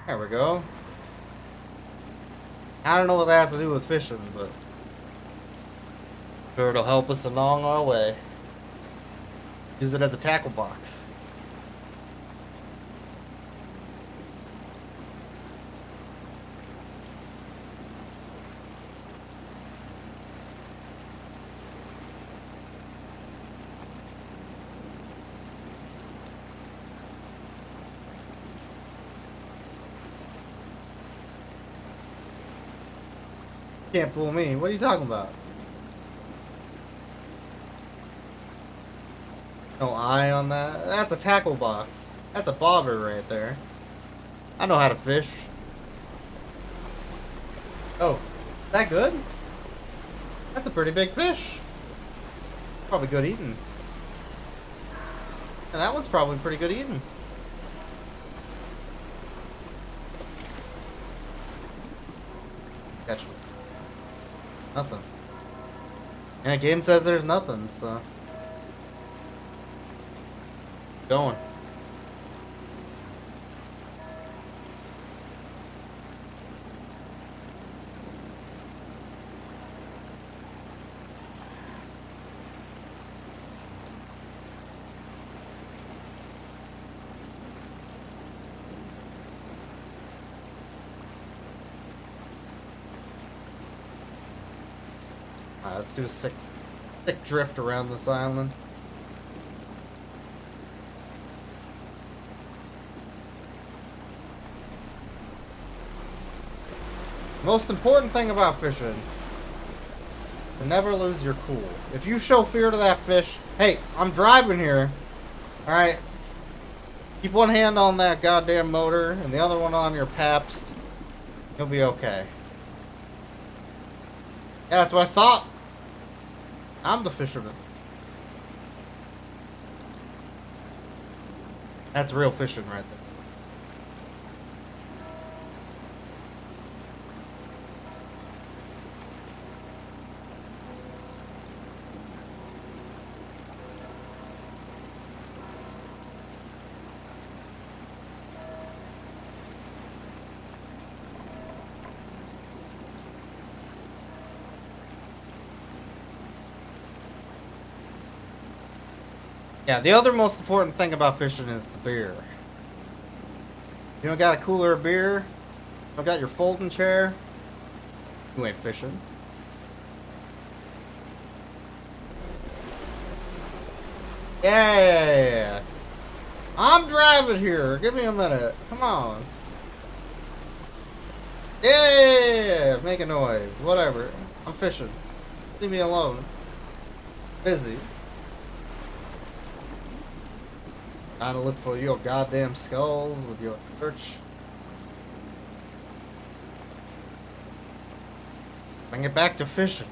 There we go. I don't know what that has to do with fishing, but sure it'll help us along our way. Use it as a tackle box. Can't fool me. What are you talking about? No eye on that? That's a tackle box. That's a bobber right there. I know how to fish. Oh, is that good? That's a pretty big fish. Probably good eating. And that one's probably pretty good eating. Catch one. Nothing. And the game says there's nothing, so. Going. Alright, let's do a sick drift around this island. Most important thing about fishing, to never lose your cool. If you show fear to that fish, hey, I'm driving here, alright? Keep one hand on that goddamn motor and the other one on your Pabst. You'll be okay. Yeah, that's what I thought. I'm the fisherman. That's real fishing right there. Yeah, the other most important thing about fishing is the beer. You don't got a cooler of beer, you don't got your folding chair, you ain't fishing. Yeah. I'm driving here. Give me a minute. Come on. Yeah. Make a noise. Whatever. I'm fishing. Leave me alone. Busy. Trying to look for your goddamn skulls with your perch. Bring it back to fishing.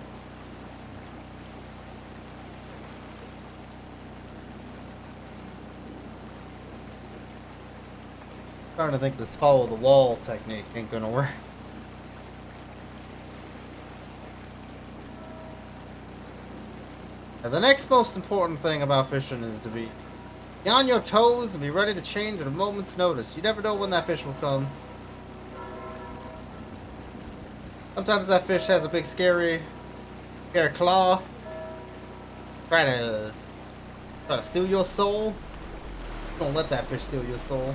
Starting to think this follow the wall technique ain't gonna work. Now, the next most important thing about fishing is to be on your toes and be ready to change at a moment's notice. You never know when that fish will come. Sometimes that fish has a big scary claw. Try to steal your soul. Don't let that fish steal your soul.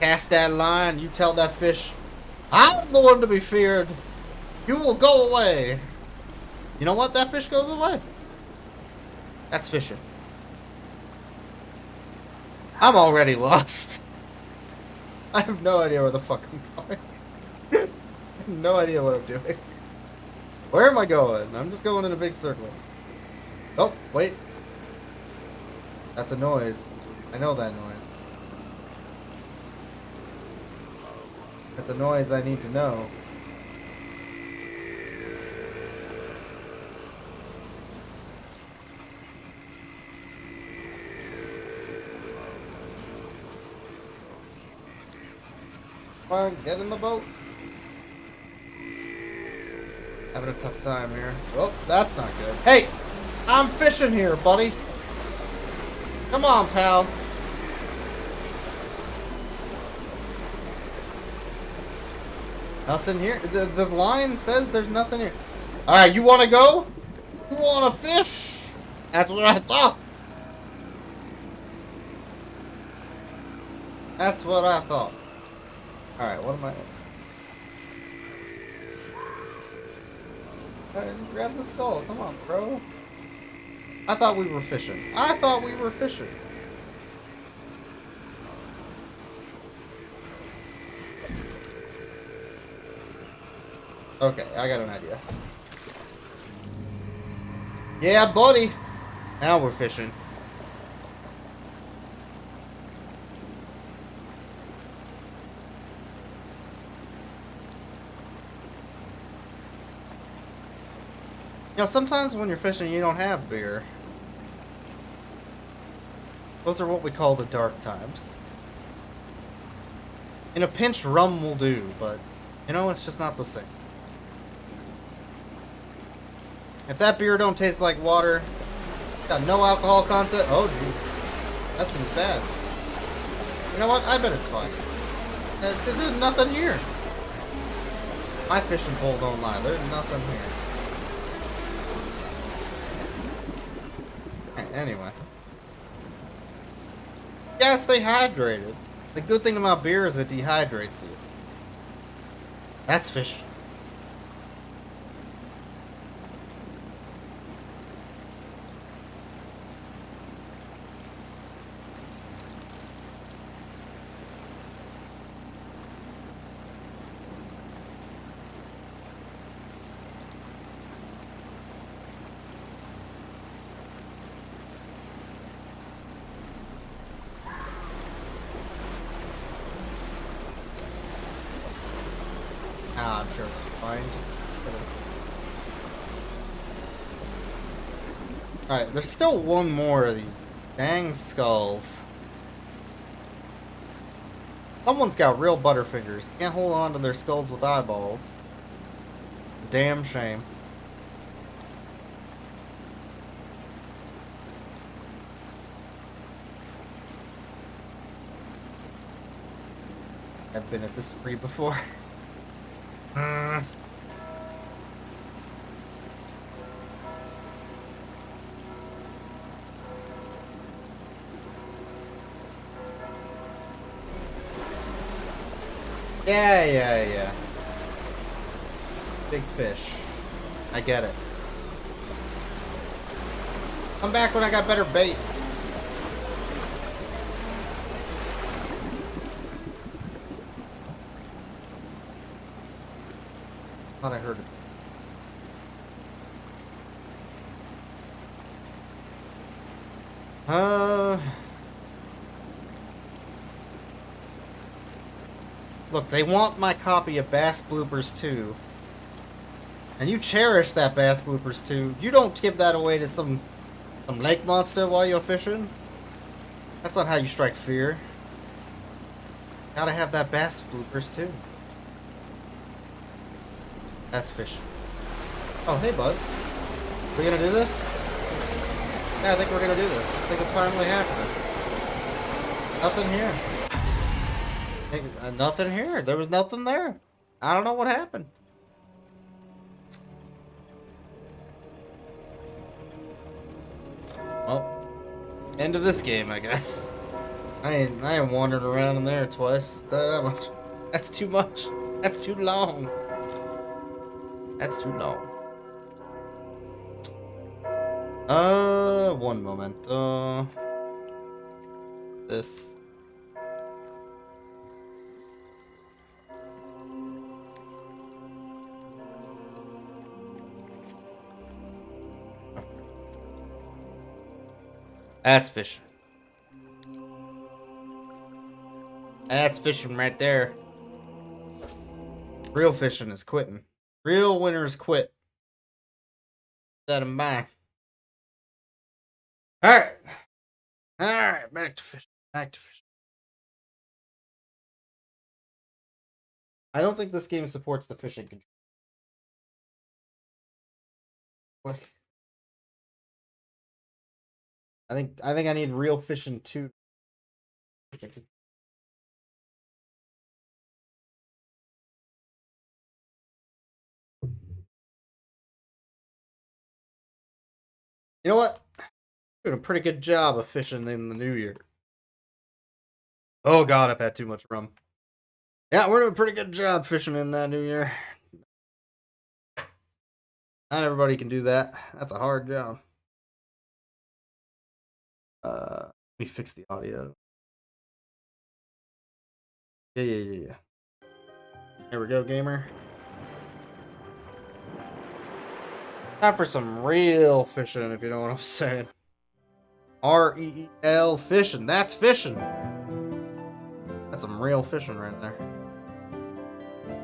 Cast that line, you tell that fish, I'm the one to be feared. You will go away. You know what? That fish goes away. That's fishing. I'm already lost. I have no idea where the fuck I'm going. I have no idea what I'm doing. Where am I going? I'm just going in a big circle. Oh, wait. That's a noise. I know that noise. That's a noise I need to know. Come on, get in the boat. Having a tough time here. Well, that's not good. Hey! I'm fishing here, buddy. Come on, pal. Nothing here? The line says there's nothing here. Alright, you wanna go? You wanna fish? That's what I thought. That's what I thought. Alright, what am I... Alright, grab the skull. Come on, bro. I thought we were fishing. I thought we were fishing. Okay, I got an idea. Yeah, buddy. Now we're fishing. You know, sometimes when you're fishing, you don't have beer. Those are what we call the dark times. In a pinch, rum will do, but You know, it's just not the same. If that beer don't taste like water, got no alcohol content. Oh, gee, that seems bad. You know what? I bet it's fine. There's nothing here. My fishing pole don't lie. There's nothing here. Anyway. Yeah, stay hydrated. The good thing about beer is it dehydrates you. That's fish. Ah, I'm sure it's fine. Alright, there's still one more of these dang skulls. Someone's got real butterfingers. Can't hold on to their skulls with eyeballs. Damn shame. I've been at this tree before. Yeah. Big fish. I get it. Come back when I got better bait. Thought I heard it. Look, they want my copy of Bass Bloopers 2. And you cherish that Bass Bloopers 2. You don't give that away to some lake monster while you're fishing. That's not how you strike fear. Gotta have that Bass Bloopers 2. That's fishing. Oh, hey, bud. We gonna do this? Yeah, I think we're gonna do this. I think it's finally happening. Nothing here. Nothing here. There was nothing there. I don't know what happened. Well, end of this game, I guess. I ain't wandered around in there twice. That much. That's too much. That's too long. That's too long. One moment. This. That's fishing. That's fishing right there. Real fishing is quitting. Real winners quit. Keep that in mind. Alright. Alright, back to fishing. Back to fishing. I don't think this game supports the fishing control. What? I think I need real fishing too. You know what? Doing a pretty good job of fishing in the new year. Oh god, I've had too much rum. Yeah, we're doing a pretty good job fishing in that new year. Not everybody can do that. That's a hard job. Let me fix the audio. Yeah. There we go, gamer. Time for some real fishing, if you know what I'm saying. REEL fishing. That's fishing. That's some real fishing right there.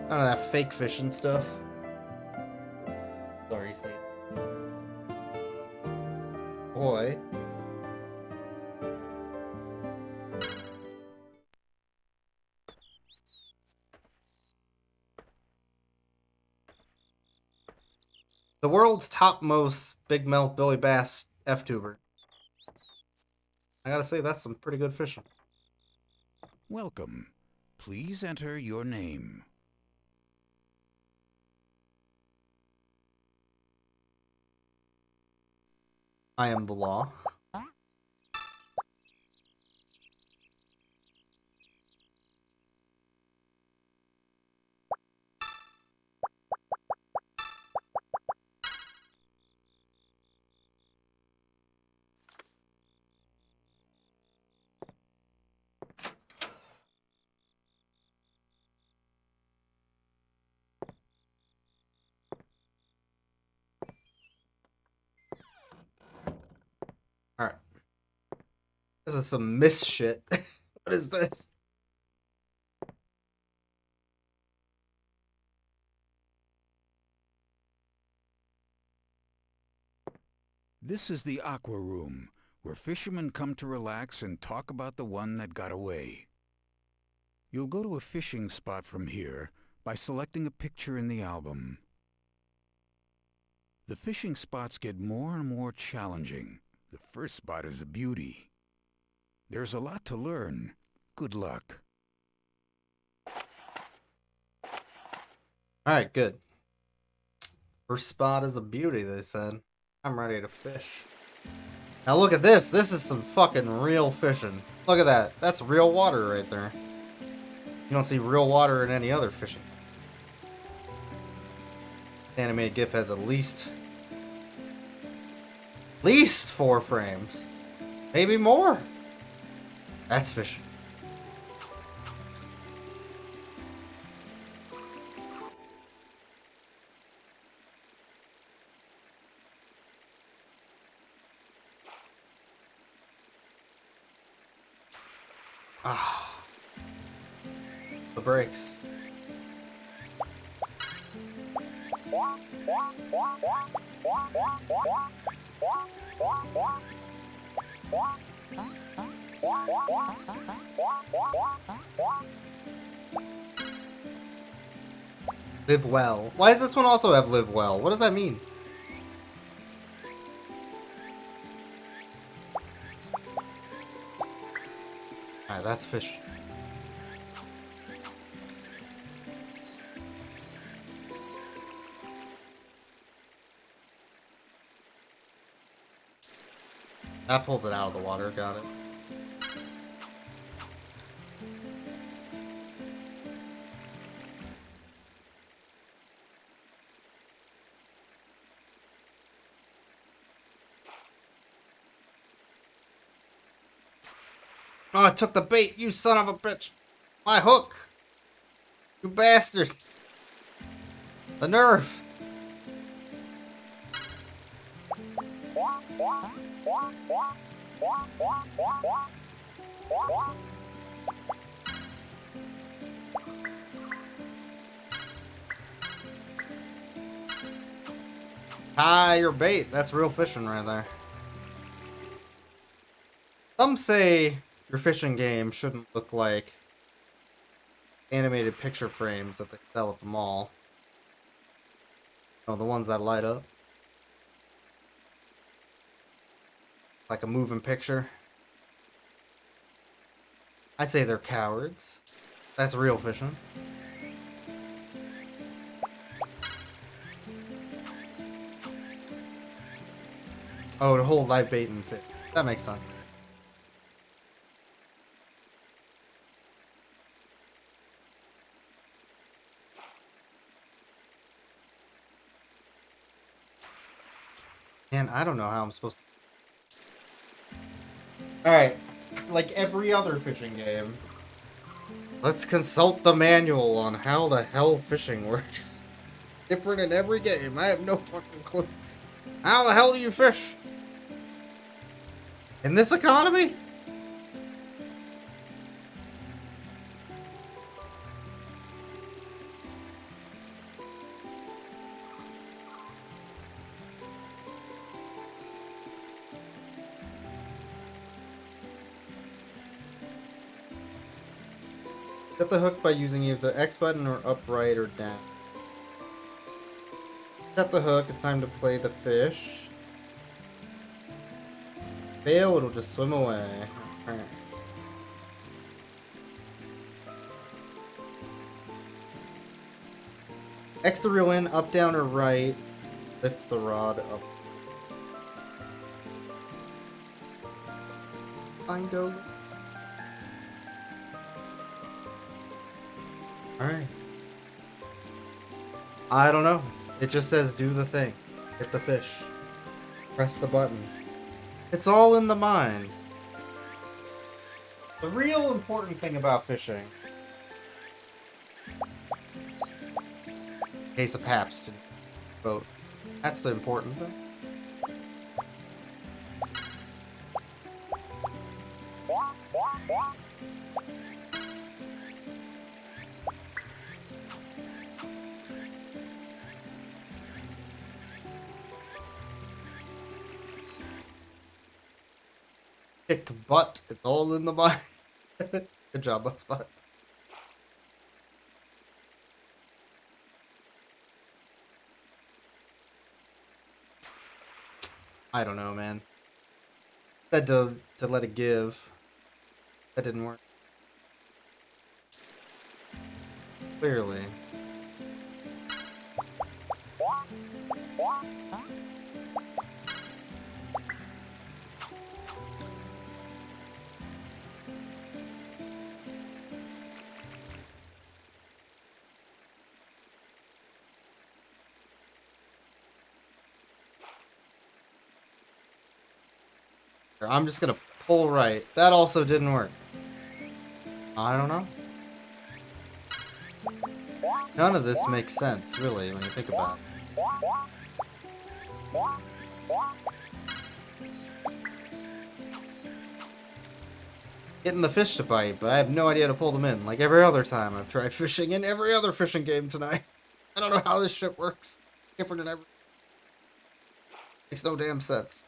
None of that fake fishing stuff. Sorry, see. Boy. The world's topmost big mouth Billy Bass F-tuber. I gotta say, that's some pretty good fishing. Welcome. Please enter your name. I am the law. Alright. This is some mist shit. What is this? This is the Aqua Room, where fishermen come to relax and talk about the one that got away. You'll go to a fishing spot from here by selecting a picture in the album. The fishing spots get more and more challenging. The first spot is a beauty. There's a lot to learn. Good luck. Alright, good. First spot is a beauty, they said. I'm ready to fish. Now look at this. This is some fucking real fishing. Look at that. That's real water right there. You don't see real water in any other fishing. The animated GIF has at least 4 frames. Maybe more. That's fishing. Ah. The brakes. Live well. Why does this one also have live well? What does that mean? Alright, that's fish. That pulls it out of the water, got it. Oh, I took the bait, you son of a bitch! My hook! You bastard! The nerve! Ah, your bait. That's real fishing right there. Some say your fishing game shouldn't look like animated picture frames that they sell at the mall. You know, the ones that light up. Like a moving picture. I say they're cowards. That's real fishing. Oh, to hold live bait and fish. That makes sense. Man, I don't know how I'm supposed to... Alright, like every other fishing game, let's consult the manual on how the hell fishing works. Different in every game, I have no fucking clue. How the hell do you fish? In this economy? Get the hook by using either the X button or up, right, or down. Set the hook. It's time to play the fish. Fail, it'll just swim away. Alright. X to reel in, up, down, or right. Lift the rod up. Fine, go. Alright. I don't know. It just says do the thing. Hit the fish. Press the button. It's all in the mind. The real important thing about fishing. Case of Paps to boat. That's the important thing. Kick butt. It's all in the mind. Good job, Butt Spot. I don't know, man. That does to let it give. That didn't work. Clearly. I'm just gonna pull right. That also didn't work. I don't know. None of this makes sense, really, when you think about it. Getting the fish to bite, but I have no idea how to pull them in. Like every other time I've tried fishing in every other fishing game tonight. I don't know how this shit works. Different than every. Makes no damn sense.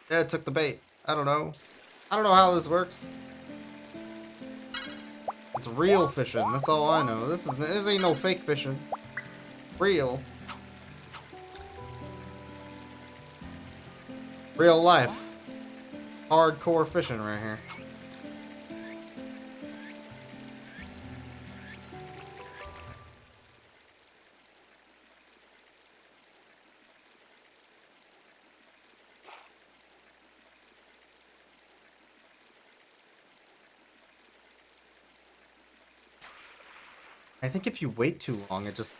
Yeah, it took the bait. I don't know. I don't know how this works. It's real fishing. That's all I know. This ain't no fake fishing. Real. Real life. Hardcore fishing right here. I think if you wait too long, it just...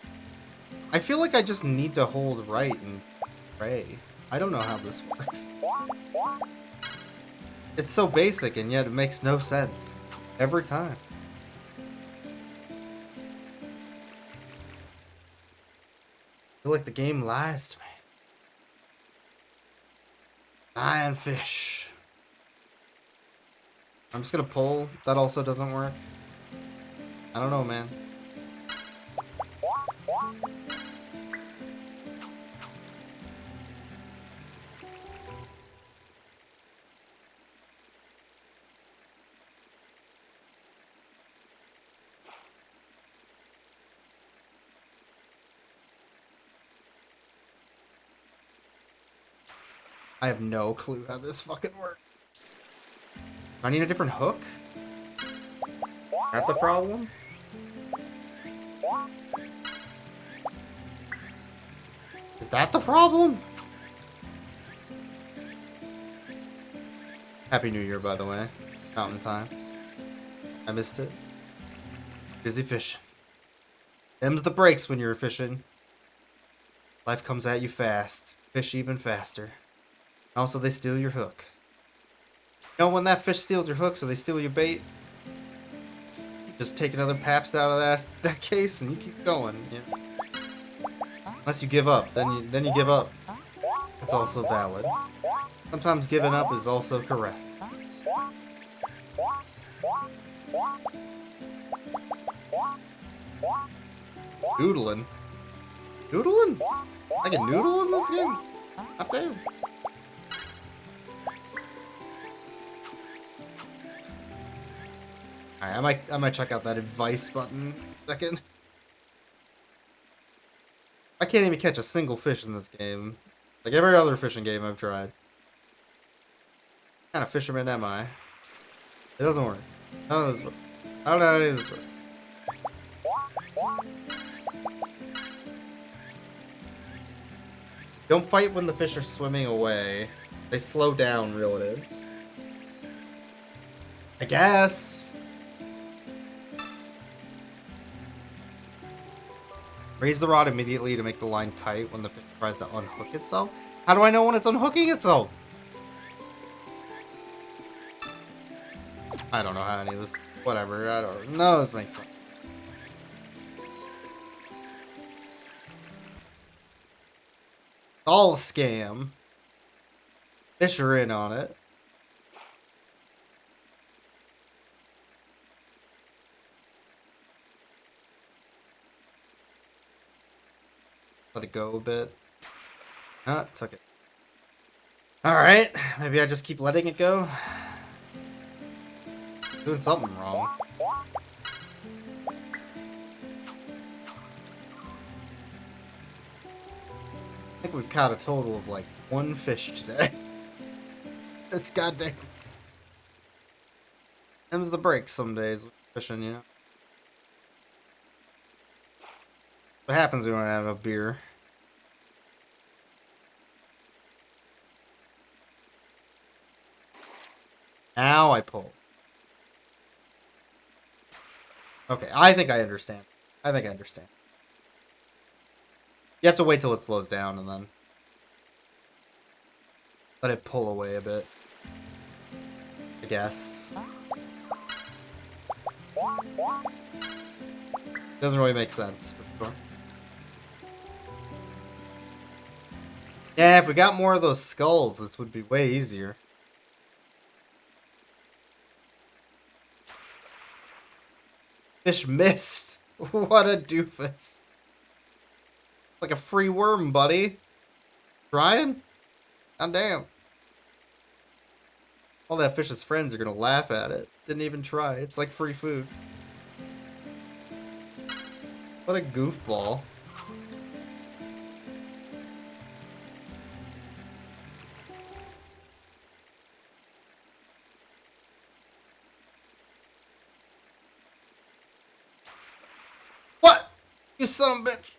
I feel like I just need to hold right and pray. I don't know how this works. It's so basic, and yet it makes no sense. Every time. I feel like the game lies to me. Iron fish. I'm just gonna pull. That also doesn't work. I don't know, man. I have no clue how this fucking works. I need a different hook? Is that the problem? Is that the problem? Happy New Year, by the way. Mountain time. I missed it. Busy fishing. Them's the breaks when you're fishing. Life comes at you fast. Fish even faster. Also, they steal your hook. You know when that fish steals your hook, so they steal your bait? You just take another paps out of that case and you keep going. Yeah. Unless you give up, then you give up. It's also valid. Sometimes giving up is also correct. Noodling? Noodling? I can noodle in this game? Not damn. Alright, I might check out that advice button in a second. I can't even catch a single fish in this game. Like every other fishing game I've tried. What kind of fisherman am I? It doesn't work. None of this works. I don't know how any of this works. Don't fight when the fish are swimming away. They slow down relative. I guess. Raise the rod immediately to make the line tight when the fish tries to unhook itself. How do I know when it's unhooking itself? I don't know how any of this. Whatever. I don't. None of this makes sense. All a scam. Fish are in on it. Let it go a bit. Took it. Alright, maybe I just keep letting it go. Doing something wrong. I think we've caught a total of like 1 fish today. It's goddamn. Them's the breaks some days with fishing, you know. What happens when we don't have enough beer? Now I pull. Okay, I think I understand. I think I understand. You have to wait till it slows down and then let it pull away a bit. I guess. Doesn't really make sense, for sure. Yeah, if we got more of those skulls, this would be way easier. Fish missed. What a doofus. Like a free worm, buddy. Trying? God damn. All that fish's friends are gonna laugh at it. Didn't even try. It's like free food. What a goofball. What? You son of a bitch.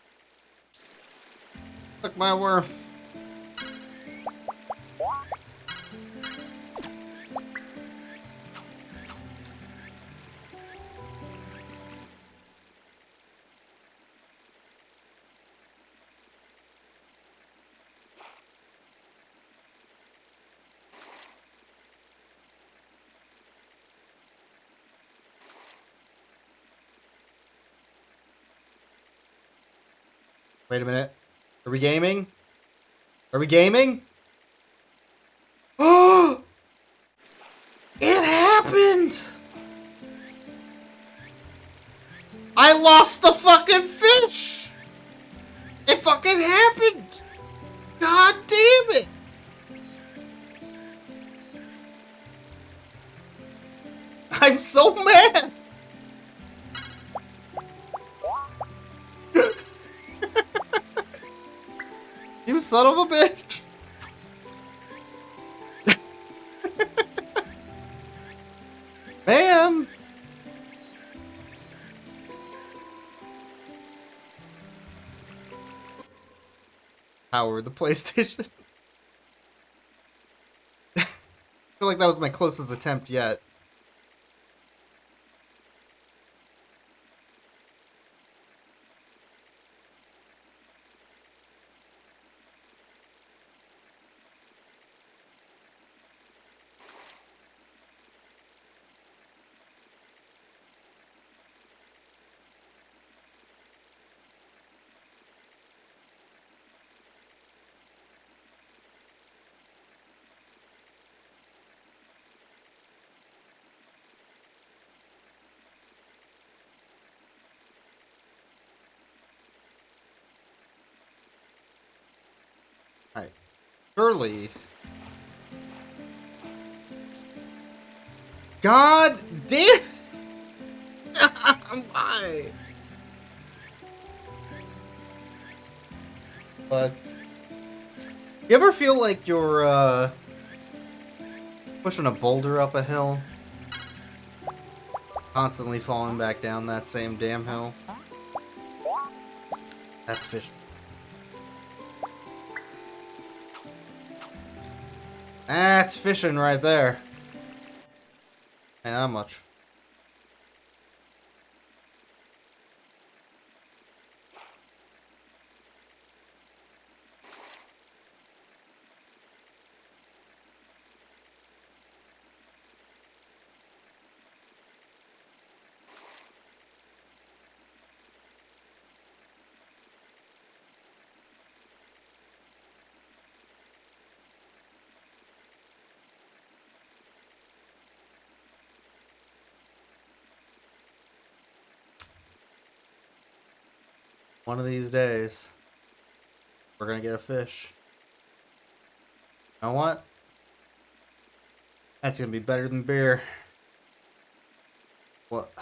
Took my worm. Wait a minute. Are we gaming? Are we gaming? Oh! It happened! I lost the fucking fish! It fucking happened! God damn it! I'm so mad! You son of a bitch! Man! Power the PlayStation. I feel like that was my closest attempt yet. Alright. Surely. God damn! Why? But you ever feel like you're pushing a boulder up a hill, constantly falling back down that same damn hill? That's fishing. That's fishing right there. Ain't that much. One of these days, we're gonna get a fish. You know what? That's gonna be better than beer. What?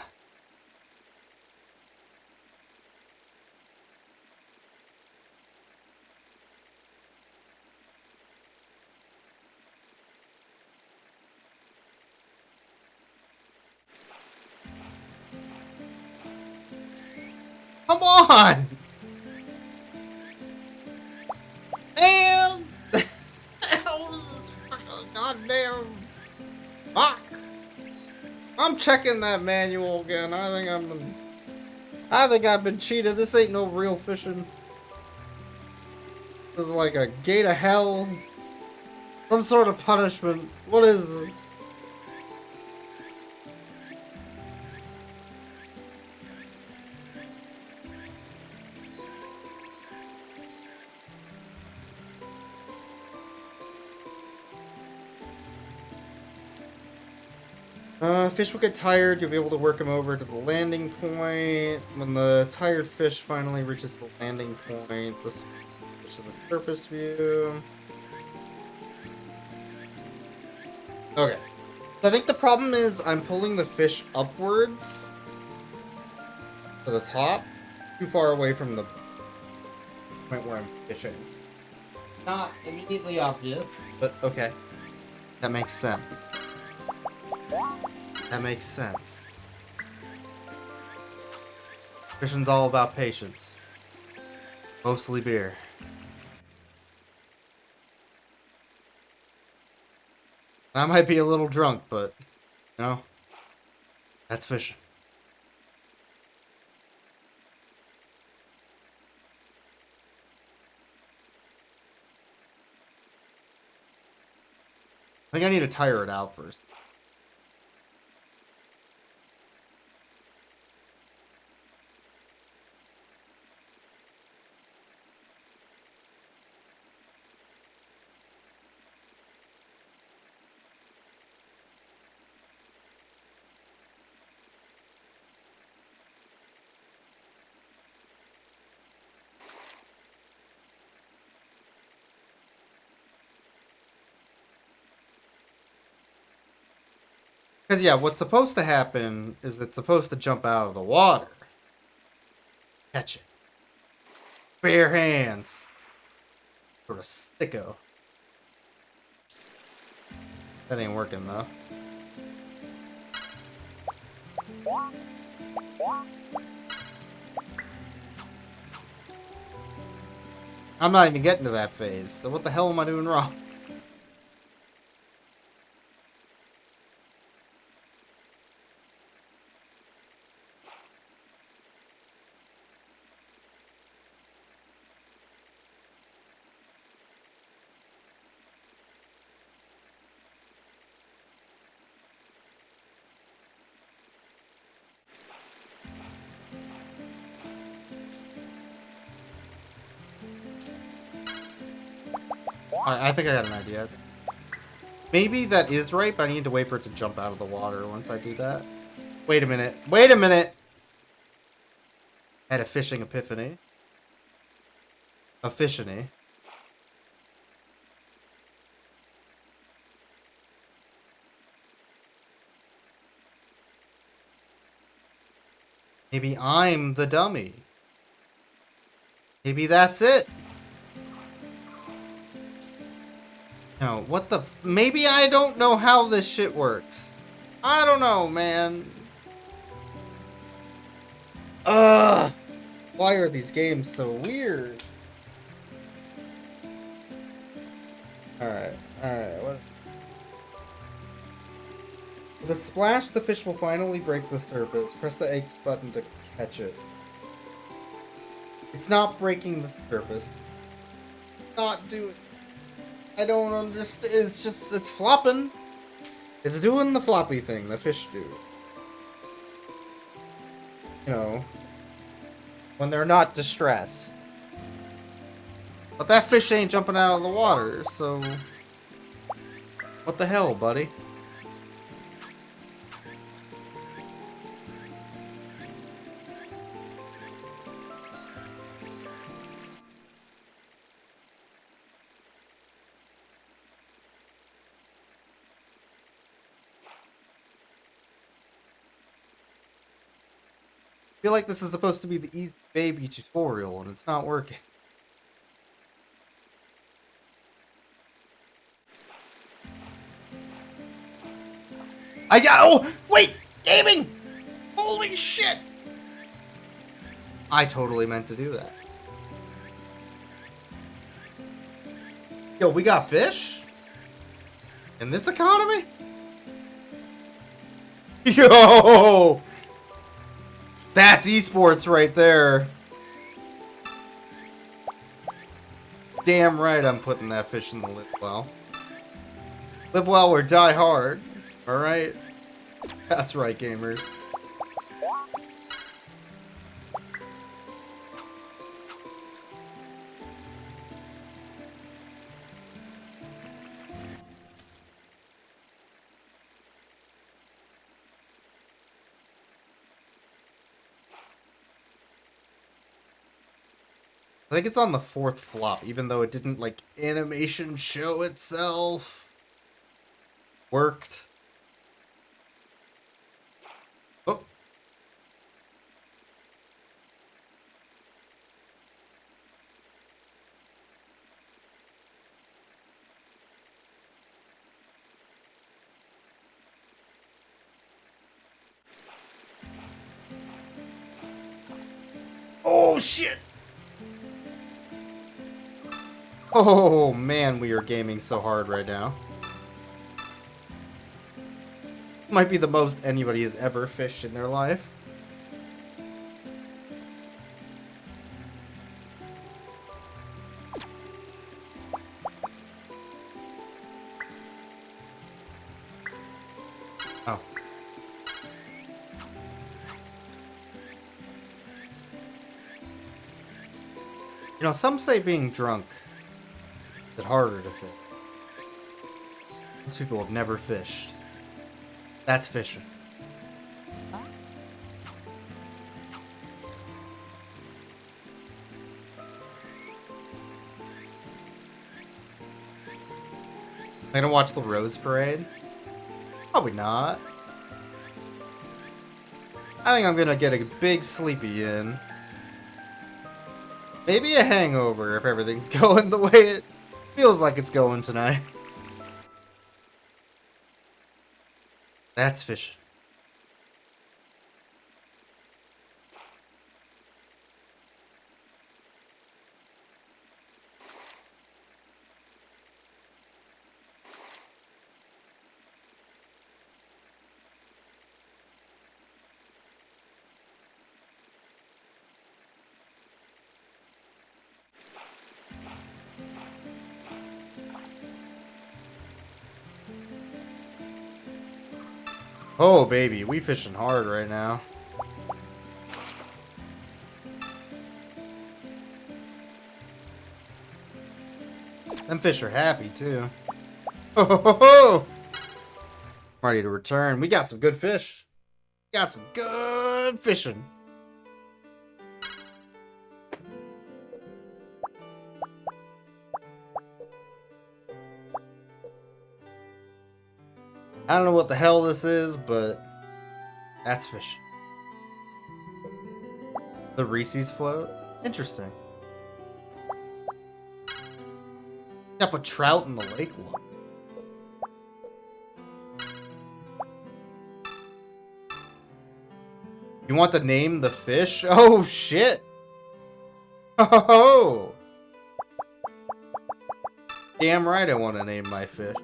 Come on! Damn! How does this fucking goddamn fuck? I'm checking that manual again. I think I've been cheated. This ain't no real fishing. This is like a gate of hell. Some sort of punishment. What is this? Fish will get tired. You'll be able to work them over to the landing point. When the tired fish finally reaches the landing point, this fish in the surface view. Okay. So I think the problem is I'm pulling the fish upwards to the top, too far away from the point where I'm fishing. Not immediately obvious, but okay. That makes sense. That makes sense. Fishing's all about patience. Mostly beer. I might be a little drunk, but, you know, that's fishing. I think I need to tire it out first. Because, yeah, what's supposed to happen is it's supposed to jump out of the water. Catch it. Bare hands. Sort of sicko. That ain't working, though. I'm not even getting to that phase, so what the hell am I doing wrong? I think I got an idea. Maybe that is right, but I need to wait for it to jump out of the water once I do that. Wait a minute. Wait a minute! I had a fishing epiphany. A fishiny. Maybe I'm the dummy. Maybe that's it. No, what the... Maybe I don't know how this shit works. I don't know, man. Ugh. Why are these games so weird? Alright, what... With a splash, the fish will finally break the surface. Press the X button to catch it. It's not breaking the surface. Not doing... I don't understand. It's just... It's flopping. It's doing the floppy thing the fish do. You know... When they're not distressed. But that fish ain't jumping out of the water, so... What the hell, buddy? I feel like this is supposed to be the easy baby tutorial, and it's not working. Oh, wait! Gaming! Holy shit! I totally meant to do that. Yo, we got fish? In this economy? Yo! That's esports right there. Damn right I'm putting that fish in the live well. Live well or die hard. Alright? That's right, gamers. I think it's on the 4th flop, even though it didn't, like, animation show itself. Worked. Oh. Oh, shit! Oh, man, we are gaming so hard right now. Might be the most anybody has ever fished in their life. Oh. You know, some say being drunk is harder to fish. These people have never fished. That's fishing. I'm gonna watch the Rose Parade? Probably not. I think I'm gonna get a big sleepy in. Maybe a hangover if everything's going the way it feels like it's going tonight. That's fishing. Oh, baby, we fishing hard right now. Them fish are happy, too. Ho, ho, ho, ho! Ready to return. We got some good fish. Got some good fishing. I don't know what the hell this is, but that's fishing. The Reese's float? Interesting. Yeah, put trout in the lake one. You want to name the fish? Oh, shit! Oh! Damn right I want to name my fish.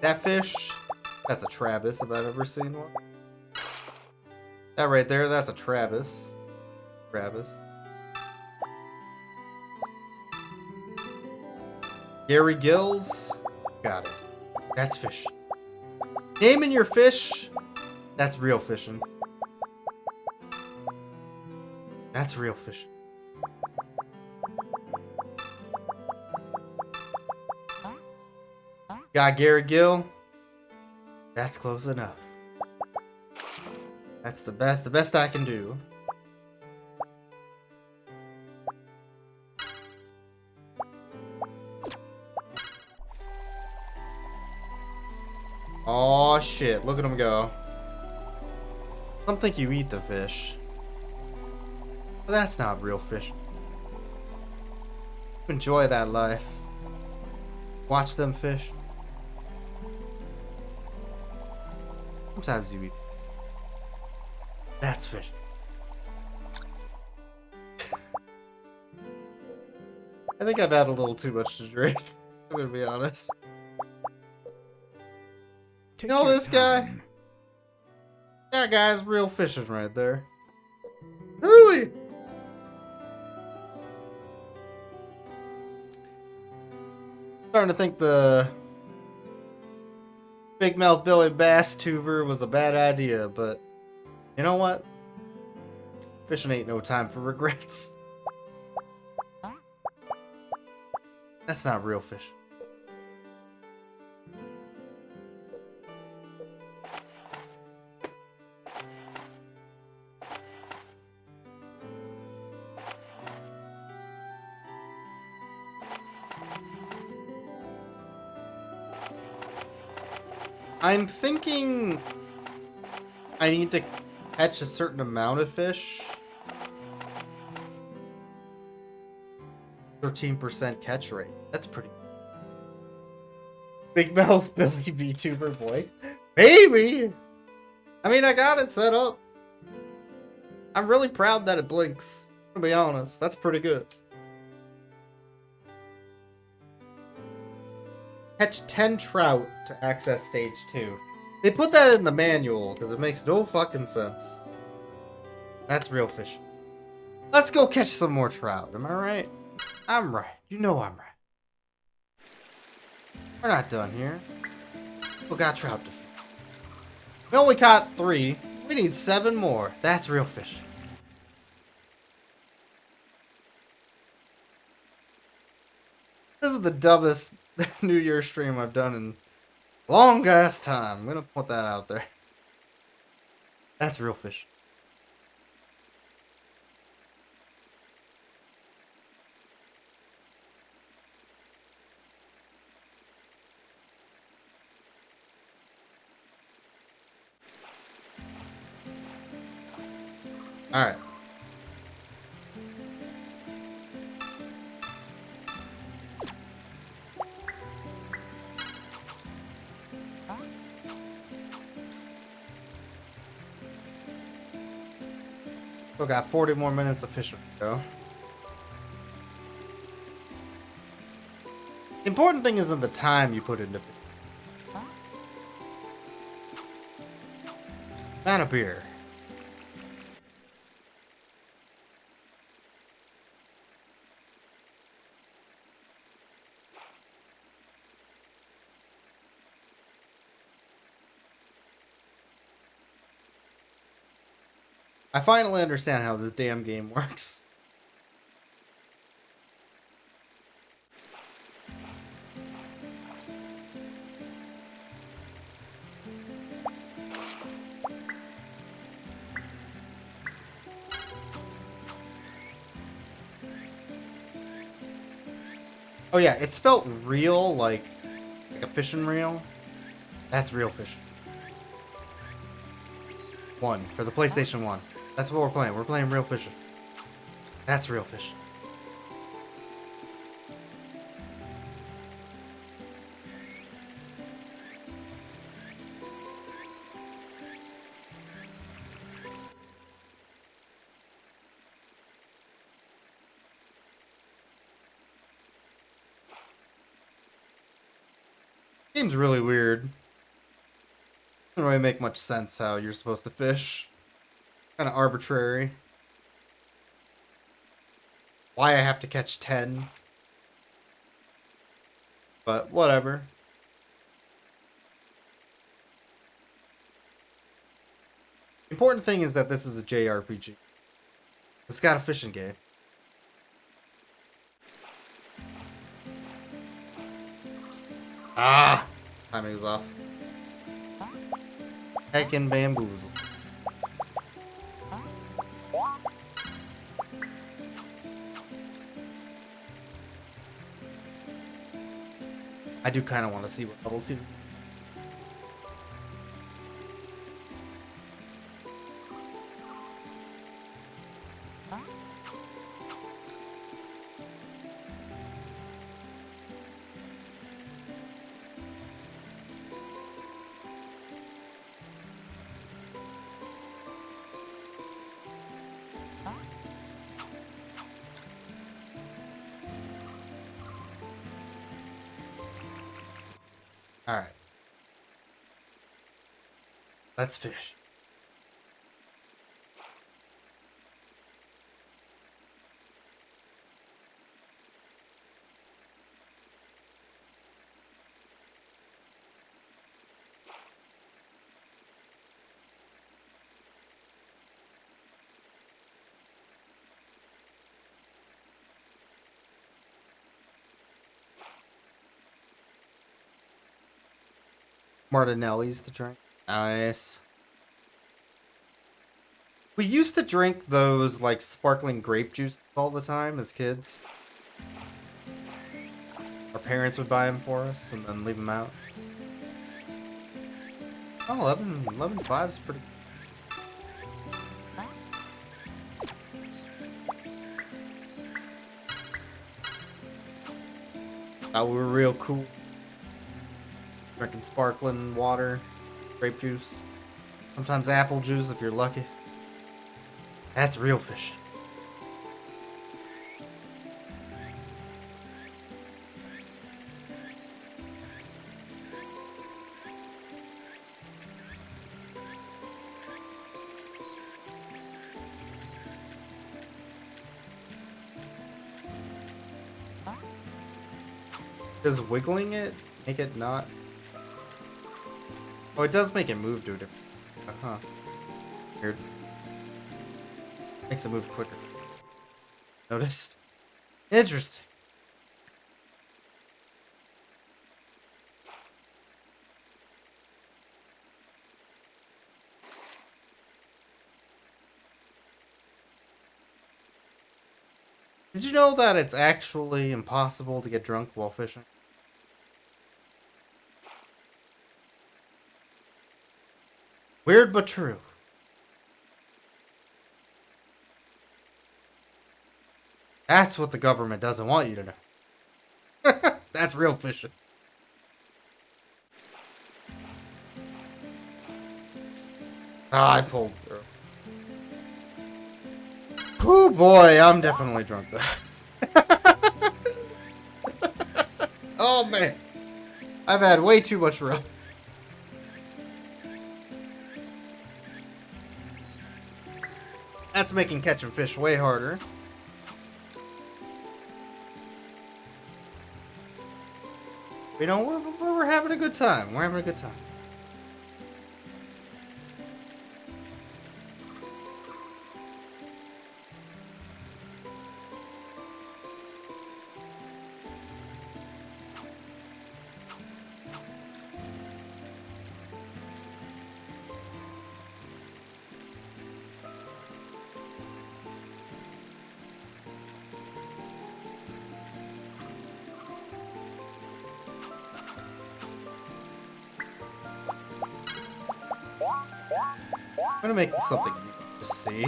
That fish? That's a Travis if I've ever seen one. That right there, that's a Travis. Travis. Gary Gills? Got it. That's fish. Naming your fish? That's real fishing. That's real fishing. Got Gary Gill? That's close enough. That's the best I can do. Oh shit, look at him go. Some think you eat the fish. But that's not real fish. Enjoy that life. Watch them fish. Sometimes you eat. That's fish. I think I've had a little too much to drink. I'm gonna be honest. You know this guy? That guy's real fishing right there. Hooey! Starting to think the Big Mouth Billy Bass tuber was a bad idea, but you know what? Fishing ain't no time for regrets. That's not real fish. I'm thinking I need to catch a certain amount of fish. 13% catch rate. That's pretty. Big Mouth Billy VTuber voice. Baby! I mean, I got it set up. I'm really proud that it blinks. To be honest, that's pretty good. Catch 10 trout to access stage 2. They put that in the manual because it makes no fucking sense. That's real fishing. Let's go catch some more trout. Am I right? I'm right. You know I'm right. We're not done here. We got trout to fish. We only caught 3. We need 7 more. That's real fishing. This is the dumbest New Year's stream I've done in a long ass time. I'm gonna put that out there. That's real fish. Alright. Still got 40 more minutes of fishing to go. The important thing isn't the time you put into fishing. Not a beer. I finally understand how this damn game works. Oh yeah, it's spelt real like a fishing reel. That's real fishing. 1 for the PlayStation 1. That's what we're playing. We're playing real fishing. That's real fishing. Game's really weird. Doesn't really make much sense how you're supposed to fish. Kind of arbitrary. Why I have to catch 10. But whatever. The important thing is that this is a JRPG. It's got a fishing game. Ah! Timing was off. Heckin' bamboozle. I do kind of want to see what level 2. Alright. Let's fish. Martinelli's to drink. Nice. We used to drink those like sparkling grape juice all the time as kids. Our parents would buy them for us and then leave them out. Oh, 11.5 is pretty. Thought we were real cool. Drinking sparkling water, grape juice, sometimes apple juice if you're lucky. That's real fishing. Does wiggling it make it not? Oh, it does make it move to a different. Huh. Weird. Makes it move quicker. Noticed? Interesting. Did you know that it's actually impossible to get drunk while fishing? Weird but true. That's what the government doesn't want you to know. That's real fishing. Ah, I pulled through. Oh boy, I'm definitely drunk though. Oh man. I've had way too much rum. That's making catching fish way harder. You know, we're having a good time. We're having a good time. I'm gonna make this something you can just see.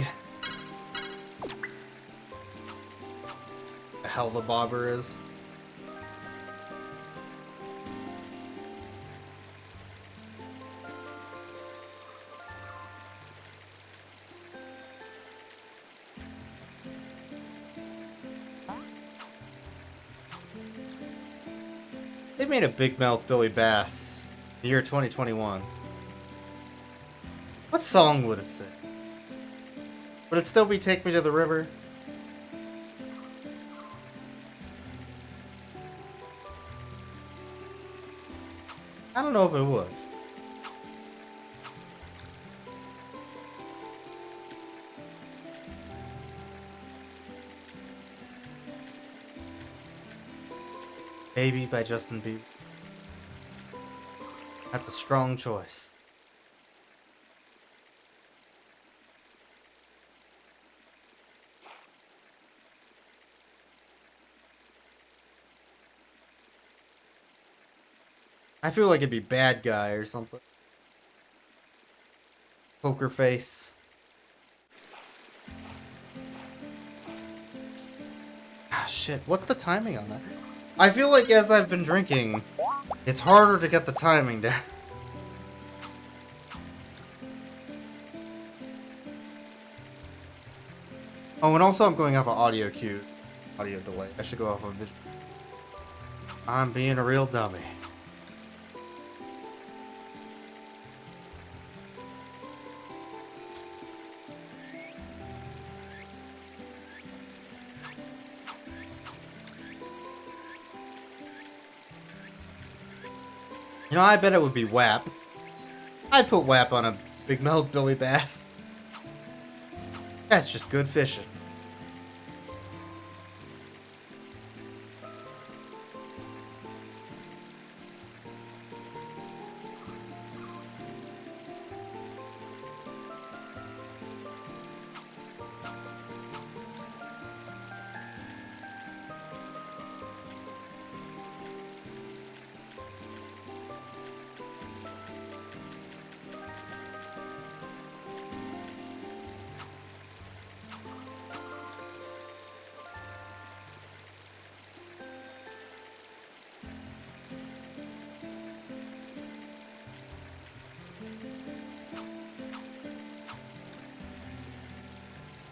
The hell the bobber is. They made a Big Mouth Billy Bass the year 2021. What song would it sing? Would it still be Take Me to the River? I don't know if it would. Baby by Justin Bieber. That's a strong choice. I feel like it'd be Bad Guy or something. Poker Face. Ah, shit. What's the timing on that? I feel like as I've been drinking, it's harder to get the timing down. Oh, and also I'm going off of audio cue. Audio delay. I should go off of visual. I'm being a real dummy. You know, I bet it would be WAP. I'd put WAP on a Big Mouth Billy Bass. That's just good fishing.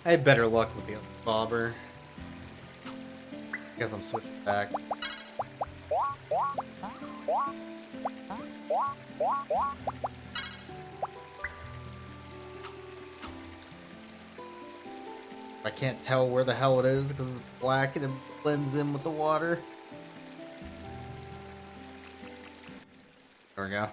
I had better luck with the other bobber. Guess I'm switching back. I can't tell where the hell it is because it's black and it blends in with the water. There we go.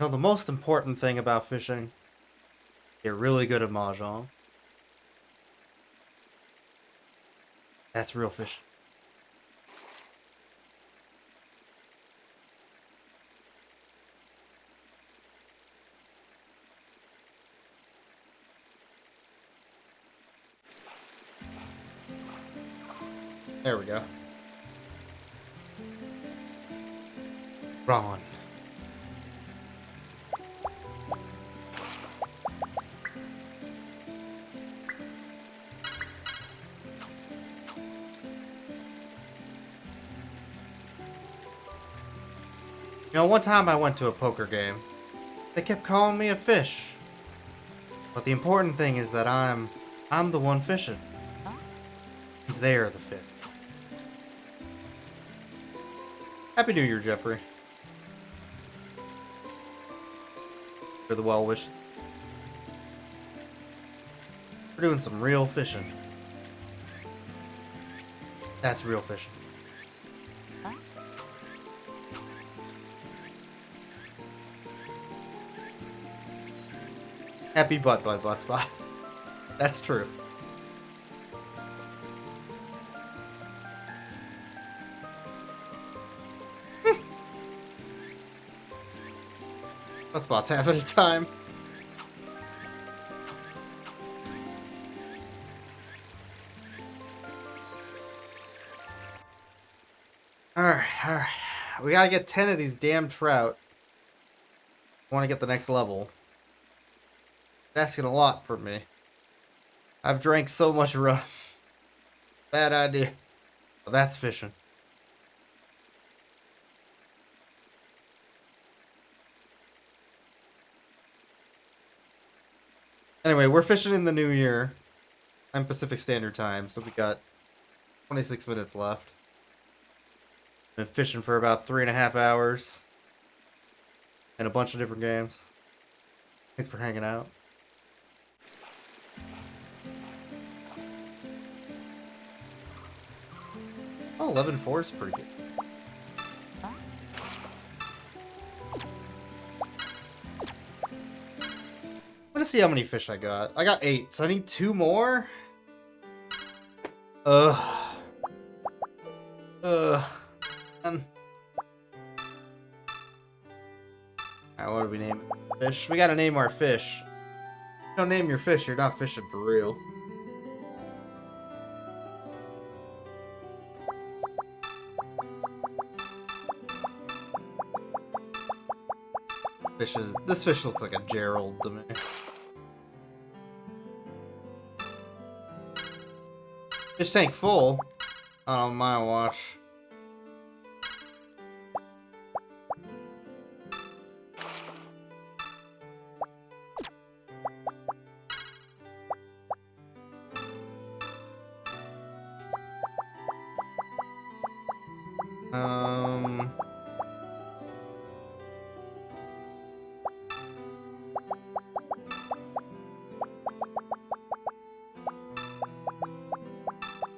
You know, the most important thing about fishing, get really good at mahjong. That's real fishing. There we go. Wrong one. You know, one time I went to a poker game. They kept calling me a fish. But the important thing is that I'm the one fishing. They're the fish. Happy New Year, Jeffrey. For the well wishes. We're doing some real fishing. That's real fishing. Happy butt spot. That's true. Hotspots half at a time. Alright, alright. We gotta get 10 of these damn trout. I want to get the next level. It's asking a lot from me. I've drank so much rum. Bad idea. Well, that's fishing. Anyway, we're fishing in the new year. I'm Pacific Standard Time, so we got 26 minutes left. Been fishing for about 3.5 hours. And a bunch of different games. Thanks for hanging out. Oh, 11.4 is pretty good. I'm gonna see how many fish I got. I got 8, so I need 2 more? Man. Alright, what do we name it? Fish? We gotta name our fish. If you don't name your fish, you're not fishing for real. This fish looks like a Gerald to me. Fish tank full. On my watch.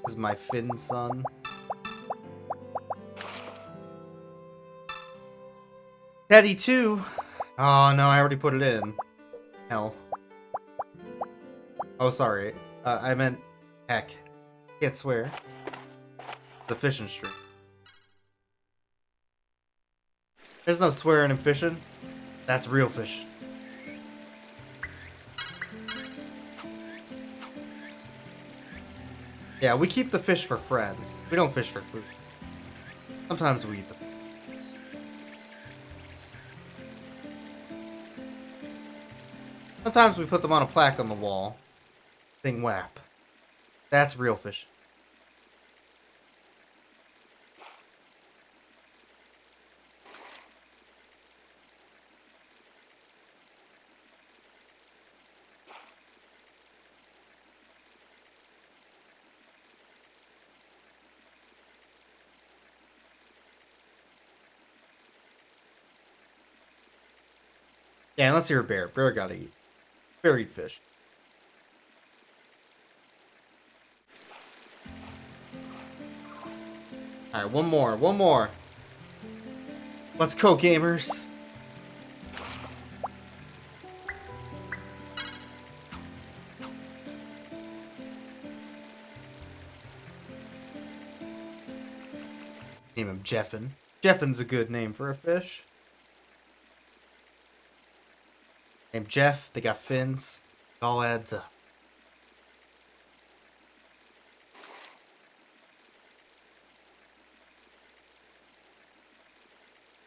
This is my Finn son. Teddy 2. Oh no, I already put it in. Hell. Oh, sorry. I meant heck. Can't swear. The fishing stream. There's no swearing in fishing. That's real fishing. Yeah, we keep the fish for friends. We don't fish for food. Sometimes we eat them. Sometimes we put them on a plaque on the wall. Thing WAP. That's real fishing. Yeah, unless you're a bear. Bear gotta eat. Bear eat fish. Alright, one more. Let's go, gamers. Name him Jeffin. Jeffin's a good name for a fish. Name Jeff, they got fins. It all adds up.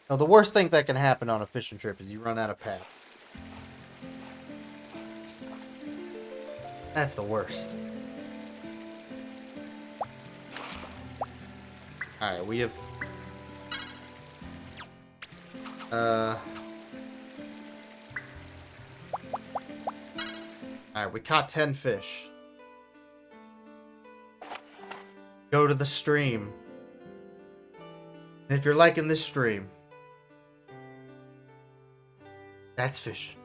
Now, the worst thing that can happen on a fishing trip is you run out of pap. That's the worst. Alright, we have... Alright, we caught 10 fish. Go to the stream. And if you're liking this stream, that's fishing.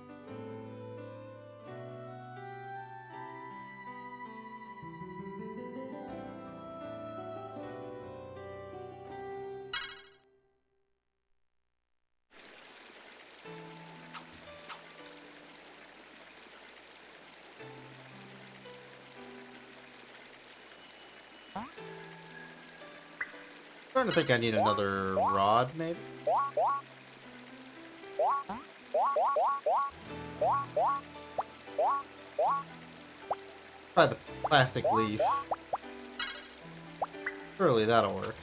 I'm starting to think I need another rod, maybe? Try the plastic leaf. Surely that'll work.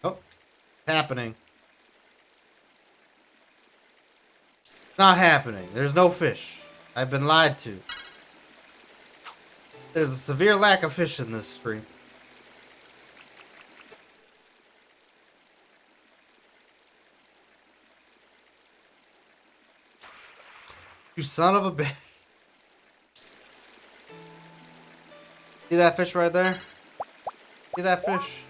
Oh, happening. Not happening. There's no fish. I've been lied to. There's a severe lack of fish in this stream. You son of a bitch. See that fish right there? See that fish?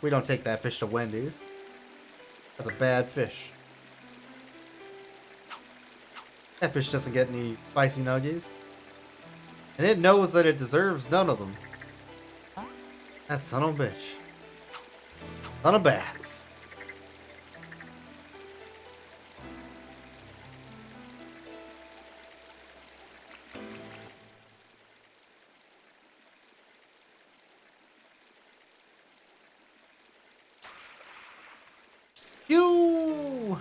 We don't take that fish to Wendy's. That's a bad fish. That fish doesn't get any spicy nuggies. And it knows that it deserves none of them. That son of a bitch. Son of bats. You!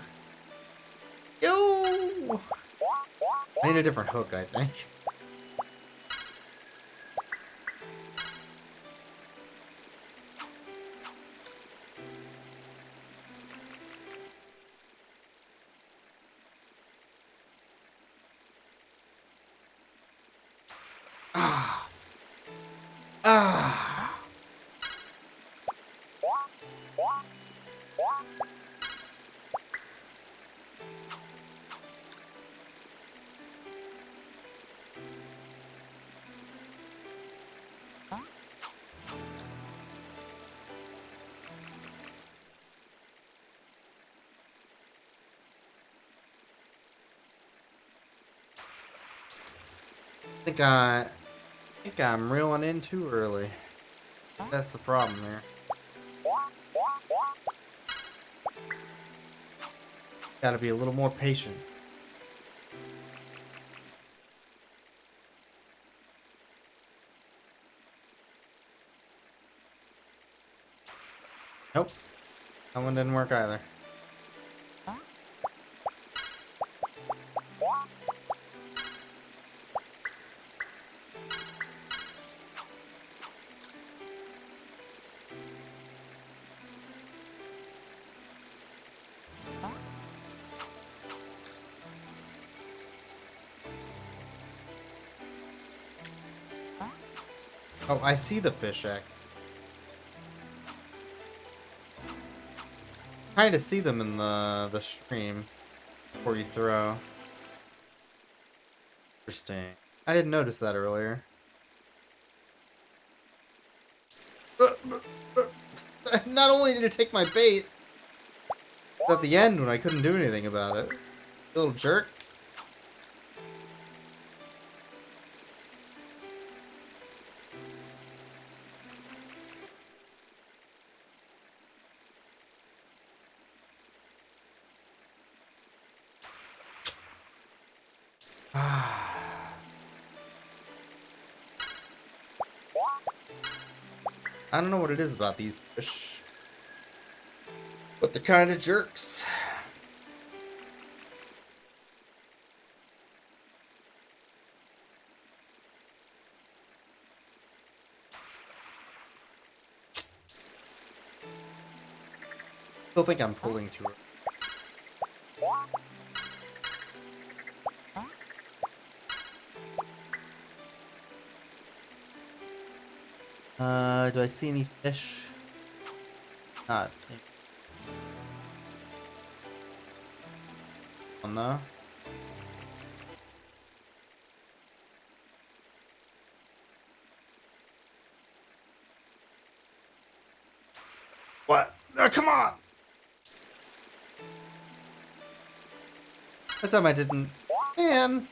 I need a different hook, I think. Ah. Ah. I think I'm reeling in too early. That's the problem there. Gotta be a little more patient. Nope. That one didn't work either. Oh, I see the fish egg. Trying to see them in the stream before you throw. Interesting. I didn't notice that earlier. Not only did it take my bait, it's at the end when I couldn't do anything about it. Little jerk. I don't know what it is about these fish, but they're kind of jerks. Still think I'm pulling too early. Do I see any fish? Not. Oh no. What? Come on! That time I didn't. Man! Is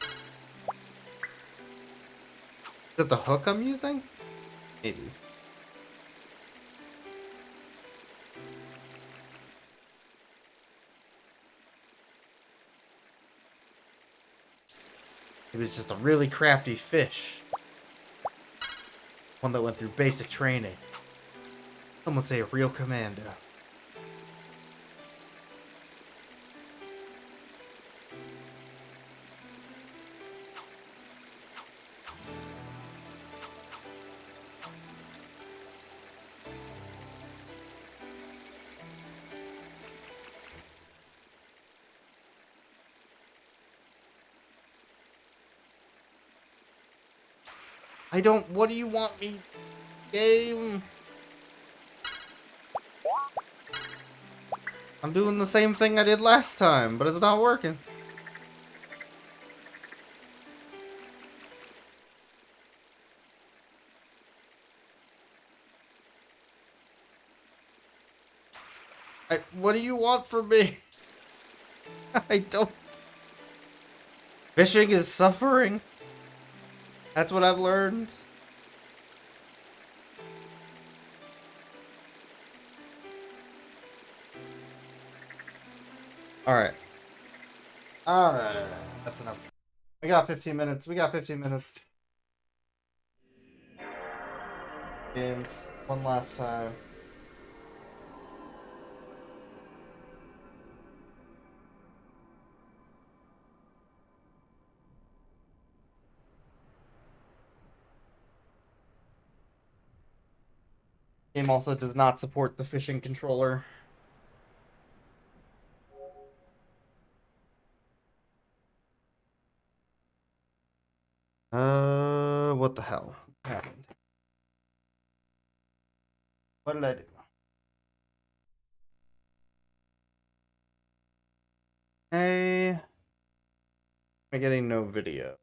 it the hook I'm using? Maybe. It was just a really crafty fish. One that went through basic training. Some would say a real commando. I don't. What do you want me? Game. I'm doing the same thing I did last time, but it's not working. What do you want from me? I don't. Fishing is suffering. That's what I've learned. Alright. Alright. That's enough. We got 15 minutes. We got 15 minutes. Games. One last time. Game also does not support the fishing controller. What the hell happened? What did I do? Hey, I'm getting no video.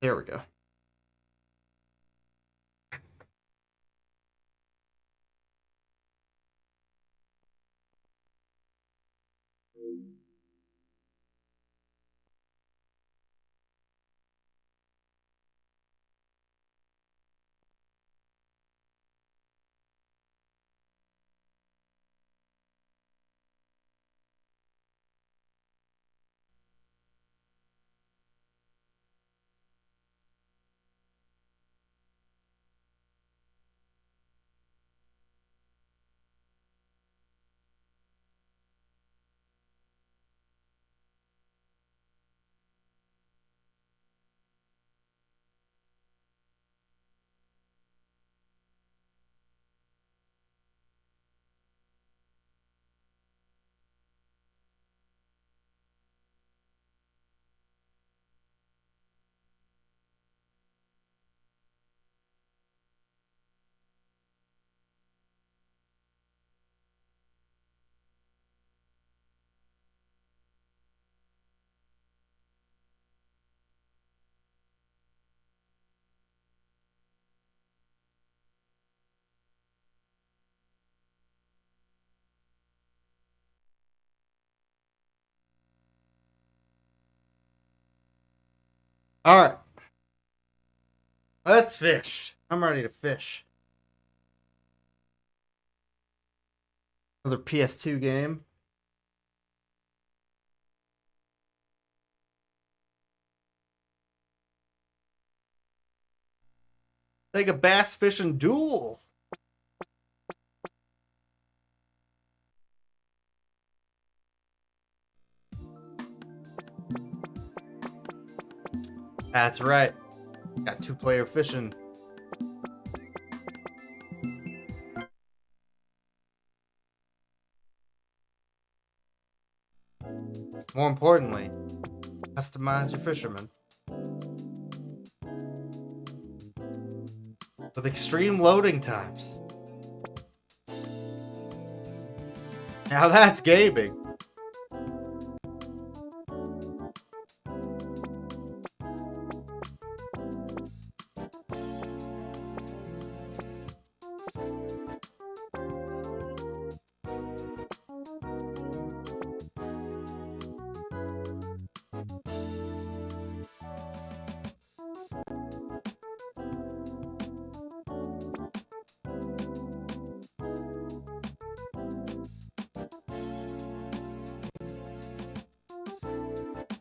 There we go. All right. Let's fish. I'm ready to fish. Another PS2 game. Like a bass fishing duel. That's right. Got 2-player fishing. More importantly, customize your fisherman. With extreme loading times. Now that's gaming.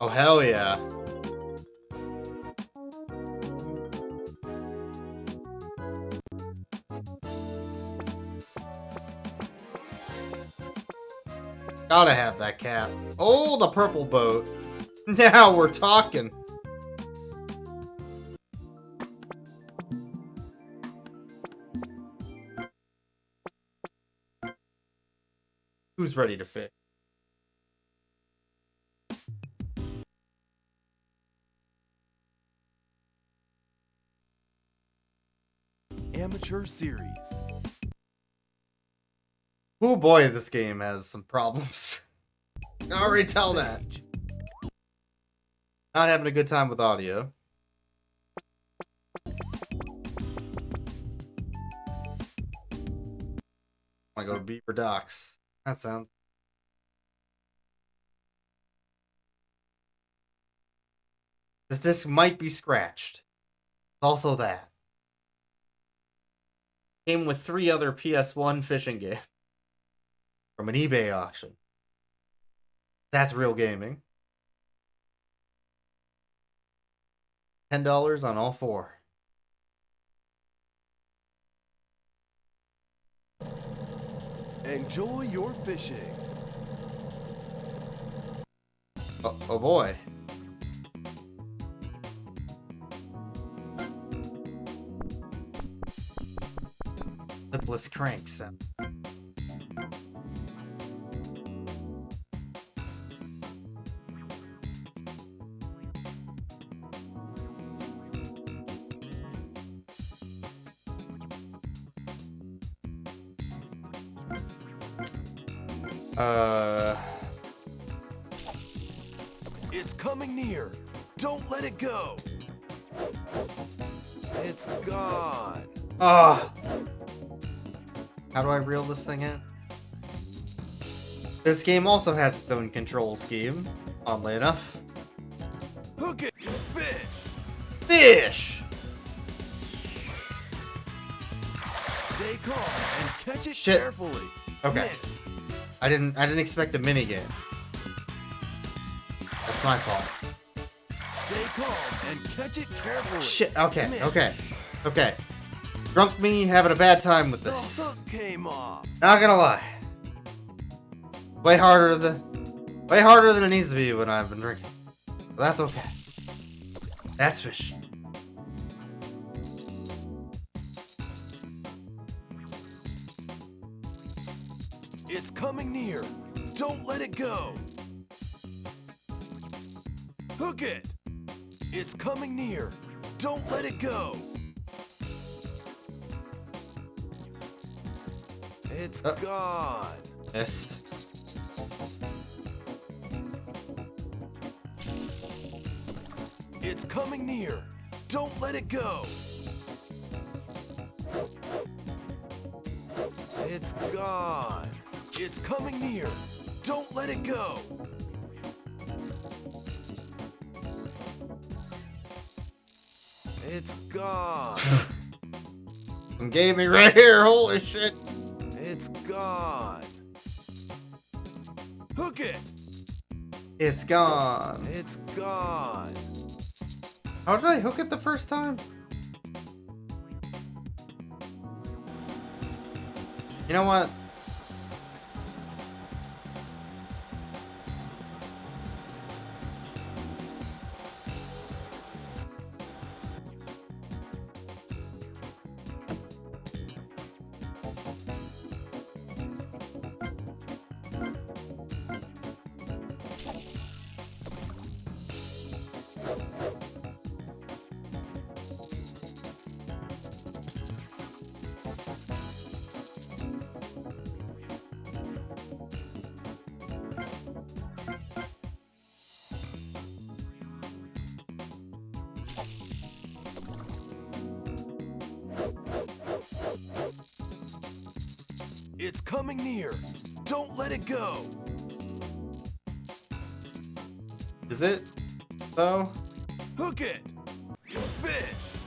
Oh, hell yeah. Gotta have that cap. Oh, the purple boat. Now we're talking. Who's ready to fish? Amateur series. Oh boy, this game has some problems. I can already tell that. Not having a good time with audio. I go to Beaver Docks. That sounds. This disc might be scratched. Also that. Came with 3 other PS1 fishing games from an eBay auction. That's real gaming. $10 on all 4. Enjoy your fishing. Oh boy. Lipless cranks. It's coming near. Don't let it go. It's gone. Ah. How do I reel this thing in? This game also has its own control scheme, oddly enough. Hook it, fish. Fish! Stay calm and catch it Shit. carefully. Okay. Miss. I didn't expect a mini game. That's my fault. Stay calm and catch it carefully. Shit, okay, Miss. okay. Drunk me having a bad time with The this. hook came off. Not gonna lie. Way harder than it needs to be when I've been drinking. But that's okay. That's fish. It's coming near. Don't let it go. Hook it. It's coming near. Don't let it go. It's gone. Missed. It's coming near. Don't let it go. It's gone. It's coming near. Don't let it go. It's gone. Some gaming right here, holy shit. It's gone. Hook it. It's gone. It's gone. How did I hook it the first time? You know what? It's coming near. Don't let it go. Is it? Though? Hook it. Fish.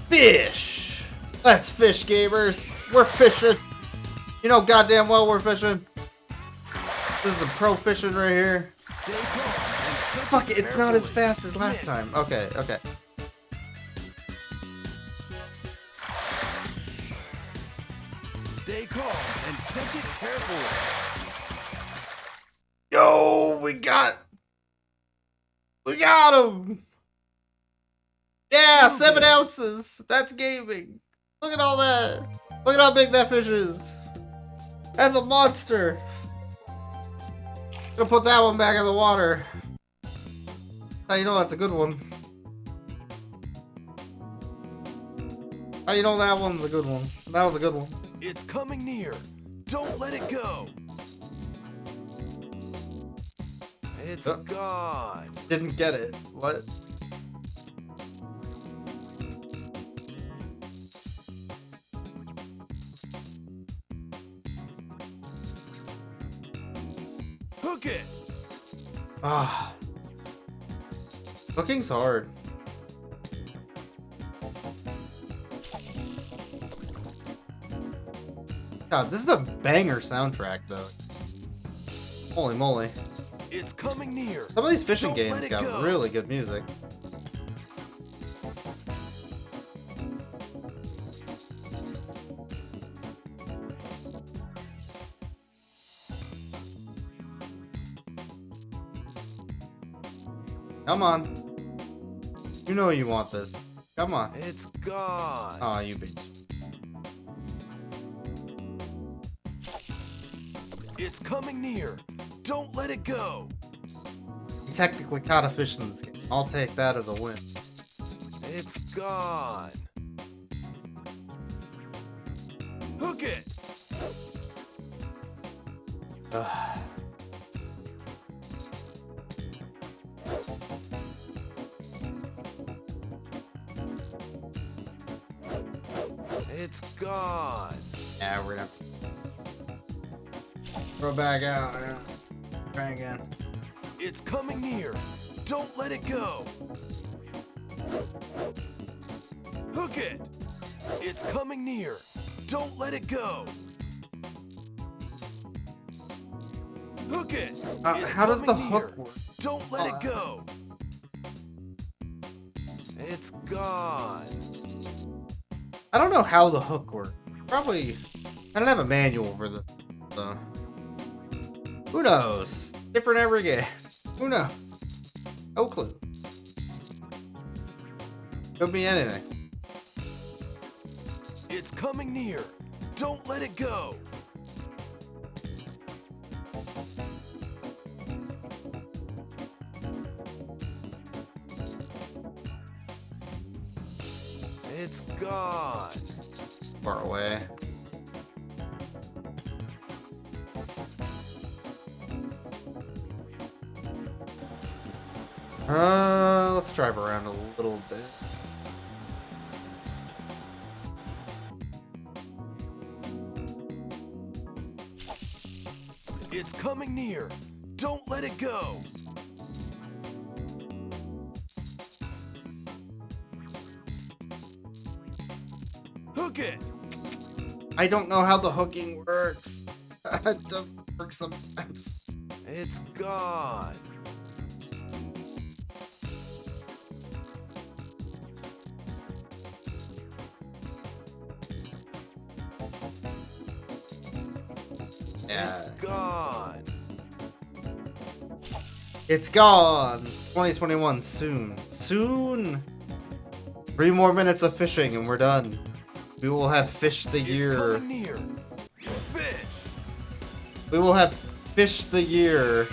Fish! Let's fish, gamers. We're fishing. You know goddamn well we're fishing. This is a pro fishing right here. Stay calm and Fuck it, it's not as carefully. fast as last time. Okay, okay. Stay calm and catch it carefully. Yo, we got him. Yeah, 7 ounces. That's gaming. Look at all that. Look at how big that fish is. That's a monster. Gonna put that one back in the water. How you know that's a good one? How you know that one's a good one? That was a good one. It's coming near. Don't let it go. It's gone. Didn't get it. What? Hook it. Ah. Cooking's hard. God, this is a banger soundtrack, though. Holy moly. It's coming near. Some of these fishing Don't games let it got go. really good music. Come on. You know you want this. Come on. It's gone. Aw, you bitch. It's coming near. Don't let it go. You technically caught a fish in this game. I'll take that as a win. It's gone. Hook it. Ugh. It's gone. Yeah, we're gonna throw it back out. Yeah. Try again. It's coming near. Don't let it go. Hook it. It's coming near. Don't let it go. Hook it. It's How does the coming hook near. work? Don't let it go. It's gone. I don't know how the hook works. Probably, I don't have a manual for this. So. Who knows? Different every game. Who knows? No clue. Could be anything. It's coming near. Don't let it go. It's gone. Far away. Let's drive around a little bit. It's coming near. Don't let it go. Hook it. I don't know how the hooking works. It doesn't work sometimes. It's gone. Yeah. It's gone. It's gone. 2021 soon. Soon. 3 more minutes of fishing and we're done. We will have fished the It's year. coming near. Fish. We will have fished the year.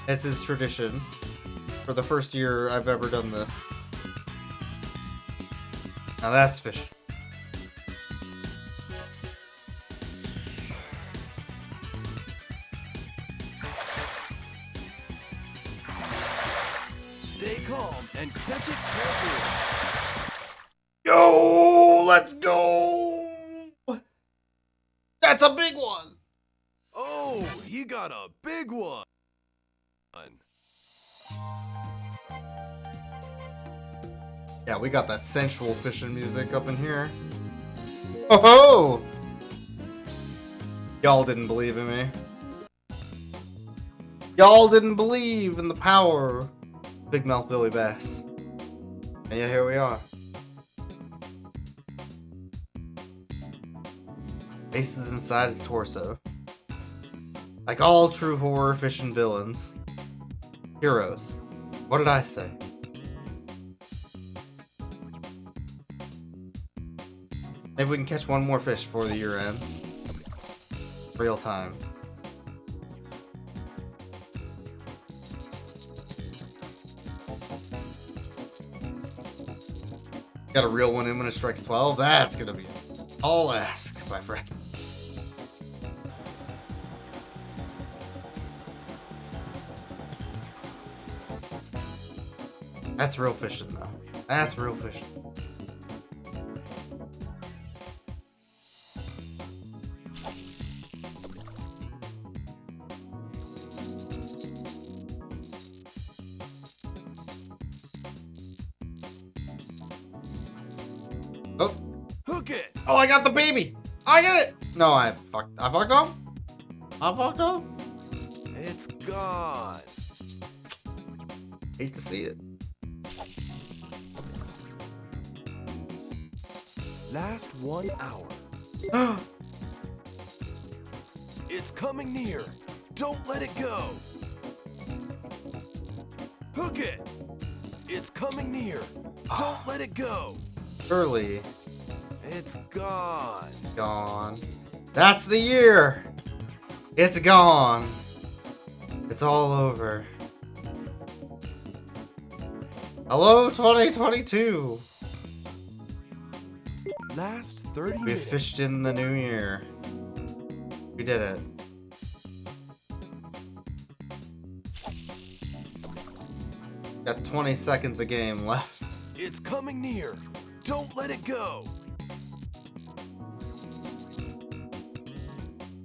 As is tradition. For the first year I've ever done this. Now that's fish. Stay calm and catch it carefully. Yo, let's go. That's a big one. Oh, he got a big one. Yeah, we got that sensual fishing music up in here. Oh ho! Y'all didn't believe in me. Y'all didn't believe in the power of Big Mouth Billy Bass. And yeah, here we are. Ace is inside his torso. Like all true horror fishing villains. Heroes. What did I say? Maybe we can catch one more fish before the year ends. Real time. Got a real one in when it strikes 12? That's gonna be a tall ask, my friend. That's real fishing, though. That's real fishing. Oh. Hook it. Oh, I got the baby. I get it. No, I fucked up. I fucked up. It's gone. Hate to see it. Last 1 hour. It's coming near. Don't let it go. Hook it. It's coming near. Don't let it go. Early. It's gone. Gone. That's the year. It's gone. It's all over. Hello, 2022. Last 30 We minutes. fished in the new year. We did it. Got 20 seconds a game left. It's coming near. Don't let it go.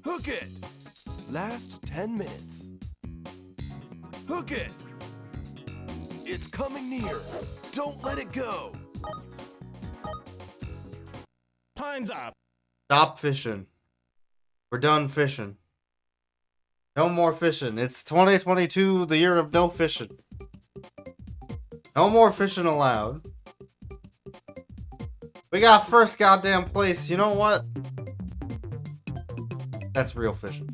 Hook it. Last 10 minutes. Hook it. It's coming near. Don't let it go. Time's up. Stop fishing. We're done fishing. No more fishing. It's 2022, the year of no fishing. No more fishing allowed. We got first goddamn place. You know what? That's real fishing.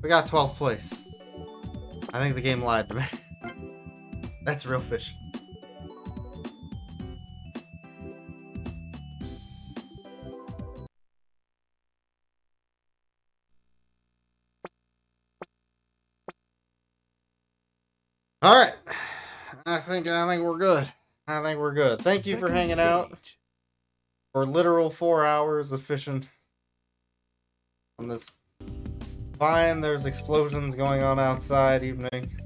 We got 12th place. I think the game lied to me. That's real fishing. All right, I think we're good. I think we're good. Thank you for Second hanging out stage. for literal 4 hours of fishing on this fine. There's explosions going on outside evening.